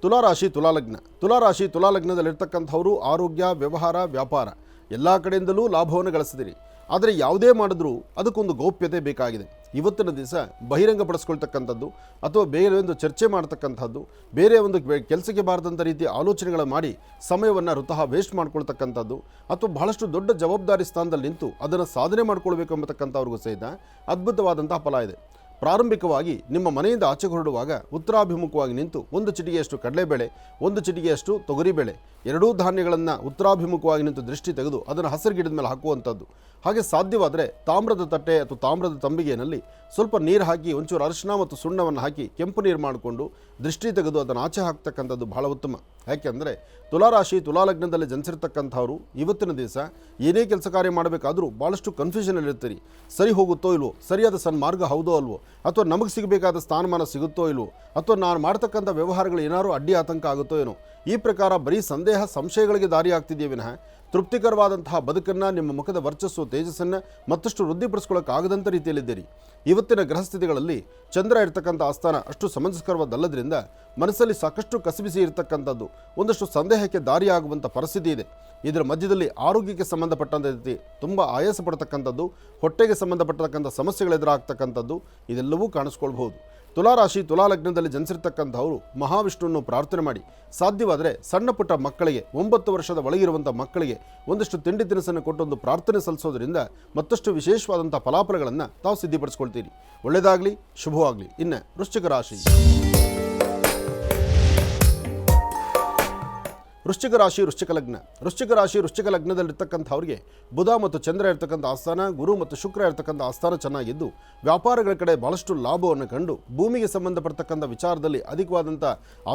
ತುಲಾರಾಶಿ ತುಲಾಲಗ್ನದಲ್ಲಿರ್ತಕ್ಕಂಥವರು ಆರೋಗ್ಯ, ವ್ಯವಹಾರ, ವ್ಯಾಪಾರ ಎಲ್ಲ ಕಡೆಯಿಂದಲೂ ಲಾಭವನ್ನು ಗಳಿಸಿದಿರಿ. ಆದರೆ ಯಾವುದೇ ಮಾಡಿದ್ರೂ ಅದಕ್ಕೊಂದು ಗೌಪ್ಯತೆ ಬೇಕಾಗಿದೆ. ಇವತ್ತಿನ ದಿವಸ ಬಹಿರಂಗಪಡಿಸ್ಕೊಳ್ತಕ್ಕಂಥದ್ದು, ಅಥವಾ ಬೇರೆ ಒಂದು ಚರ್ಚೆ ಮಾಡ್ತಕ್ಕಂಥದ್ದು, ಬೇರೆ ಒಂದು ಕೆಲಸಕ್ಕೆ ಬಾರದಂಥ ರೀತಿ ಆಲೋಚನೆಗಳು ಮಾಡಿ ಸಮಯವನ್ನು ವೃತಃ ವೇಸ್ಟ್ ಮಾಡ್ಕೊಳ್ತಕ್ಕಂಥದ್ದು, ಅಥವಾ ಬಹಳಷ್ಟು ದೊಡ್ಡ ಜವಾಬ್ದಾರಿ ಸ್ಥಾನದಲ್ಲಿ ನಿಂತು ಅದನ್ನು ಸಾಧನೆ ಮಾಡ್ಕೊಳ್ಬೇಕು ಎಂಬತಕ್ಕಂಥವ್ರಿಗೂ ಸಹಿತ ಅದ್ಭುತವಾದಂತಹ ಫಲ ಇದೆ. ಪ್ರಾರಂಭಿಕವಾಗಿ ನಿಮ್ಮ ಮನೆಯಿಂದ ಆಚೆ ಹೊರಡುವಾಗ ಉತ್ತರಾಭಿಮುಖವಾಗಿ ನಿಂತು 1 ಚಿಟಿಗೆಯಷ್ಟು ಕಡಲೆಬೇಳೆ, 1 ಚಿಟಿಗೆಯಷ್ಟು ತೊಗರಿಬೇಳೆ, 2 ಧಾನ್ಯಗಳನ್ನು ಉತ್ತರಾಭಿಮುಖವಾಗಿ ನಿಂತು ದೃಷ್ಟಿ ತೆಗೆದು ಅದನ್ನು ಹಸಿರು ಗಿಡದ ಮೇಲೆ ಹಾಕುವಂಥದ್ದು. ಹಾಗೆ ಸಾಧ್ಯವಾದರೆ ತಾಮ್ರದ ತಟ್ಟೆ ಅಥವಾ ತಾಮ್ರದ ತಂಬಿಗೆಯಲ್ಲಿ ಸ್ವಲ್ಪ ನೀರು ಹಾಕಿ ಒಂಚೂರು ಅರಿಶಿನ ಮತ್ತು ಸುಣ್ಣವನ್ನು ಹಾಕಿ ಕೆಂಪು ನೀರು ಮಾಡಿಕೊಂಡು ದೃಷ್ಟಿ ತೆಗೆದು ಅದನ್ನು ಆಚೆ ಹಾಕ್ತಕ್ಕಂಥದ್ದು ಬಹಳ ಉತ್ತಮ. ಯಾಕೆಂದರೆ ತುಲಾರಾಶಿ ತುಲಾಲಗ್ನದಲ್ಲಿ ಜನಿಸಿರ್ತಕ್ಕಂಥವ್ರು ಇವತ್ತಿನ ದಿವಸ ಏನೇ ಕೆಲಸ ಕಾರ್ಯ ಮಾಡಬೇಕಾದ್ರೂ ಭಾಳಷ್ಟು ಕನ್ಫ್ಯೂಷನಲ್ಲಿರ್ತೀರಿ. ಸರಿ ಹೋಗುತ್ತೋ ಇಲ್ವೋ, ಸರಿಯಾದ ಸನ್ಮಾರ್ಗ ಹೌದೋ ಅಲ್ವೋ, ಅಥವಾ ನಮಗೆ ಸಿಗಬೇಕಾದ ಸ್ಥಾನಮಾನ ಸಿಗುತ್ತೋ ಇಲ್ವೋ, ಅಥವಾ ನಾನು ಮಾಡ್ತಕ್ಕಂಥ ವ್ಯವಹಾರಗಳು ಏನಾದರೂ ಅಡ್ಡಿ ಆತಂಕ ಆಗುತ್ತೋ ಏನೋ, ಈ ಪ್ರಕಾರ ಬರೀ ಸಂದೇಹ ಸಂಶಯಗಳಿಗೆ ದಾರಿ ಆಗ್ತಿದೆಯೇ ವಿನಃ ತೃಪ್ತಿಕರವಾದಂತಹ ಬದುಕನ್ನು, ನಿಮ್ಮ ಮುಖದ ವರ್ಚಸ್ಸು ತೇಜಸ್ಸನ್ನು ಮತ್ತಷ್ಟು ವೃದ್ಧಿಪಡಿಸ್ಕೊಳ್ಳೋಕ್ಕಾಗದಂಥ ರೀತಿಯಲ್ಲಿದ್ದೀರಿ. ಇವತ್ತಿನ ಗ್ರಹಸ್ಥಿತಿಗಳಲ್ಲಿ ಚಂದ್ರ ಇರ್ತಕ್ಕಂಥ ಆಸ್ಥಾನ ಅಷ್ಟು ಸಮಂಜಸಕರವಾದಲ್ಲದ್ರಿಂದ ಮನಸ್ಸಲ್ಲಿ ಸಾಕಷ್ಟು ಕಸಿಬಿಸಿ ಇರತಕ್ಕಂಥದ್ದು, ಒಂದಷ್ಟು ಸಂದೇಹಕ್ಕೆ ದಾರಿಯಾಗುವಂಥ ಪರಿಸ್ಥಿತಿ ಇದೆ. ಇದರ ಮಧ್ಯದಲ್ಲಿ ಆರೋಗ್ಯಕ್ಕೆ ಸಂಬಂಧಪಟ್ಟಂಥ ರೀತಿ ತುಂಬ ಆಯಾಸ ಪಡ್ತಕ್ಕಂಥದ್ದು, ಹೊಟ್ಟೆಗೆ ಸಂಬಂಧಪಟ್ಟತಕ್ಕಂಥ ಸಮಸ್ಯೆಗಳು ಎದುರಾಗ್ತಕ್ಕಂಥದ್ದು ಇದೆಲ್ಲವೂ ಕಾಣಿಸ್ಕೊಳ್ಬಹುದು. ತುಲಾರಾಶಿ ತುಲಾಲಗ್ನದಲ್ಲಿ ಜನಿಸಿರ್ತಕ್ಕಂಥವರು ಮಹಾವಿಷ್ಣುವನ್ನು ಪ್ರಾರ್ಥನೆ ಮಾಡಿ ಸಾಧ್ಯವಾದರೆ ಸಣ್ಣ ಪುಟ್ಟ ಮಕ್ಕಳಿಗೆ 9 ವರ್ಷದ ಒಳಗಿರುವಂಥ ಮಕ್ಕಳಿಗೆ ಒಂದಷ್ಟು ತಿಂಡಿ ತಿನಿಸನ್ನು ಕೊಟ್ಟೊಂದು ಪ್ರಾರ್ಥನೆ ಸಲ್ಲಿಸೋದ್ರಿಂದ ಮತ್ತಷ್ಟು ವಿಶೇಷವಾದಂಥ ಫಲಾಫಲಗಳನ್ನು ತಾವು ಸಿದ್ಧಿಪಡಿಸ್ಕೊಳ್ತೀರಿ. ಒಳ್ಳೆಯದಾಗಲಿ, ಶುಭವಾಗಲಿ. ಇನ್ನು ವೃಶ್ಚಿಕ ರಾಶಿ. ವೃಶ್ಚಿಕ ರಾಶಿ ವೃಶ್ಚಿಕ ಲಗ್ನ. ವೃಶ್ಚಿಕ ರಾಶಿ ವೃಶ್ಚಿಕ ಲಗ್ನದಲ್ಲಿರ್ತಕ್ಕಂಥವ್ರಿಗೆ ಬುಧ ಮತ್ತು ಚಂದ್ರ ಇರ್ತಕ್ಕಂಥ ಆಸ್ಥಾನ, ಗುರು ಮತ್ತು ಶುಕ್ರ ಇರ್ತಕ್ಕಂಥ ಆಸ್ಥಾನ ಚೆನ್ನಾಗಿದ್ದು ವ್ಯಾಪಾರಗಳ ಕಡೆ ಭಾಳಷ್ಟು ಲಾಭವನ್ನು ಕಂಡು ಭೂಮಿಗೆ ಸಂಬಂಧಪಡ್ತಕ್ಕಂಥ ವಿಚಾರದಲ್ಲಿ ಅಧಿಕವಾದಂಥ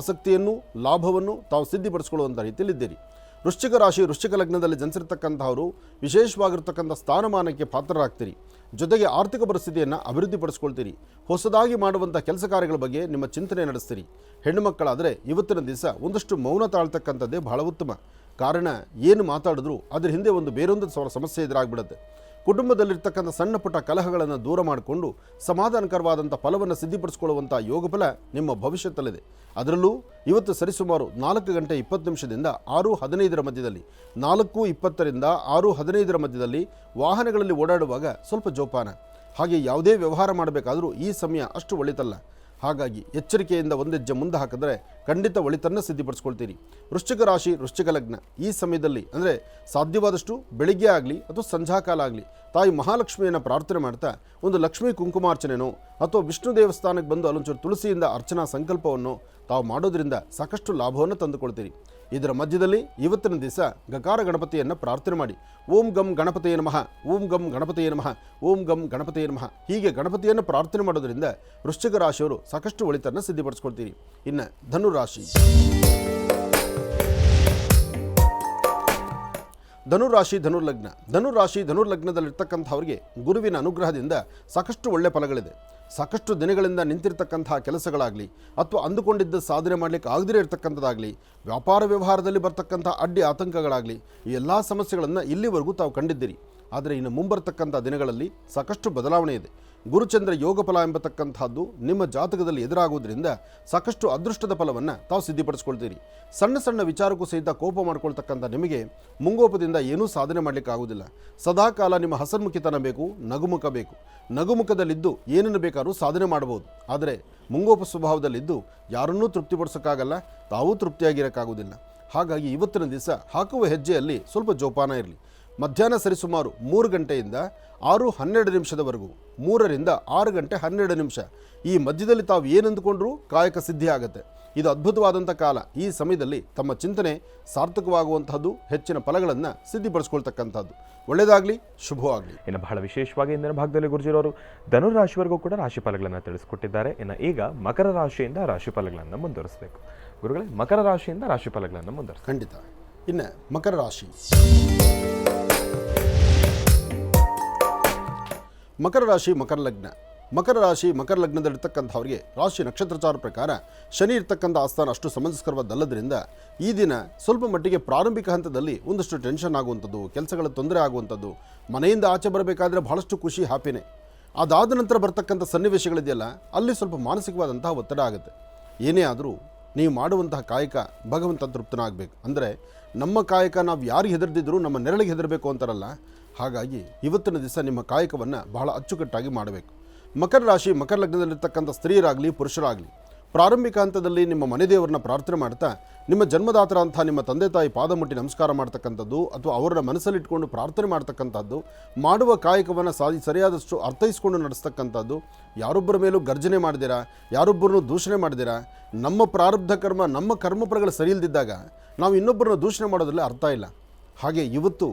ಆಸಕ್ತಿಯನ್ನು, ಲಾಭವನ್ನು ತಾವು ಸಿದ್ಧಿಪಡಿಸಿಕೊಳ್ಳುವಂಥ ರೀತಿಯಲ್ಲಿದ್ದೀರಿ. ವೃಶ್ಚಿಕ ರಾಶಿ ವೃಶ್ಚಿಕ ಲಗ್ನದಲ್ಲಿ ಜನಿಸಿರ್ತಕ್ಕಂಥವರು ವಿಶೇಷವಾಗಿರ್ತಕ್ಕಂಥ ಸ್ಥಾನಮಾನಕ್ಕೆ ಪಾತ್ರರಾಗ್ತೀರಿ. ಜೊತೆಗೆ ಆರ್ಥಿಕ ಪರಿಸ್ಥಿತಿಯನ್ನು ಅಭಿವೃದ್ಧಿಪಡಿಸ್ಕೊಳ್ತೀರಿ. ಹೊಸದಾಗಿ ಮಾಡುವಂಥ ಕೆಲಸ ಕಾರ್ಯಗಳ ಬಗ್ಗೆ ನಿಮ್ಮ ಚಿಂತನೆ ನಡೆಸ್ತೀರಿ. ಹೆಣ್ಣು ಮಕ್ಕಳಾದರೆ ಇವತ್ತಿನ ದಿವಸ ಒಂದಷ್ಟು ಮೌನ ತಾಳ್ತಕ್ಕಂಥದ್ದೇ ಬಹಳ ಉತ್ತಮ. ಕಾರಣ ಏನು ಮಾತಾಡಿದ್ರು ಅದರ ಹಿಂದೆ ಬೇರೊಂದು ಸಮಸ್ಯೆ ಎದುರಾಗ್ಬಿಡುತ್ತೆ. ಕುಟುಂಬದಲ್ಲಿರ್ತಕ್ಕಂಥ ಸಣ್ಣ ಪುಟ್ಟ ಕಲಹಗಳನ್ನು ದೂರ ಮಾಡಿಕೊಂಡು ಸಮಾಧಾನಕರವಾದಂಥ ಫಲವನ್ನು ಸಿದ್ಧಿಪಡಿಸಿಕೊಳ್ಳುವಂಥ ಯೋಗಫಲ ನಿಮ್ಮ ಭವಿಷ್ಯದಲ್ಲಿದೆ. ಅದರಲ್ಲೂ ಇವತ್ತು ಸರಿಸುಮಾರು 4 ಗಂಟೆ 20 ನಿಮಿಷದಿಂದ 6:15 ಮಧ್ಯದಲ್ಲಿ, 4:20ರಿಂದ 6:15 ಮಧ್ಯದಲ್ಲಿ ವಾಹನಗಳಲ್ಲಿ ಓಡಾಡುವಾಗ ಸ್ವಲ್ಪ ಜೋಪಾನ. ಹಾಗೆ ಯಾವುದೇ ವ್ಯವಹಾರ ಮಾಡಬೇಕಾದರೂ ಈ ಸಮಯ ಅಷ್ಟು ಒಳಿತಲ್ಲ. ಹಾಗಾಗಿ ಎಚ್ಚರಿಕೆಯಿಂದ ಒಂದೆಜ್ಜೆ ಮುಂದೆ ಹಾಕಿದ್ರೆ ಖಂಡಿತ ಒಳಿತನ್ನು ಸಿದ್ಧಿಪಡಿಸ್ಕೊಳ್ತೀರಿ. ವೃಶ್ಚಿಕ ರಾಶಿ ವೃಶ್ಚಿಕ ಲಗ್ನ ಈ ಸಮಯದಲ್ಲಿ ಅಂದರೆ ಸಾಧ್ಯವಾದಷ್ಟು ಬೆಳಿಗ್ಗೆ ಆಗಲಿ ಅಥವಾ ಸಂಧ್ಯಾಕಾಲ ಆಗಲಿ ತಾಯಿ ಮಹಾಲಕ್ಷ್ಮಿಯನ್ನು ಪ್ರಾರ್ಥನೆ ಮಾಡ್ತಾ ಲಕ್ಷ್ಮೀ ಕುಂಕುಮಾರ್ಚನೆನೋ ಅಥವಾ ವಿಷ್ಣು ದೇವಸ್ಥಾನಕ್ಕೆ ಬಂದು ಅಲ್ಲೊಂಚೂರು ತುಳಸಿಯಿಂದ ಅರ್ಚನಾ ಸಂಕಲ್ಪವನ್ನು ತಾವು ಮಾಡೋದ್ರಿಂದ ಸಾಕಷ್ಟು ಲಾಭವನ್ನು ತಂದುಕೊಳ್ತೀರಿ. ಇದರ ಮಧ್ಯದಲ್ಲಿ ಇವತ್ತಿನ ದಿವಸ ಗಕಾರ ಗಣಪತಿಯನ್ನು ಪ್ರಾರ್ಥನೆ ಮಾಡಿ. ಓಂ ಗಂ ಗಣಪತಿಯೇ ನಮಃ, ಓಂ ಗಂ ಗಣಪತಿಯೇ ನಮಃ, ಓಂ ಗಂ ಗಣಪತಿಯೇ ನಮಃ ಹೀಗೆ ಗಣಪತಿಯನ್ನು ಪ್ರಾರ್ಥನೆ ಮಾಡೋದ್ರಿಂದ ವೃಶ್ಚಿಕ ರಾಶಿಯವರು ಸಾಕಷ್ಟು ಒಳಿತನ್ನು ಸಿದ್ಧಿಪಡಿಸ್ಕೊಳ್ತೀರಿ. ಇನ್ನು ಧನುರಾಶಿ. ಧನುರಾಶಿ ಧನುರ್ಲಗ್ನ. ಧನುರಾಶಿ ಧನುರ್ಲಗ್ನದಲ್ಲಿರ್ತಕ್ಕಂಥವ್ರಿಗೆ ಗುರುವಿನ ಅನುಗ್ರಹದಿಂದ ಸಾಕಷ್ಟು ಒಳ್ಳೆಯ ಫಲಗಳಿದೆ. ಸಾಕಷ್ಟು ದಿನಗಳಿಂದ ನಿಂತಿರ್ತಕ್ಕಂಥ ಕೆಲಸಗಳಾಗಲಿ ಅಥವಾ ಅಂದುಕೊಂಡಿದ್ದ ಸಾಧನೆ ಮಾಡಲಿಕ್ಕೆ ಆಗದಿರೇ ಇರತಕ್ಕಂಥದ್ದಾಗಲಿ, ವ್ಯಾಪಾರ ವ್ಯವಹಾರದಲ್ಲಿ ಬರ್ತಕ್ಕಂಥ ಅಡ್ಡಿ ಆತಂಕಗಳಾಗಲಿ, ಈ ಎಲ್ಲ ಸಮಸ್ಯೆಗಳನ್ನು ಇಲ್ಲಿವರೆಗೂ ತಾವು ಕಂಡಿದ್ದೀರಿ. ಆದರೆ ಇನ್ನು ಮುಂಬರ್ತಕ್ಕಂಥ ದಿನಗಳಲ್ಲಿ ಸಾಕಷ್ಟು ಬದಲಾವಣೆ ಇದೆ. ಗುರುಚಂದ್ರ ಯೋಗ ಫಲ ಎಂಬತಕ್ಕಂಥದ್ದು ನಿಮ್ಮ ಜಾತಕದಲ್ಲಿ ಎದುರಾಗುವುದರಿಂದ ಸಾಕಷ್ಟು ಅದೃಷ್ಟದ ಫಲವನ್ನು ತಾವು ಸಿದ್ಧಿಪಡಿಸ್ಕೊಳ್ತೀರಿ. ಸಣ್ಣ ಸಣ್ಣ ವಿಚಾರಕ್ಕೂ ಸಹಿತ ಕೋಪ ಮಾಡ್ಕೊಳ್ತಕ್ಕಂಥ ನಿಮಗೆ ಮುಂಗೋಪದಿಂದ ಏನೂ ಸಾಧನೆ ಮಾಡಲಿಕ್ಕೆ ಆಗೋದಿಲ್ಲ. ಸದಾಕಾಲ ನಿಮ್ಮ ಹಸನ್ಮುಖಿತನ ಬೇಕು, ನಗುಮುಖ ಬೇಕು. ನಗುಮುಖದಲ್ಲಿದ್ದು ಏನನ್ನು ಬೇಕಾದ್ರೂ ಸಾಧನೆ ಮಾಡಬಹುದು. ಆದರೆ ಮುಂಗೋಪ ಸ್ವಭಾವದಲ್ಲಿದ್ದು ಯಾರನ್ನೂ ತೃಪ್ತಿಪಡಿಸೋಕ್ಕಾಗಲ್ಲ, ತಾವೂ ತೃಪ್ತಿಯಾಗಿರೋಕ್ಕಾಗೋದಿಲ್ಲ. ಹಾಗಾಗಿ ಇವತ್ತಿನ ದಿವಸ ಹಾಕುವ ಹೆಜ್ಜೆಯಲ್ಲಿ ಸ್ವಲ್ಪ ಜೋಪಾನ ಇರಲಿ. ಮಧ್ಯಾಹ್ನ ಸರಿಸುಮಾರು 3 ಗಂಟೆಯಿಂದ 6:12 ನಿಮಿಷದವರೆಗೂ, 3ರಿಂದ 6 ಗಂಟೆ 12 ನಿಮಿಷ ಈ ಮಧ್ಯದಲ್ಲಿ ತಾವು ಏನಂದುಕೊಂಡ್ರೂ ಕಾಯಕ ಸಿದ್ಧಿ ಆಗುತ್ತೆ. ಇದು ಅದ್ಭುತವಾದಂಥ ಕಾಲ. ಈ ಸಮಯದಲ್ಲಿ ತಮ್ಮ ಚಿಂತನೆ ಸಾರ್ಥಕವಾಗುವಂತಹದ್ದು, ಹೆಚ್ಚಿನ ಫಲಗಳನ್ನು ಸಿದ್ಧಿಪಡಿಸ್ಕೊಳ್ತಕ್ಕಂಥದ್ದು. ಒಳ್ಳೆಯದಾಗಲಿ, ಶುಭವಾಗಲಿ. ಇನ್ನು ಬಹಳ ವಿಶೇಷವಾಗಿ ಇಂದಿನ ಭಾಗದಲ್ಲಿ ಗುರುಜಿರೋರು ಧನುರಾಶಿವರೆಗೂ ಕೂಡ ರಾಶಿ ಫಲಗಳನ್ನು ತಿಳಿಸ್ಕೊಟ್ಟಿದ್ದಾರೆ. ಇನ್ನು ಈಗ ಮಕರ ರಾಶಿಯಿಂದ ರಾಶಿ ಫಲಗಳನ್ನು ಮುಂದುವರಿಸಬೇಕು. ಗುರುಗಳೇ, ಮಕರ ರಾಶಿಯಿಂದ ರಾಶಿ ಫಲಗಳನ್ನು ಮುಂದುವರಿಸಿ. ಖಂಡಿತ. ಇನ್ನು ಮಕರ ರಾಶಿ. ಮಕರ ರಾಶಿ ಮಕರ ಲಗ್ನ. ಮಕರ ರಾಶಿ ಮಕರ ಲಗ್ನದಲ್ಲಿರ್ತಕ್ಕಂಥವ್ರಿಗೆ ರಾಶಿ ನಕ್ಷತ್ರಚಾರ ಪ್ರಕಾರ ಶನಿ ಇರ್ತಕ್ಕಂಥ ಆಸ್ಥಾನ ಅಷ್ಟು ಸಮಂಜಸ್ಕರವಾದಲ್ಲದ್ರಿಂದ ಈ ದಿನ ಸ್ವಲ್ಪ ಮಟ್ಟಿಗೆ ಪ್ರಾರಂಭಿಕ ಹಂತದಲ್ಲಿ ಒಂದಷ್ಟು ಟೆನ್ಷನ್ ಆಗುವಂಥದ್ದು, ಕೆಲಸಗಳ ತೊಂದರೆ ಆಗುವಂಥದ್ದು, ಮನೆಯಿಂದ ಆಚೆ ಬರಬೇಕಾದ್ರೆ ಬಹಳಷ್ಟು ಖುಷಿ, ಹ್ಯಾಪಿನೇ. ಅದಾದ ನಂತರ ಬರ್ತಕ್ಕಂಥ ಸನ್ನಿವೇಶಗಳಿದೆಯಲ್ಲ, ಅಲ್ಲಿ ಸ್ವಲ್ಪ ಮಾನಸಿಕವಾದಂತಹ ಒತ್ತಡ ಆಗುತ್ತೆ. ಏನೇ ಆದರೂ ನೀವು ಮಾಡುವಂತಹ ಕಾಯಕ ಭಗವಂತ ತೃಪ್ತನಾಗಬೇಕು. ಅಂದರೆ ನಮ್ಮ ಕಾಯಕ ನಾವು ಯಾರಿಗೆ ಹೆದರ್ದಿದ್ರು ನಮ್ಮ ನೆರಳಿಗೆ ಹೆದರಬೇಕು ಅಂತಾರಲ್ಲ, ಹಾಗಾಗಿ ಇವತ್ತಿನ ದಿವಸ ನಿಮ್ಮ ಕಾಯಕವನ್ನು ಬಹಳ ಅಚ್ಚುಕಟ್ಟಾಗಿ ಮಾಡಬೇಕು. ಮಕರ ರಾಶಿ ಮಕರ ಲಗ್ನದಲ್ಲಿರ್ತಕ್ಕಂಥ ಸ್ತ್ರೀಯರಾಗಲಿ ಪುರುಷರಾಗಲಿ ಪ್ರಾರಂಭಿಕ ಹಂತದಲ್ಲಿ ನಿಮ್ಮ ಮನೆ ದೇವರನ್ನ ಪ್ರಾರ್ಥನೆ ಮಾಡ್ತಾ ನಿಮ್ಮ ಜನ್ಮದಾತರ ಅಂತ ನಿಮ್ಮ ತಂದೆ ತಾಯಿ ಪಾದ ಮುಟ್ಟಿ ನಮಸ್ಕಾರ ಮಾಡ್ತಕ್ಕಂಥದ್ದು ಅಥವಾ ಅವರನ್ನ ಮನಸ್ಸಲ್ಲಿಟ್ಕೊಂಡು ಪ್ರಾರ್ಥನೆ ಮಾಡ್ತಕ್ಕಂಥದ್ದು, ಮಾಡುವ ಕಾಯಕವನ್ನು ಸರಿಯಾದಷ್ಟು ಅರ್ಥೈಸ್ಕೊಂಡು ನಡೆಸ್ತಕ್ಕಂಥದ್ದು, ಯಾರೊಬ್ಬರ ಮೇಲೂ ಗರ್ಜನೆ ಮಾಡಿದಿರಾ, ಯಾರೊಬ್ಬರನ್ನು ದೂಷಣೆ ಮಾಡಿದಿರಾ. ನಮ್ಮ ಪ್ರಾರಬ್ಧ ಕರ್ಮ, ನಮ್ಮ ಕರ್ಮಫಲಗಳು ಸರಿ ಇಲ್ದಿದ್ದಾಗ ನಾವು ಇನ್ನೊಬ್ಬರನ್ನು ದೂಷಣೆ ಮಾಡೋದ್ರಲ್ಲಿ ಅರ್ಥ ಇಲ್ಲ. ಹಾಗೆ ಇವತ್ತು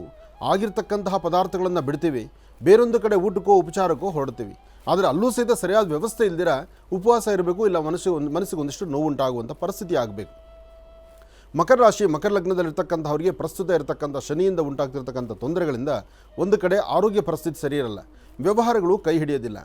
ಆಗಿರ್ತಕ್ಕಂತಹ ಪದಾರ್ಥಗಳನ್ನು ಬಿಡ್ತೀವಿ, ಬೇರೊಂದು ಕಡೆ ಊಟಕ್ಕೋ ಉಪಚಾರಕ್ಕೋ ಹೊರಡ್ತೀವಿ. ಆದರೆ ಅಲ್ಲೂ ಸಹಿತ ಸರಿಯಾದ ವ್ಯವಸ್ಥೆ ಇಲ್ದಿರ ಉಪವಾಸ ಇರಬೇಕು, ಇಲ್ಲ ಮನಸ್ಸಿಗೆ ಒಂದಿಷ್ಟು ನೋವುಂಟಾಗುವಂಥ ಪರಿಸ್ಥಿತಿ ಆಗಬೇಕು. ಮಕರ ರಾಶಿ ಮಕರ ಲಗ್ನದಲ್ಲಿರ್ತಕ್ಕಂಥವ್ರಿಗೆ ಪ್ರಸ್ತುತ ಇರತಕ್ಕಂಥ ಶನಿಯಿಂದ ಉಂಟಾಗ್ತಿರ್ತಕ್ಕಂಥ ತೊಂದರೆಗಳಿಂದ ಒಂದು ಕಡೆ ಆರೋಗ್ಯ ಪರಿಸ್ಥಿತಿ ಸರಿ ಇರಲ್ಲ, ವ್ಯವಹಾರಗಳು ಕೈ ಹಿಡಿಯೋದಿಲ್ಲ,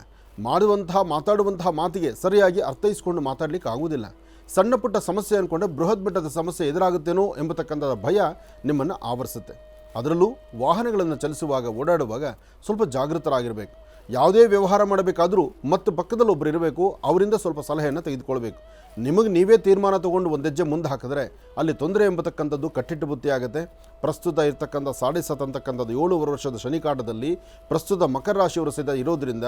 ಮಾತಾಡುವಂತಹ ಮಾತಿಗೆ ಸರಿಯಾಗಿ ಅರ್ಥೈಸ್ಕೊಂಡು ಮಾತಾಡಲಿಕ್ಕೆ ಆಗುವುದಿಲ್ಲ. ಸಣ್ಣ ಪುಟ್ಟ ಸಮಸ್ಯೆ ಅಂದ್ಕೊಂಡೆ ಬೃಹತ್ ಮಟ್ಟದ ಸಮಸ್ಯೆ ಎದುರಾಗುತ್ತೇನೋ ಎಂಬತಕ್ಕಂಥ ಭಯ ನಿಮ್ಮನ್ನು ಆವರಿಸುತ್ತೆ. ಅದರಲ್ಲೂ ವಾಹನಗಳನ್ನು ಚಲಿಸುವಾಗ, ಓಡಾಡುವಾಗ ಸ್ವಲ್ಪ ಜಾಗೃತರಾಗಿರಬೇಕು. ಯಾವುದೇ ವ್ಯವಹಾರ ಮಾಡಬೇಕಾದರೂ ಮತ್ತು ಪಕ್ಕದಲ್ಲಿ ಒಬ್ಬರು ಇರಬೇಕು, ಅವರಿಂದ ಸ್ವಲ್ಪ ಸಲಹೆಯನ್ನು ತೆಗೆದುಕೊಳ್ಬೇಕು. ನಿಮಗೆ ನೀವೇ ತೀರ್ಮಾನ ತೊಗೊಂಡು ಒಂದೆಜ್ಜೆ ಮುಂದೆ ಹಾಕಿದ್ರೆ ಅಲ್ಲಿ ತೊಂದರೆ ಎಂಬತಕ್ಕಂಥದ್ದು ಕಟ್ಟಿಟ್ಟು ಬುತ್ತಿ ಆಗುತ್ತೆ. ಪ್ರಸ್ತುತ ಇರ್ತಕ್ಕಂಥ 7.5 ಅಂತಕ್ಕಂಥದ್ದು 7 ವರ್ಷದ ಶನಿಕಾಟದಲ್ಲಿ ಪ್ರಸ್ತುತ ಮಕರ ರಾಶಿಯವರು ಸಹಿತ ಇರೋದರಿಂದ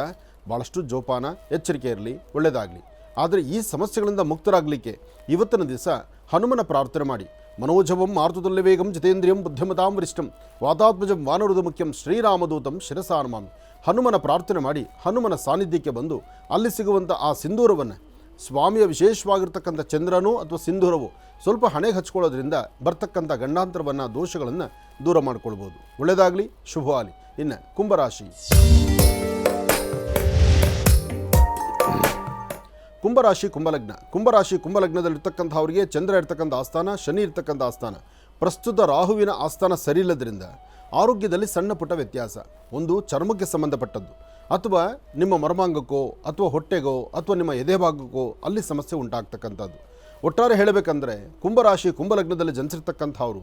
ಭಾಳಷ್ಟು ಜೋಪಾನ, ಎಚ್ಚರಿಕೆ ಇರಲಿ, ಒಳ್ಳೆಯದಾಗಲಿ. ಆದರೆ ಈ ಸಮಸ್ಯೆಗಳಿಂದ ಮುಕ್ತರಾಗಲಿಕ್ಕೆ ಇವತ್ತಿನ ದಿವಸ ಹನುಮನ ಪ್ರಾರ್ಥನೆ ಮಾಡಿ. ಮನೋಜವಂ ಮಾರುತುಲ್ಯ ವೇಗಂ ಜಿತೇಂದ್ರಿಯಂ ಬುದ್ಧಿಮತಾಂ ವರಿಷ್ಠಂ ವಾತಾತ್ಮಜಂ ವಾನರುದ ಮುಖ್ಯಂ ಶ್ರೀರಾಮದೂತಂ ಶಿರಸಾನಮಾಮಿ. ಹನುಮನ ಪ್ರಾರ್ಥನೆ ಮಾಡಿ ಹನುಮನ ಸಾನ್ನಿಧ್ಯಕ್ಕೆ ಬಂದು ಅಲ್ಲಿ ಸಿಗುವಂಥ ಆ ಸಿಂಧೂರವನ್ನು ಸ್ವಾಮಿಯ ವಿಶೇಷವಾಗಿರ್ತಕ್ಕಂಥ ಚಂದ್ರನೋ ಅಥವಾ ಸಿಂಧೂರವೋ ಸ್ವಲ್ಪ ಹಣೆಗೆ ಹಚ್ಕೊಳ್ಳೋದ್ರಿಂದ ಬರ್ತಕ್ಕಂಥ ಗಂಡಾಂತರವನ್ನು ದೋಷಗಳನ್ನು ದೂರ ಮಾಡ್ಕೊಳ್ಬೋದು. ಒಳ್ಳೆಯದಾಗಲಿ, ಶುಭವಾಗಲಿ. ಇನ್ನು ಕುಂಭರಾಶಿ. ಕುಂಭರಾಶಿ ಕುಂಭಲಗ್ನದಲ್ಲಿರ್ತಕ್ಕಂಥವರಿಗೆ ಚಂದ್ರ ಇರ್ತಕ್ಕಂಥ ಆಸ್ಥಾನ, ಶನಿ ಇರ್ತಕ್ಕಂಥ ಆಸ್ಥಾನ, ಪ್ರಸ್ತುತ ರಾಹುವಿನ ಆಸ್ಥಾನ ಸರಿಯಿಲ್ಲದ್ರಿಂದ ಆರೋಗ್ಯದಲ್ಲಿ ಸಣ್ಣ ಪುಟ್ಟ ವ್ಯತ್ಯಾಸ. ಒಂದು ಚರ್ಮಕ್ಕೆ ಸಂಬಂಧಪಟ್ಟದ್ದು, ಅಥವಾ ನಿಮ್ಮ ಮರ್ಮಾಂಗಕ್ಕೋ ಅಥವಾ ಹೊಟ್ಟೆಗೋ ಅಥವಾ ನಿಮ್ಮ ಎದೆ ಭಾಗಕ್ಕೋ ಅಲ್ಲಿ ಸಮಸ್ಯೆ ಉಂಟಾಗ್ತಕ್ಕಂಥದ್ದು. ಒಟ್ಟಾರೆ ಹೇಳಬೇಕಂದ್ರೆ ಕುಂಭರಾಶಿ ಕುಂಭಲಗ್ನದಲ್ಲಿ ಜನಿಸಿರ್ತಕ್ಕಂಥವರು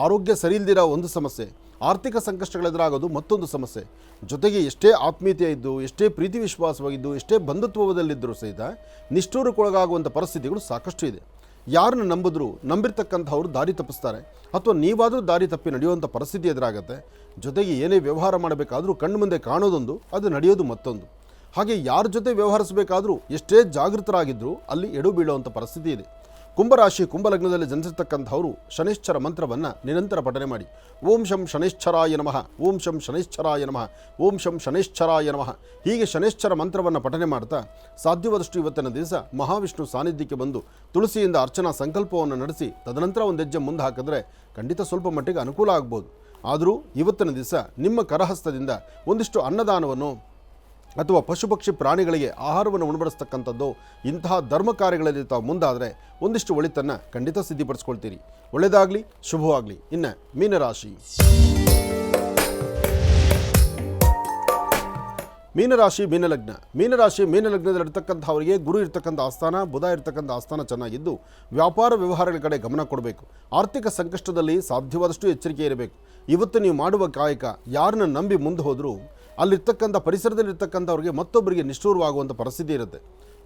ಆರೋಗ್ಯ ಸರಿಯಿಲ್ದಿರೋ ಒಂದು ಸಮಸ್ಯೆ, ಆರ್ಥಿಕ ಸಂಕಷ್ಟಗಳೆದುರಾಗೋದು ಮತ್ತೊಂದು ಸಮಸ್ಯೆ. ಜೊತೆಗೆ ಎಷ್ಟೇ ಆತ್ಮೀಯತೆ ಇದ್ದು, ಎಷ್ಟೇ ಪ್ರೀತಿ ವಿಶ್ವಾಸವಾಗಿದ್ದು, ಎಷ್ಟೇ ಬಂಧುತ್ವದಲ್ಲಿದ್ದರೂ ಸಹಿತ ನಿಷ್ಠೂರಕ್ಕೊಳಗಾಗುವಂಥ ಪರಿಸ್ಥಿತಿಗಳು ಸಾಕಷ್ಟು ಇದೆ. ಯಾರನ್ನು ನಂಬಿದ್ರು ನಂಬಿರ್ತಕ್ಕಂಥವ್ರು ದಾರಿ ತಪ್ಪಿಸ್ತಾರೆ, ಅಥವಾ ನೀವಾದರೂ ದಾರಿ ತಪ್ಪಿ ನಡೆಯುವಂಥ ಪರಿಸ್ಥಿತಿ ಎದುರಾಗುತ್ತೆ. ಜೊತೆಗೆ ಏನೇ ವ್ಯವಹಾರ ಮಾಡಬೇಕಾದ್ರೂ ಕಣ್ಣು ಮುಂದೆ ಕಾಣೋದೊಂದು, ಅದು ನಡೆಯೋದು ಮತ್ತೊಂದು. ಹಾಗೆ ಯಾರ ಜೊತೆ ವ್ಯವಹರಿಸಬೇಕಾದ್ರೂ ಎಷ್ಟೇ ಜಾಗೃತರಾಗಿದ್ದರೂ ಅಲ್ಲಿ ಎಡು ಬೀಳುವಂಥ ಪರಿಸ್ಥಿತಿ ಇದೆ. ಕುಂಭರಾಶಿ ಕುಂಭಲಗ್ನದಲ್ಲಿ ಜನಿಸಿರ್ತಕ್ಕಂಥವರು ಶನೈಶ್ಚರ ಮಂತ್ರವನ್ನು ನಿರಂತರ ಪಠನೆ ಮಾಡಿ. ಓಂ ಶಂ ಶನೈಶ್ಚರಾಯ ನಮಃ, ಓಂ ಶಂ ಶನೈಶ್ಚರಾಯ ನಮಃ, ಓಂ ಶಂ ಶನೈಶ್ಚರಾಯ ನಮಃ. ಹೀಗೆ ಶನೈಶ್ಚರ ಮಂತ್ರವನ್ನು ಪಠನೆ ಮಾಡ್ತಾ ಸಾಧ್ಯವಾದಷ್ಟು ಇವತ್ತಿನ ದಿವಸ ಮಹಾವಿಷ್ಣು ಸಾನ್ನಿಧ್ಯಕ್ಕೆ ಬಂದು ತುಳಸಿಯಿಂದ ಅರ್ಚನಾ ಸಂಕಲ್ಪವನ್ನು ನಡೆಸಿ ತದನಂತರ ಒಂದು ಹೆಜ್ಜೆ ಮುಂದೆ ಹಾಕಿದ್ರೆ ಖಂಡಿತ ಸ್ವಲ್ಪ ಮಟ್ಟಿಗೆ ಅನುಕೂಲ ಆಗ್ಬೋದು. ಆದರೂ ಇವತ್ತಿನ ದಿವಸ ನಿಮ್ಮ ಕರಹಸ್ತದಿಂದ ಒಂದಿಷ್ಟು ಅನ್ನದಾನವನ್ನು ಅಥವಾ ಪಶು ಪಕ್ಷಿ ಪ್ರಾಣಿಗಳಿಗೆ ಆಹಾರವನ್ನು ಉಣಬಡಿಸ್ತಕ್ಕಂಥದ್ದು, ಇಂತಹ ಧರ್ಮ ಕಾರ್ಯಗಳಲ್ಲಿ ತಾವು ಮುಂದಾದರೆ ಒಂದಿಷ್ಟು ಒಳಿತನ್ನು ಖಂಡಿತ ಸಿದ್ಧಿಪಡಿಸ್ಕೊಳ್ತೀರಿ. ಒಳ್ಳೆಯದಾಗಲಿ, ಶುಭವಾಗಲಿ. ಇನ್ನು ಮೀನರಾಶಿ. ಮೀನಲಗ್ನದಲ್ಲಿರ್ತಕ್ಕಂಥವರಿಗೆ ಗುರು ಇರ್ತಕ್ಕಂಥ ಆಸ್ಥಾನ, ಬುಧ ಇರ್ತಕ್ಕಂಥ ಆಸ್ಥಾನ ಚೆನ್ನಾಗಿದ್ದು ವ್ಯಾಪಾರ ವ್ಯವಹಾರಗಳ ಕಡೆ ಗಮನ ಕೊಡಬೇಕು. ಆರ್ಥಿಕ ಸಂಕಷ್ಟದಲ್ಲಿ ಸಾಧ್ಯವಾದಷ್ಟು ಎಚ್ಚರಿಕೆ ಇರಬೇಕು. ಇವತ್ತು ನೀವು ಮಾಡುವ ಕಾಯಕ ಯಾರನ್ನ ನಂಬಿ ಮುಂದೆ ಹೋದರೂ ಅಲ್ಲಿರ್ತಕ್ಕಂಥ ಪರಿಸರದಲ್ಲಿರ್ತಕ್ಕಂಥವ್ರಿಗೆ ಮತ್ತೊಬ್ಬರಿಗೆ ನಿಷ್ಠೂರವಾಗುವಂಥ ಪರಿಸ್ಥಿತಿ ಇರುತ್ತೆ.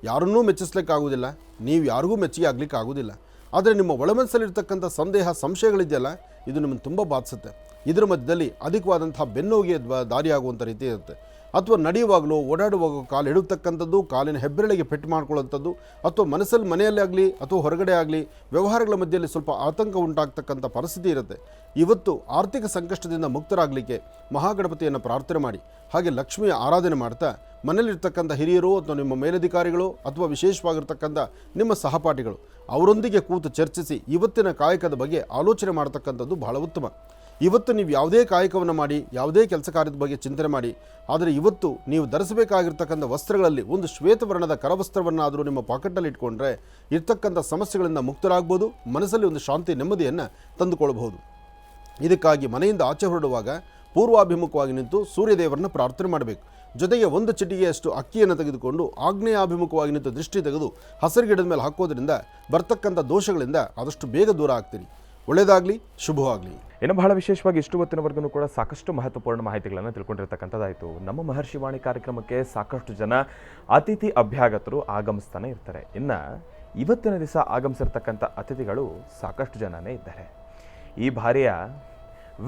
ಯಾರನ್ನೂ ಮೆಚ್ಚಿಸ್ಲಿಕ್ಕಾಗೋದಿಲ್ಲ, ನೀವು ಯಾರಿಗೂ ಮೆಚ್ಚುಗೆ ಆಗಲಿಕ್ಕೆ ಆಗೋದಿಲ್ಲ. ಆದರೆ ನಿಮ್ಮ ಒಳಮನಸ್ಸಲ್ಲಿರ್ತಕ್ಕಂಥ ಸಂದೇಹ ಸಂಶಯಗಳಿದೆಯಲ್ಲ, ಇದು ನಿಮ್ಮನ್ನು ತುಂಬ ಬಾಧಿಸುತ್ತೆ. ಇದರ ಮಧ್ಯದಲ್ಲಿ ಅಧಿಕವಾದಂಥ ಬೆನ್ನೋಗೆ ದಾರಿಯಾಗುವಂಥ ರೀತಿ ಇರುತ್ತೆ. ಅಥವಾ ನಡೆಯುವಾಗಲೂ ಓಡಾಡುವಾಗ ಕಾಲು ಇಡತಕ್ಕಂಥದ್ದು, ಕಾಲಿನ ಹೆಬ್ಬೆರಳಿಗೆ ಪೆಟ್ಟು ಮಾಡ್ಕೊಳ್ಳುವಂಥದ್ದು, ಅಥವಾ ಮನೆಯಲ್ಲೇ ಆಗಲಿ ಅಥವಾ ಹೊರಗಡೆ ಆಗಲಿ ವ್ಯವಹಾರಗಳ ಮಧ್ಯದಲ್ಲಿ ಸ್ವಲ್ಪ ಆತಂಕ ಉಂಟಾಗ್ತಕ್ಕಂಥ ಪರಿಸ್ಥಿತಿ ಇರುತ್ತೆ. ಇವತ್ತು ಆರ್ಥಿಕ ಸಂಕಷ್ಟದಿಂದ ಮುಕ್ತರಾಗಲಿಕ್ಕೆ ಮಹಾಗಣಪತಿಯನ್ನು ಪ್ರಾರ್ಥನೆ ಮಾಡಿ. ಹಾಗೆ ಲಕ್ಷ್ಮಿಯ ಆರಾಧನೆ ಮಾಡ್ತಾ ಮನೆಯಲ್ಲಿರ್ತಕ್ಕಂಥ ಹಿರಿಯರು ಅಥವಾ ನಿಮ್ಮ ಮೇಲಧಿಕಾರಿಗಳು ಅಥವಾ ವಿಶೇಷವಾಗಿರ್ತಕ್ಕಂಥ ನಿಮ್ಮ ಸಹಪಾಠಿಗಳು ಅವರೊಂದಿಗೆ ಕೂತು ಚರ್ಚಿಸಿ ಇವತ್ತಿನ ಕಾಯಕದ ಬಗ್ಗೆ ಆಲೋಚನೆ ಮಾಡ್ತಕ್ಕಂಥದ್ದು ಬಹಳ ಉತ್ತಮ. ಇವತ್ತು ನೀವು ಯಾವುದೇ ಕಾಯಕವನ್ನು ಮಾಡಿ, ಯಾವುದೇ ಕೆಲಸ ಕಾರ್ಯದ ಬಗ್ಗೆ ಚಿಂತನೆ ಮಾಡಿ, ಆದರೆ ಇವತ್ತು ನೀವು ಧರಿಸಬೇಕಾಗಿರ್ತಕ್ಕಂಥ ವಸ್ತ್ರಗಳಲ್ಲಿ ಒಂದು ಶ್ವೇತವರ್ಣದ ಕರವಸ್ತ್ರವನ್ನಾದರೂ ನಿಮ್ಮ ಪಾಕೆಟ್ನಲ್ಲಿ ಇಟ್ಕೊಂಡ್ರೆ ಇರ್ತಕ್ಕಂಥ ಸಮಸ್ಯೆಗಳಿಂದ ಮುಕ್ತರಾಗ್ಬೋದು. ಮನಸ್ಸಲ್ಲಿ ಒಂದು ಶಾಂತಿ ನೆಮ್ಮದಿಯನ್ನು ತಂದುಕೊಳ್ಬಹುದು. ಇದಕ್ಕಾಗಿ ಮನೆಯಿಂದ ಆಚೆ ಹೊರಡುವಾಗ ಪೂರ್ವಾಭಿಮುಖವಾಗಿ ನಿಂತು ಸೂರ್ಯದೇವರನ್ನ ಪ್ರಾರ್ಥನೆ ಮಾಡಬೇಕು. ಜೊತೆಗೆ ಒಂದು ಚಿಟಿಗೆಯಷ್ಟು ಅಕ್ಕಿಯನ್ನು ತೆಗೆದುಕೊಂಡು ಆಗ್ನೇಯಾಭಿಮುಖವಾಗಿ ನಿಂತು ದೃಷ್ಟಿ ತೆಗೆದು ಹಸಿರು ಗಿಡದ ಮೇಲೆ ಹಾಕೋದ್ರಿಂದ ಬರ್ತಕ್ಕಂಥ ದೋಷಗಳಿಂದ ಆದಷ್ಟು ಬೇಗ ದೂರ ಆಗ್ತೀರಿ. ಒಳ್ಳೆಯದಾಗಲಿ, ಶುಭವಾಗಲಿ. ಇನ್ನು ಬಹಳ ವಿಶೇಷವಾಗಿ ಇಷ್ಟು ಹೊತ್ತಿನವರೆಗೂ ಕೂಡ ಸಾಕಷ್ಟು ಮಹತ್ವಪೂರ್ಣ ಮಾಹಿತಿಗಳನ್ನು ತಿಳ್ಕೊಂಡಿರ್ತಕ್ಕಂಥದ್ದಾಯಿತು. ನಮ್ಮ ಮಹರ್ಷಿವಾಣಿ ಕಾರ್ಯಕ್ರಮಕ್ಕೆ ಸಾಕಷ್ಟು ಜನ ಅತಿಥಿ ಅಭ್ಯಾಗತರು ಆಗಮಿಸ್ತಾನೆ ಇರ್ತಾರೆ. ಇನ್ನು ಇವತ್ತಿನ ದಿವಸ ಆಗಮಿಸಿರ್ತಕ್ಕಂಥ ಅತಿಥಿಗಳು ಸಾಕಷ್ಟು ಜನನೇ ಇದ್ದಾರೆ. ಈ ಬಾರಿಯ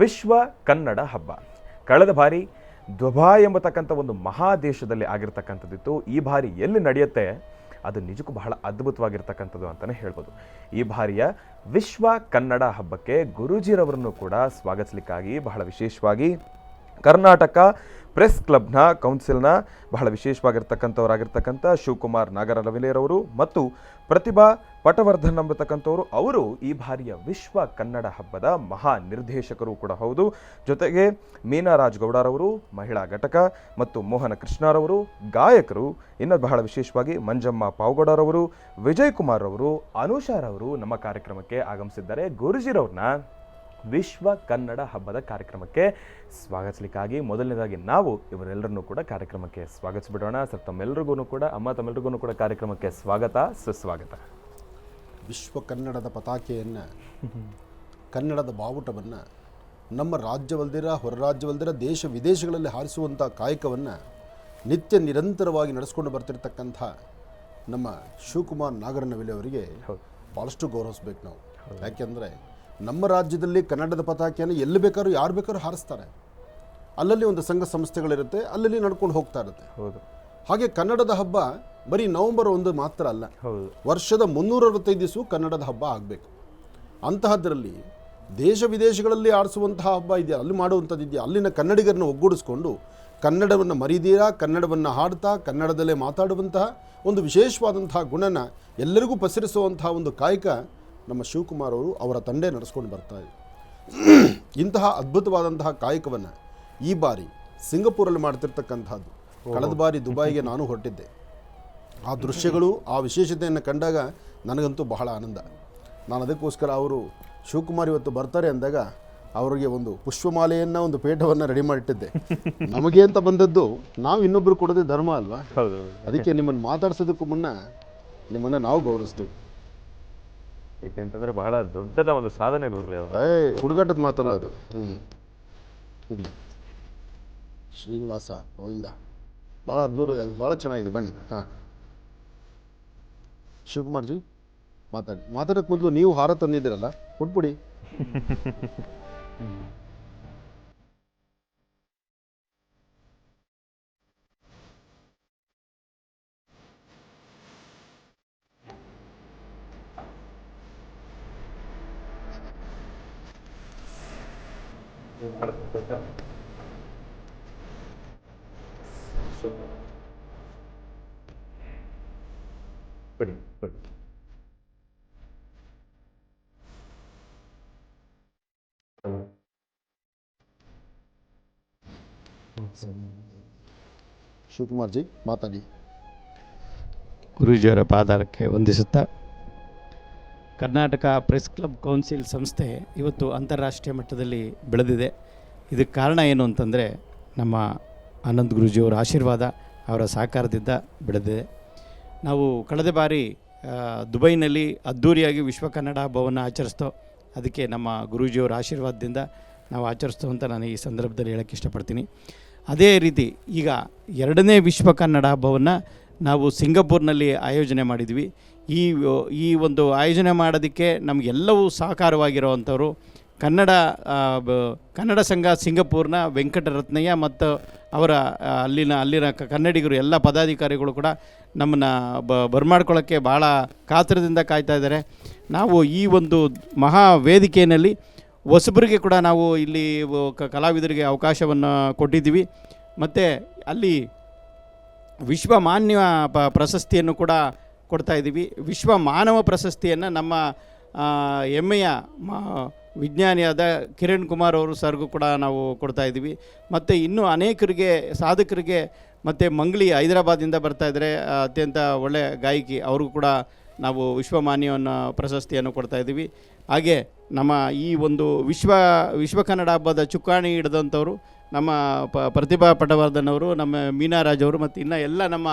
ವಿಶ್ವ ಕನ್ನಡ ಹಬ್ಬ ಕಳೆದ ಬಾರಿ ದುಬೈ ಎಂಬತಕ್ಕಂಥ ಒಂದು ಮಹಾದೇಶದಲ್ಲಿ ಆಗಿರ್ತಕ್ಕಂಥದ್ದಿತ್ತು. ಈ ಬಾರಿ ಎಲ್ಲಿ ನಡೆಯುತ್ತೆ ಅದು ನಿಜಕ್ಕೂ ಬಹಳ ಅದ್ಭುತವಾಗಿರ್ತಕ್ಕಂಥದ್ದು ಅಂತಲೇ ಹೇಳ್ಬೋದು. ಈ ಬಾರಿಯ ವಿಶ್ವ ಕನ್ನಡ ಹಬ್ಬಕ್ಕೆ ಗುರೂಜಿರವರನ್ನು ಕೂಡ ಸ್ವಾಗತಿಸಲಿಕ್ಕಾಗಿ ಬಹಳ ವಿಶೇಷವಾಗಿ ಕರ್ನಾಟಕ ಪ್ರೆಸ್ ಕ್ಲಬ್ನ ಕೌನ್ಸಿಲ್ನ ಬಹಳ ವಿಶೇಷವಾಗಿರ್ತಕ್ಕಂಥವರಾಗಿರ್ತಕ್ಕಂಥ ಶಿವಕುಮಾರ್ ನಾಗರಲವಿಲೇರವರು ಮತ್ತು ಪ್ರತಿಭಾ ಪಟವರ್ಧನ್ ಎಂಬತಕ್ಕಂಥವರು ಅವರು ಈ ಬಾರಿಯ ವಿಶ್ವ ಕನ್ನಡ ಹಬ್ಬದ ಮಹಾ ನಿರ್ದೇಶಕರು ಕೂಡ ಹೌದು. ಜೊತೆಗೆ ಮೀನಾ ರಾಜ್ಗೌಡರವರು ಮಹಿಳಾ ಘಟಕ ಮತ್ತು ಮೋಹನ ಕೃಷ್ಣರವರು ಗಾಯಕರು, ಇನ್ನು ಬಹಳ ವಿಶೇಷವಾಗಿ ಮಂಜಮ್ಮ ಪಾವಗೌಡರವರು, ವಿಜಯ್ ಕುಮಾರ್ ಅವರು, ಅನುಷಾರವರು ನಮ್ಮ ಕಾರ್ಯಕ್ರಮಕ್ಕೆ ಆಗಮಿಸಿದ್ದಾರೆ. ಗುರುಜಿರವ್ರನ್ನ ವಿಶ್ವ ಕನ್ನಡ ಹಬ್ಬದ ಕಾರ್ಯಕ್ರಮಕ್ಕೆ ಸ್ವಾಗತಿಸಲಿಕ್ಕಾಗಿ ಮೊದಲನೇದಾಗಿ ನಾವು ಇವರೆಲ್ಲರನ್ನೂ ಕೂಡ ಕಾರ್ಯಕ್ರಮಕ್ಕೆ ಸ್ವಾಗತಿಸಿಬಿಡೋಣ. ಸರ್, ತಮ್ಮೆಲ್ಲರಿಗೂ ಕೂಡ ತಮ್ಮೆಲ್ಲರಿಗೂ ಕೂಡ ಕಾರ್ಯಕ್ರಮಕ್ಕೆ ಸ್ವಾಗತ, ಸುಸ್ವಾಗತ. ವಿಶ್ವ ಕನ್ನಡದ ಪತಾಕೆಯನ್ನು, ಕನ್ನಡದ ಬಾವುಟವನ್ನು ನಮ್ಮ ರಾಜ್ಯವಲ್ದಿರ ಹೊರ ರಾಜ್ಯವಲ್ದಿರ ದೇಶ ವಿದೇಶಗಳಲ್ಲಿ ಹಾರಿಸುವಂಥ ಕಾಯಕವನ್ನು ನಿತ್ಯ ನಿರಂತರವಾಗಿ ನಡೆಸ್ಕೊಂಡು ಬರ್ತಿರ್ತಕ್ಕಂಥ ನಮ್ಮ ಶಿವಕುಮಾರ್ ನಾಗರನವಿಲೆ ಅವರಿಗೆ ಭಾಳಷ್ಟು ಗೌರವಿಸ್ಬೇಕು ನಾವು. ಯಾಕೆಂದರೆ ನಮ್ಮ ರಾಜ್ಯದಲ್ಲಿ ಕನ್ನಡದ ಪತಾಕೆಯನ್ನು ಎಲ್ಲಿ ಬೇಕಾದ್ರೂ ಯಾರು ಬೇಕಾದ್ರೂ ಹಾರಿಸ್ತಾರೆ. ಅಲ್ಲಲ್ಲಿ ಒಂದು ಸಂಘ ಸಂಸ್ಥೆಗಳಿರುತ್ತೆ, ಅಲ್ಲಲ್ಲಿ ನಡ್ಕೊಂಡು ಹೋಗ್ತಾ ಇರುತ್ತೆ. ಹೌದು. ಹಾಗೆ ಕನ್ನಡದ ಹಬ್ಬ ಬರೀ ನವೆಂಬರ್ 1 ಮಾತ್ರ ಅಲ್ಲ, ವರ್ಷದ 365 ದಿವಸ ಕನ್ನಡದ ಹಬ್ಬ ಆಗಬೇಕು. ಅಂತಹದ್ರಲ್ಲಿ ದೇಶ ವಿದೇಶಗಳಲ್ಲಿ ಆಡಿಸುವಂತಹ ಹಬ್ಬ ಇದೆಯಾ, ಅಲ್ಲಿ ಮಾಡುವಂಥದ್ದು ಇದೆಯಾ, ಅಲ್ಲಿನ ಕನ್ನಡಿಗರನ್ನು ಒಗ್ಗೂಡಿಸ್ಕೊಂಡು ಕನ್ನಡವನ್ನು ಮರಿದೀರಾ, ಕನ್ನಡವನ್ನು ಹಾಡ್ತಾ ಕನ್ನಡದಲ್ಲೇ ಮಾತಾಡುವಂತಹ ಒಂದು ವಿಶೇಷವಾದಂತಹ ಗುಣನ ಎಲ್ಲರಿಗೂ ಪಸರಿಸುವಂತಹ ಒಂದು ಕಾಯಕ ನಮ್ಮ ಶಿವಕುಮಾರ್ ಅವರು ಅವರ ತಂದೆ ನಡೆಸ್ಕೊಂಡು ಬರ್ತಾರೆ. ಇಂತಹ ಅದ್ಭುತವಾದಂತಹ ಕಾಯಕವನ್ನು ಈ ಬಾರಿ ಸಿಂಗಪೂರಲ್ಲಿ ಮಾಡ್ತಿರ್ತಕ್ಕಂಥದ್ದು. ಕಳೆದ ಬಾರಿ ದುಬೈಗೆ ನಾನು ಹೊರಟಿದ್ದೆ. ಆ ದೃಶ್ಯಗಳು, ಆ ವಿಶೇಷತೆಯನ್ನು ಕಂಡಾಗ ನನಗಂತೂ ಬಹಳ ಆನಂದ. ನಾನು ಅದಕ್ಕೋಸ್ಕರ ಅವರು ಶಿವಕುಮಾರ್ ಇವತ್ತು ಬರ್ತಾರೆ ಅಂದಾಗ ಅವರಿಗೆ ಒಂದು ಪುಷ್ಪಮಾಲೆಯನ್ನು, ಒಂದು ಪೇಟವನ್ನು ರೆಡಿ ಮಾಡಿಟ್ಟಿದ್ದೆ. ನಮಗೆ ಅಂತ ಬಂದದ್ದು ನಾವು ಇನ್ನೊಬ್ಬರು ಕೊಡೋದೇ ಧರ್ಮ ಅಲ್ವಾ? ಹೌದು. ಅದಕ್ಕೆ ನಿಮ್ಮನ್ನು ಮಾತಾಡ್ಸೋದಕ್ಕೂ ಮುನ್ನ ನಿಮ್ಮನ್ನು ನಾವು ಗೌರವಿಸ್ತೀವಿ. ಏಕೆಂತಂದ್ರೆ ಬಹಳ ದೊಡ್ಡದ ಒಂದು ಸಾಧನೆ ಗುರುಗಳೇ ಅವರು. ಹುಡುಗಾಟದ ಮಾತಲ್ಲ ಅದು. ಶ್ರೀನಿವಾಸ ಗೋವಿಂದ ಭಾಳ ದೂರ, ಭಾಳ ಚೆನ್ನಾಗಿದೆ. ಬನ್ನಿ. ಹಾಂ, ಶಿವಕುಮಾರ್ ಜಿ ಮಾತಾಡೋಕ್ಕೆ ಮೊದಲು ನೀವು ಹಾರ ತಂದಿದ್ದೀರಲ್ಲ, ಕೊಟ್ಬಿಡಿ. ಬಿಡಿ ಬಿಡಿ. ಶಿವಕುಮಾರ್ ಜಿ ಮಾತಾಡಿ. ಗುರೂಜಿಯವರ ಪಾದಾರಕ್ಕೆ ವಂದಿಸುತ್ತಾ, ಕರ್ನಾಟಕ ಪ್ರೆಸ್ ಕ್ಲಬ್ ಕೌನ್ಸಿಲ್ ಸಂಸ್ಥೆ ಇವತ್ತು ಅಂತಾರಾಷ್ಟ್ರೀಯ ಮಟ್ಟದಲ್ಲಿ ಬೆಳೆದಿದೆ. ಇದಕ್ಕೆ ಕಾರಣ ಏನು ಅಂತಂದರೆ ನಮ್ಮ ಆನಂದ್ ಗುರೂಜಿಯವರ ಆಶೀರ್ವಾದ, ಅವರ ಸಹಕಾರದಿಂದ ಬೆಳೆದಿದೆ. ನಾವು ಕಳೆದ ಬಾರಿ ದುಬೈನಲ್ಲಿ ಅದ್ಧೂರಿಯಾಗಿ ವಿಶ್ವ ಕನ್ನಡ ಹಬ್ಬವನ್ನು ಆಚರಿಸ್ತೋ, ಅದಕ್ಕೆ ನಮ್ಮ ಗುರೂಜಿಯವರ ಆಶೀರ್ವಾದದಿಂದ ನಾವು ಆಚರಿಸ್ತೋ ಅಂತ ನಾನು ಈ ಸಂದರ್ಭದಲ್ಲಿ ಹೇಳೋಕ್ಕೆ ಇಷ್ಟಪಡ್ತೀನಿ. ಅದೇ ರೀತಿ ಈಗ 2ನೇ ವಿಶ್ವ ಕನ್ನಡ ಹಬ್ಬವನ್ನು ನಾವು ಸಿಂಗಪೂರ್ನಲ್ಲಿ ಆಯೋಜನೆ ಮಾಡಿದ್ವಿ. ಈ ಒಂದು ಆಯೋಜನೆ ಮಾಡೋದಕ್ಕೆ ನಮಗೆಲ್ಲವೂ ಸಹಕಾರವಾಗಿರುವಂಥವ್ರು ಕನ್ನಡ ಸಂಘ ಸಿಂಗಪೂರ್ನ ವೆಂಕಟರತ್ನಯ್ಯ ಮತ್ತು ಅವರ ಅಲ್ಲಿನ ಕನ್ನಡಿಗರು ಎಲ್ಲ ಪದಾಧಿಕಾರಿಗಳು ಕೂಡ ನಮ್ಮನ್ನು ಬರ್ಮಾಡ್ಕೊಳ್ಳೋಕ್ಕೆ ಭಾಳ ಕಾತರದಿಂದ ಕಾಯ್ತಾ ಇದ್ದಾರೆ. ನಾವು ಈ ಒಂದು ಮಹಾ ವೇದಿಕೆಯಲ್ಲಿ ಹೊಸಬರಿಗೆ ಕೂಡ ನಾವು ಇಲ್ಲಿ ಕಲಾವಿದರಿಗೆ ಅವಕಾಶವನ್ನು ಕೊಟ್ಟಿದ್ದೀವಿ. ಮತ್ತು ಅಲ್ಲಿ ವಿಶ್ವ ಮಾನ್ಯ ಪ್ರಶಸ್ತಿಯನ್ನು ಕೂಡ ಕೊಡ್ತಾ ಇದ್ದೀವಿ. ವಿಶ್ವ ಮಾನವ ಪ್ರಶಸ್ತಿಯನ್ನು ನಮ್ಮ ಹೆಮ್ಮೆಯ ವಿಜ್ಞಾನಿಯಾದ ಕಿರಣ್ ಕುಮಾರ್ ಅವರು ಸರ್ಗೂ ಕೂಡ ನಾವು ಕೊಡ್ತಾ ಇದ್ದೀವಿ. ಮತ್ತು ಇನ್ನೂ ಅನೇಕರಿಗೆ, ಸಾಧಕರಿಗೆ, ಮತ್ತು ಮಂಗ್ಲಿ ಹೈದರಾಬಾದಿಂದ ಬರ್ತಾಯಿದ್ದಾರೆ, ಅತ್ಯಂತ ಒಳ್ಳೆಯ ಗಾಯಕಿ, ಅವ್ರಿಗೂ ಕೂಡ ನಾವು ವಿಶ್ವಮಾನ್ಯವನ್ನು ಪ್ರಶಸ್ತಿಯನ್ನು ಕೊಡ್ತಾ ಇದ್ದೀವಿ. ಹಾಗೆ ನಮ್ಮ ಈ ಒಂದು ವಿಶ್ವ ಕನ್ನಡ ಹಬ್ಬದ ಚುಕ್ಕಾಣಿ ಹಿಡಿದಂಥವ್ರು ನಮ್ಮ ಪ್ರತಿಭಾ ಪಟವರ್ಧನ್ ಅವರು, ನಮ್ಮ ಮೀನಾರಾಜ್ ಅವರು, ಮತ್ತು ಇನ್ನು ಎಲ್ಲ ನಮ್ಮ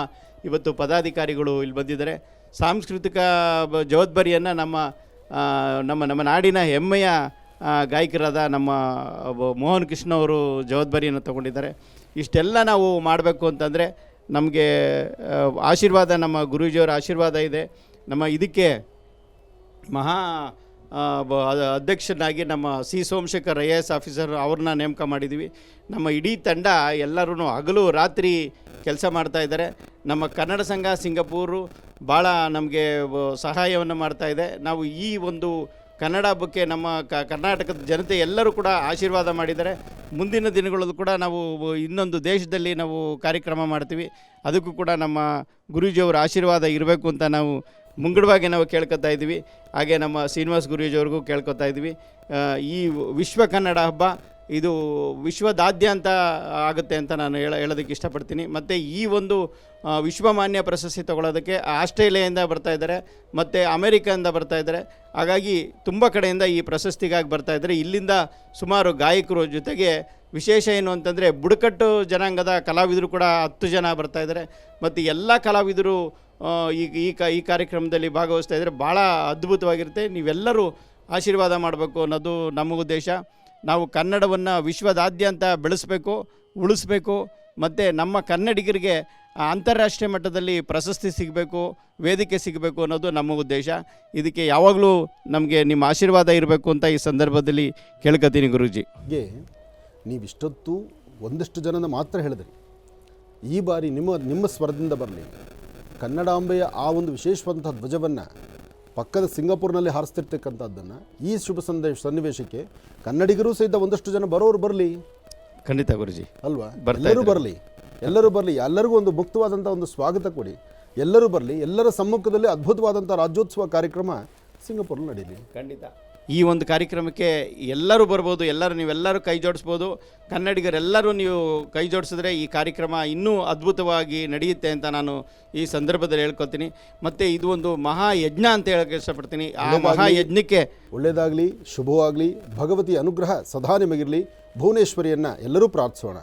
ಇವತ್ತು ಪದಾಧಿಕಾರಿಗಳು ಇಲ್ಲಿ ಬಂದಿದ್ದಾರೆ. ಸಾಂಸ್ಕೃತಿಕ ಜವಾಬ್ದಾರಿಯನ್ನು ನಮ್ಮ ನಾಡಿನ ಹೆಮ್ಮೆಯ ಗಾಯಕರಾದ ನಮ್ಮ ಮೋಹನ್ ಕೃಷ್ಣ ಅವರು ಜವಾಬ್ದಾರಿಯನ್ನು ತಗೊಂಡಿದ್ದಾರೆ. ಇಷ್ಟೆಲ್ಲ ನಾವು ಮಾಡಬೇಕು ಅಂತಂದರೆ ನಮಗೆ ಆಶೀರ್ವಾದ, ನಮ್ಮ ಗುರೂಜಿಯವರ ಆಶೀರ್ವಾದ ಇದೆ. ನಮ್ಮ ಇದಕ್ಕೆ ಮಹಾ ಅಧ್ಯಕ್ಷನಾಗಿ ನಮ್ಮ ಸಿ ಸೋಮಶೇಖರ್ IAS ಆಫೀಸರ್ ಅವ್ರನ್ನ ನೇಮಕ ಮಾಡಿದ್ದೀವಿ. ನಮ್ಮ ಇಡೀ ತಂಡ ಎಲ್ಲರೂ ಹಗಲು ರಾತ್ರಿ ಕೆಲಸ ಮಾಡ್ತಾ ಇದ್ದಾರೆ. ನಮ್ಮ ಕನ್ನಡ ಸಂಘ ಸಿಂಗಪೂರು ಭಾಳ ನಮಗೆ ಸಹಾಯವನ್ನು ಮಾಡ್ತಾಯಿದೆ. ನಾವು ಈ ಒಂದು ಕನ್ನಡ ಹಬ್ಬಕ್ಕೆ ನಮ್ಮ ಕರ್ನಾಟಕದ ಜನತೆ ಎಲ್ಲರೂ ಕೂಡ ಆಶೀರ್ವಾದ ಮಾಡಿದ್ದಾರೆ. ಮುಂದಿನ ದಿನಗಳಲ್ಲೂ ಕೂಡ ನಾವು ಇನ್ನೊಂದು ದೇಶದಲ್ಲಿ ನಾವು ಕಾರ್ಯಕ್ರಮ ಮಾಡ್ತೀವಿ. ಅದಕ್ಕೂ ಕೂಡ ನಮ್ಮ ಗುರೂಜಿಯವರ ಆಶೀರ್ವಾದ ಇರಬೇಕು ಅಂತ ನಾವು ಮುಂಗಡವಾಗಿ ನಾವು ಕೇಳ್ಕೊತಾ ಇದ್ದೀವಿ. ಹಾಗೆ ನಮ್ಮ ಶ್ರೀನಿವಾಸ್ ಗುರೂಜಿಯವ್ರಿಗೂ ಕೇಳ್ಕೊತಾ ಇದ್ದೀವಿ. ಈ ವಿಶ್ವ ಕನ್ನಡ ಹಬ್ಬ ಇದು ವಿಶ್ವದಾದ್ಯಂತ ಆಗುತ್ತೆ ಅಂತ ನಾನು ಹೇಳೋದಕ್ಕೆ ಇಷ್ಟಪಡ್ತೀನಿ. ಮತ್ತು ಈ ಒಂದು ವಿಶ್ವಮಾನ್ಯ ಪ್ರಶಸ್ತಿ ತಗೊಳ್ಳೋದಕ್ಕೆ ಆಸ್ಟ್ರೇಲಿಯಾದಿಂದ ಬರ್ತಾಯಿದ್ದಾರೆ, ಮತ್ತು ಅಮೇರಿಕಾದಿಂದ ಬರ್ತಾಯಿದ್ದಾರೆ. ಹಾಗಾಗಿ ತುಂಬ ಕಡೆಯಿಂದ ಈ ಪ್ರಶಸ್ತಿಗಾಗಿ ಬರ್ತಾಯಿದ್ದಾರೆ. ಇಲ್ಲಿಂದ ಸುಮಾರು ಗಾಯಕರು, ಜೊತೆಗೆ ವಿಶೇಷ ಏನು ಅಂತಂದರೆ ಬುಡಕಟ್ಟು ಜನಾಂಗದ ಕಲಾವಿದರು ಕೂಡ 10 ಜನ ಬರ್ತಾಯಿದ್ದಾರೆ. ಮತ್ತು ಎಲ್ಲ ಕಲಾವಿದರು ಈ ಕಾರ್ಯಕ್ರಮದಲ್ಲಿ ಭಾಗವಹಿಸ್ತಾ ಇದ್ದಾರೆ. ಭಾಳ ಅದ್ಭುತವಾಗಿರುತ್ತೆ. ನೀವೆಲ್ಲರೂ ಆಶೀರ್ವಾದ ಮಾಡಬೇಕು ಅನ್ನೋದು ನಮ್ಮ ಉದ್ದೇಶ. ನಾವು ಕನ್ನಡವನ್ನು ವಿಶ್ವದಾದ್ಯಂತ ಬೆಳೆಸಬೇಕು, ಉಳಿಸ್ಬೇಕು, ಮತ್ತು ನಮ್ಮ ಕನ್ನಡಿಗರಿಗೆ ಅಂತಾರಾಷ್ಟ್ರೀಯ ಮಟ್ಟದಲ್ಲಿ ಪ್ರಶಸ್ತಿ ಸಿಗಬೇಕು, ವೇದಿಕೆ ಸಿಗಬೇಕು ಅನ್ನೋದು ನಮ್ಮ ಉದ್ದೇಶ. ಇದಕ್ಕೆ ಯಾವಾಗಲೂ ನಮಗೆ ನಿಮ್ಮ ಆಶೀರ್ವಾದ ಇರಬೇಕು ಅಂತ ಈ ಸಂದರ್ಭದಲ್ಲಿ ಕೇಳ್ಕೊತೀನಿ ಗುರೂಜಿ. ಹಾಗೆ ನೀವಿಷ್ಟೊತ್ತು ಒಂದಷ್ಟು ಜನನ ಮಾತ್ರ ಹೇಳಿದ್ರಿ. ಈ ಬಾರಿ ನಿಮ್ಮ ಸ್ವರದಿಂದ ಬರಲಿ, ಕನ್ನಡಾಂಬೆಯ ಆ ಒಂದು ವಿಶೇಷವಾದಂಥ ಧ್ವಜವನ್ನು ಪಕ್ಕದ ಸಿಂಗಪೂರ್ನಲ್ಲಿ ಹಾರಿಸ್ತಿರ್ತಕ್ಕಂಥದ್ದನ್ನು ಈ ಶುಭ ಸನ್ನಿವೇಶಕ್ಕೆ ಕನ್ನಡಿಗರೂ ಸಹಿತ ಒಂದಷ್ಟು ಜನ ಬರೋರು ಬರಲಿ. ಖಂಡಿತ ಗುರುಜಿ. ಅಲ್ವಾ? ಬರ್ತಾ ಎಲ್ಲರೂ ಇದ್ದಾರೆ. ಬರಲಿ, ಎಲ್ಲರೂ ಬರಲಿ, ಎಲ್ಲರಿಗೂ ಒಂದು ಮುಕ್ತವಾದಂಥ ಒಂದು ಸ್ವಾಗತ ಕೊಡಿ. ಎಲ್ಲರೂ ಬರಲಿ, ಎಲ್ಲರ ಸಮ್ಮುಖದಲ್ಲಿ ಅದ್ಭುತವಾದಂಥ ರಾಜ್ಯೋತ್ಸವ ಕಾರ್ಯಕ್ರಮ ಸಿಂಗಪುರಲ್ಲಿ ನಡೀಲಿ. ಖಂಡಿತ ಈ ಒಂದು ಕಾರ್ಯಕ್ರಮಕ್ಕೆ ಎಲ್ಲರೂ ಬರ್ಬೋದು, ನೀವೆಲ್ಲರೂ ಕೈ ಜೋಡಿಸ್ಬೋದು. ಕನ್ನಡಿಗರೆಲ್ಲರೂ ನೀವು ಕೈ ಜೋಡಿಸಿದ್ರೆ ಈ ಕಾರ್ಯಕ್ರಮ ಇನ್ನೂ ಅದ್ಭುತವಾಗಿ ನಡೆಯುತ್ತೆ ಅಂತ ನಾನು ಈ ಸಂದರ್ಭದಲ್ಲಿ ಹೇಳ್ಕೊತೀನಿ. ಮತ್ತು ಇದು ಒಂದು ಮಹಾಯಜ್ಞ ಅಂತ ಹೇಳೋಕ್ಕೆ ಇಷ್ಟಪಡ್ತೀನಿ. ಆ ಮಹಾಯಜ್ಞಕ್ಕೆ ಒಳ್ಳೆಯದಾಗಲಿ, ಶುಭವಾಗಲಿ, ಭಗವತಿ ಅನುಗ್ರಹ ಸದಾ ನಿಮಗಿರಲಿ. ಭುವನೇಶ್ವರಿಯನ್ನು ಎಲ್ಲರೂ ಪ್ರಾರ್ಥಿಸೋಣ.